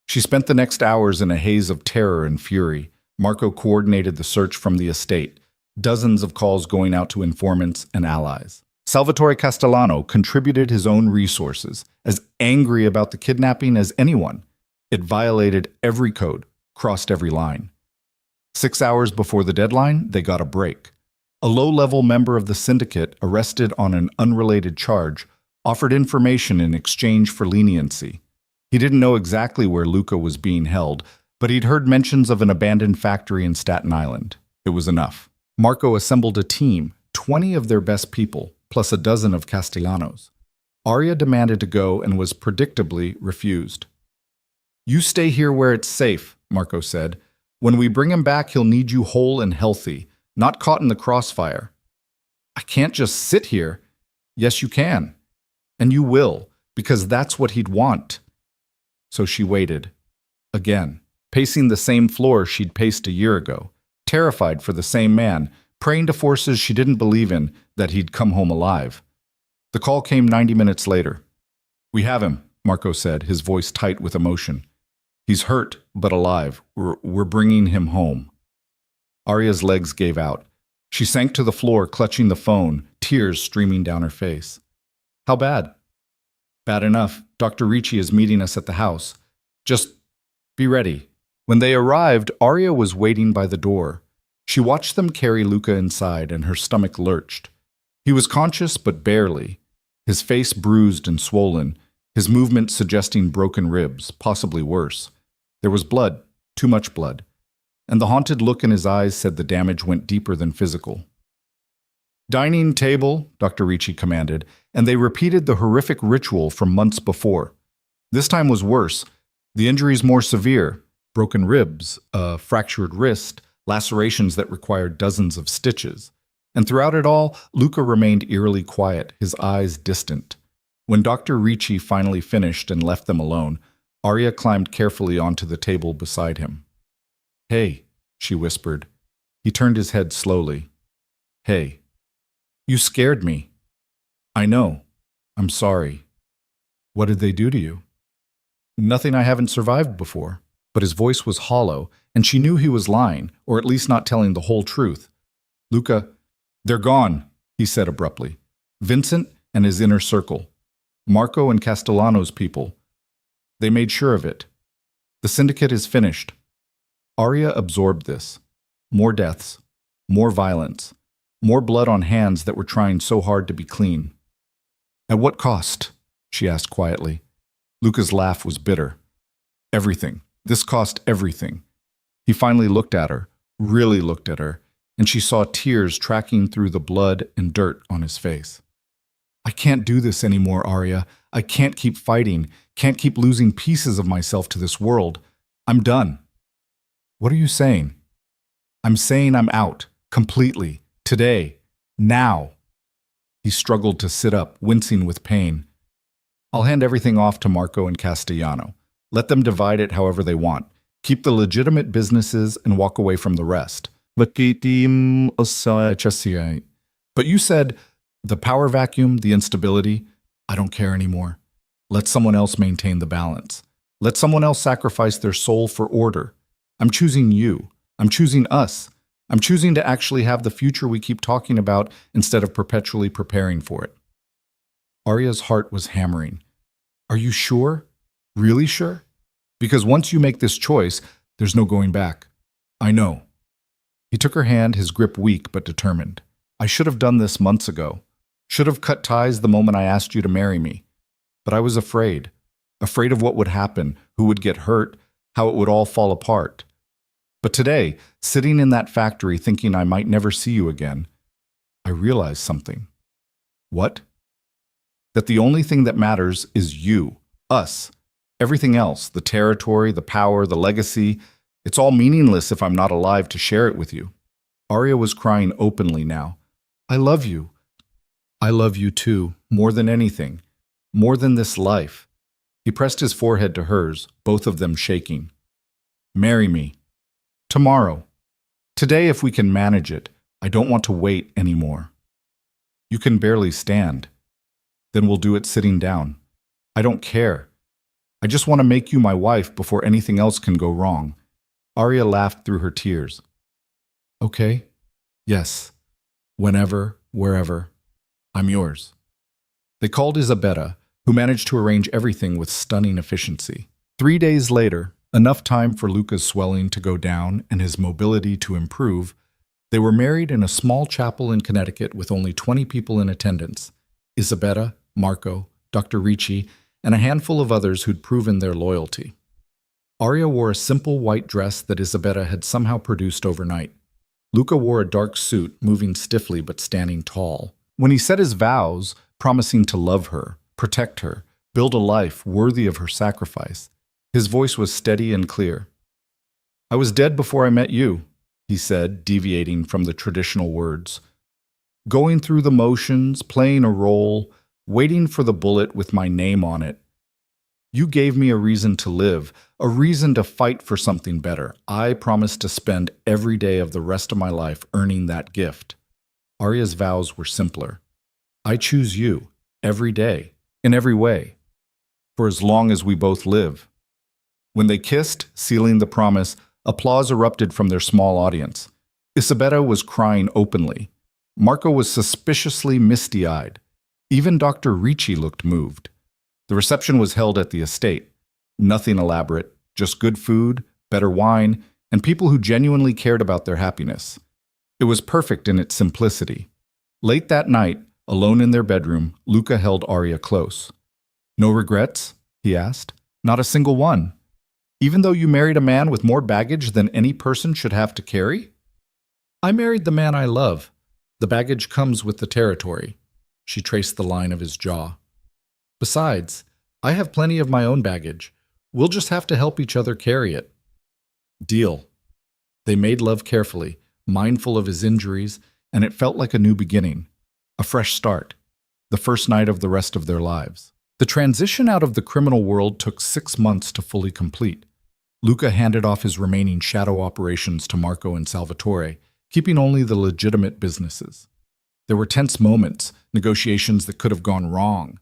She spent the next hours in a haze of terror and fury. Marco coordinated the search from the estate, dozens of calls going out to informants and allies. Salvatore Castellano contributed his own resources, as angry about the kidnapping as anyone. It violated every code, crossed every line. 6 hours before the deadline, they got a break. A low-level member of the syndicate, arrested on an unrelated charge, offered information in exchange for leniency. He didn't know exactly where Luca was being held, but he'd heard mentions of an abandoned factory in Staten Island. It was enough. Marco assembled a team, 20 of their best people, plus a dozen of Castellanos. Arya demanded to go and was predictably refused. You stay here where it's safe, Marco said. When we bring him back, he'll need you whole and healthy, not caught in the crossfire. I can't just sit here. Yes, you can. And you will, because that's what he'd want. So she waited. Again, pacing the same floor she'd paced a year ago, terrified for the same man, praying to forces she didn't believe in that he'd come home alive. The call came 90 minutes later. We have him, Marco said, his voice tight with emotion. He's hurt, but alive. We're bringing him home. Arya's legs gave out. She sank to the floor, clutching the phone, tears streaming down her face. How bad? Bad enough. Dr. Ricci is meeting us at the house. Just be ready. When they arrived, Arya was waiting by the door. She watched them carry Luca inside, and her stomach lurched. He was conscious, but barely. His face bruised and swollen, his movement suggesting broken ribs, possibly worse. There was blood, too much blood, and the haunted look in his eyes said the damage went deeper than physical. Dining table, Dr. Ricci commanded, and they repeated the horrific ritual from months before. This time was worse. The injuries more severe, broken ribs, a fractured wrist, lacerations that required dozens of stitches. And throughout it all, Luca remained eerily quiet, his eyes distant. When Dr. Ricci finally finished and left them alone, Arya climbed carefully onto the table beside him. Hey, she whispered. He turned his head slowly. Hey. You scared me. I know. I'm sorry. What did they do to you? Nothing I haven't survived before. But his voice was hollow, and she knew he was lying, or at least not telling the whole truth. Luca, they're gone, he said abruptly. Vincent and his inner circle. Marco and Castellano's people. They made sure of it. The syndicate is finished. Arya absorbed this. More deaths. More violence. More blood on hands that were trying so hard to be clean. At what cost? She asked quietly. Luca's laugh was bitter. Everything. This cost everything. He finally looked at her, really looked at her, and she saw tears tracking through the blood and dirt on his face. I can't do this anymore, Arya. I can't keep fighting, can't keep losing pieces of myself to this world. I'm done. What are you saying? I'm saying I'm out, completely, today, now. He struggled to sit up, wincing with pain. I'll hand everything off to Marco and Castellano. Let them divide it however they want. Keep the legitimate businesses and walk away from the rest. But you said, the power vacuum, the instability, I don't care anymore. Let someone else maintain the balance. Let someone else sacrifice their soul for order. I'm choosing you. I'm choosing us. I'm choosing to actually have the future we keep talking about instead of perpetually preparing for it. Arya's heart was hammering. Are you sure? Really sure? Because once you make this choice, there's no going back. I know. He took her hand, his grip weak but determined. I should have done this months ago. Should have cut ties the moment I asked you to marry me. But I was afraid. Afraid of what would happen, who would get hurt, how it would all fall apart. But today, sitting in that factory thinking I might never see you again, I realized something. What? That the only thing that matters is you, us. Everything else, the territory, the power, the legacy, it's all meaningless if I'm not alive to share it with you. Arya was crying openly now. I love you. I love you too, more than anything, more than this life. He pressed his forehead to hers, both of them shaking. Marry me. Tomorrow. Today if we can manage it. I don't want to wait anymore. You can barely stand. Then we'll do it sitting down. I don't care. I just want to make you my wife before anything else can go wrong. Arya laughed through her tears. Okay. Yes. Whenever, wherever. I'm yours. They called Isabella, who managed to arrange everything with stunning efficiency. 3 days later, enough time for Luca's swelling to go down and his mobility to improve, they were married in a small chapel in Connecticut with only 20 people in attendance. Isabella, Marco, Dr. Ricci, and a handful of others who'd proven their loyalty. Arya wore a simple white dress that Isabella had somehow produced overnight. Luca wore a dark suit, moving stiffly but standing tall. When he said his vows, promising to love her, protect her, build a life worthy of her sacrifice, his voice was steady and clear. I was dead before I met you, he said, deviating from the traditional words. Going through the motions, playing a role, waiting for the bullet with my name on it. You gave me a reason to live, a reason to fight for something better. I promised to spend every day of the rest of my life earning that gift. Arya's vows were simpler. I choose you, every day, in every way, for as long as we both live. When they kissed, sealing the promise, applause erupted from their small audience. Isabella was crying openly. Marco was suspiciously misty-eyed. Even Dr. Ricci looked moved. The reception was held at the estate. Nothing elaborate, just good food, better wine, and people who genuinely cared about their happiness. It was perfect in its simplicity. Late that night, alone in their bedroom, Luca held Arya close. No regrets? He asked. Not a single one. Even though you married a man with more baggage than any person should have to carry? I married the man I love. The baggage comes with the territory. She traced the line of his jaw. Besides, I have plenty of my own baggage. We'll just have to help each other carry it. Deal. They made love carefully, mindful of his injuries, and it felt like a new beginning, a fresh start, the first night of the rest of their lives. The transition out of the criminal world took 6 months to fully complete. Luca handed off his remaining shadow operations to Marco and Salvatore, keeping only the legitimate businesses. There were tense moments, negotiations that could have gone wrong,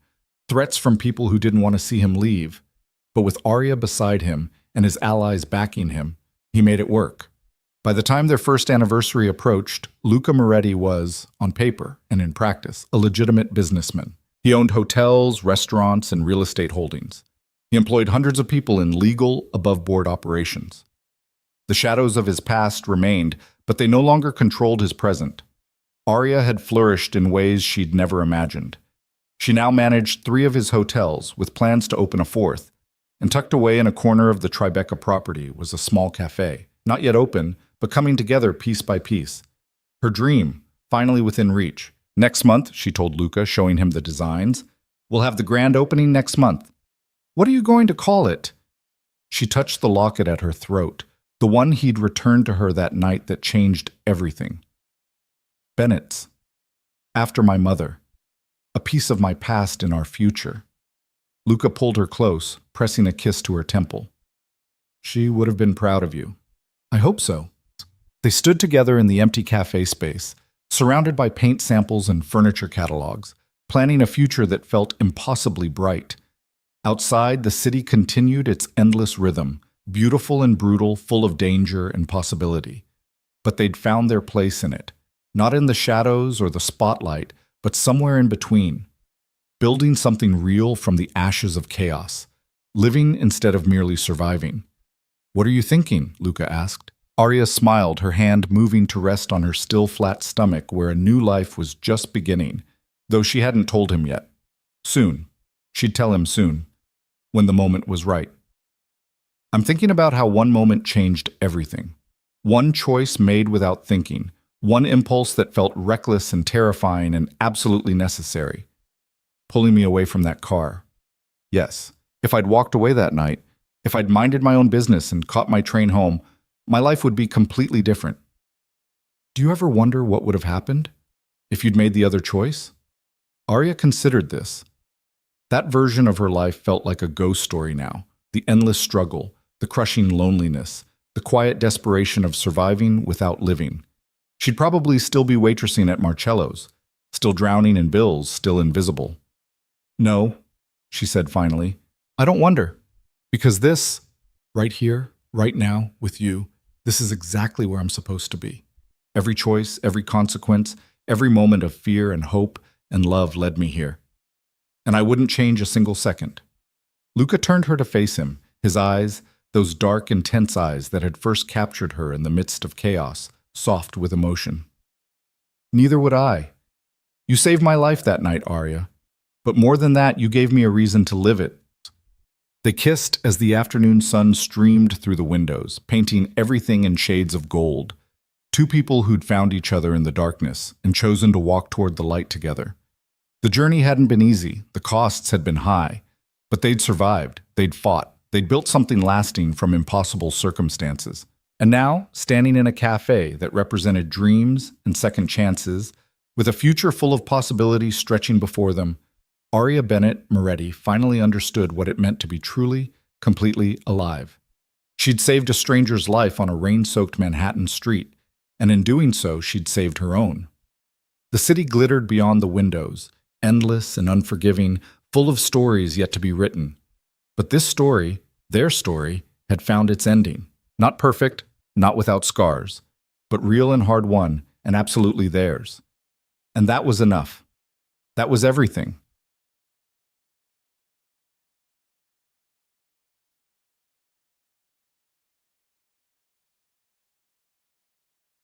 threats from people who didn't want to see him leave. But with Arya beside him and his allies backing him, he made it work. By the time their first anniversary approached, Luca Moretti was, on paper and in practice, a legitimate businessman. He owned hotels, restaurants, and real estate holdings. He employed hundreds of people in legal, above-board operations. The shadows of his past remained, but they no longer controlled his present. Arya had flourished in ways she'd never imagined. She now managed 3 of his hotels, with plans to open a 4th, and tucked away in a corner of the Tribeca property was a small cafe, not yet open, but coming together piece by piece. Her dream, finally within reach. Next month, she told Luca, showing him the designs. We'll have the grand opening next month. What are you going to call it? She touched the locket at her throat, the one he'd returned to her that night that changed everything. Bennett's. After my mother. A piece of my past in our future. Luca pulled her close, pressing a kiss to her temple. She would have been proud of you. I hope so. They stood together in the empty cafe space, surrounded by paint samples and furniture catalogs, planning a future that felt impossibly bright. Outside, the city continued its endless rhythm, beautiful and brutal, full of danger and possibility. But they'd found their place in it, not in the shadows or the spotlight, but somewhere in between, building something real from the ashes of chaos, living instead of merely surviving. What are you thinking? Luca asked. Arya smiled, her hand moving to rest on her still flat stomach where a new life was just beginning, though she hadn't told him yet. Soon. She'd tell him soon, when the moment was right. I'm thinking about how one moment changed everything. One choice made without thinking. One impulse that felt reckless and terrifying and absolutely necessary. Pulling me away from that car. Yes, if I'd walked away that night, if I'd minded my own business and caught my train home, my life would be completely different. Do you ever wonder what would have happened if you'd made the other choice? Arya considered this. That version of her life felt like a ghost story now. The endless struggle, the crushing loneliness, the quiet desperation of surviving without living. She'd probably still be waitressing at Marcello's, still drowning in bills, still invisible. No, she said finally, I don't wonder. Because this, right here, right now, with you, this is exactly where I'm supposed to be. Every choice, every consequence, every moment of fear and hope and love led me here. And I wouldn't change a single second. Luca turned her to face him, his eyes, those dark, intense eyes that had first captured her in the midst of chaos, soft with emotion. Neither would I. You saved my life that night, Arya. But more than that, you gave me a reason to live it. They kissed as the afternoon sun streamed through the windows, painting everything in shades of gold. Two people who'd found each other in the darkness and chosen to walk toward the light together. The journey hadn't been easy, the costs had been high, but they'd survived, they'd fought, they'd built something lasting from impossible circumstances. And now, standing in a cafe that represented dreams and second chances, with a future full of possibilities stretching before them, Arya Bennett Moretti finally understood what it meant to be truly, completely alive. She'd saved a stranger's life on a rain-soaked Manhattan street, and in doing so, she'd saved her own. The city glittered beyond the windows, endless and unforgiving, full of stories yet to be written. But this story, their story, had found its ending. Not perfect, not without scars, but real and hard-won, and absolutely theirs. And that was enough. That was everything.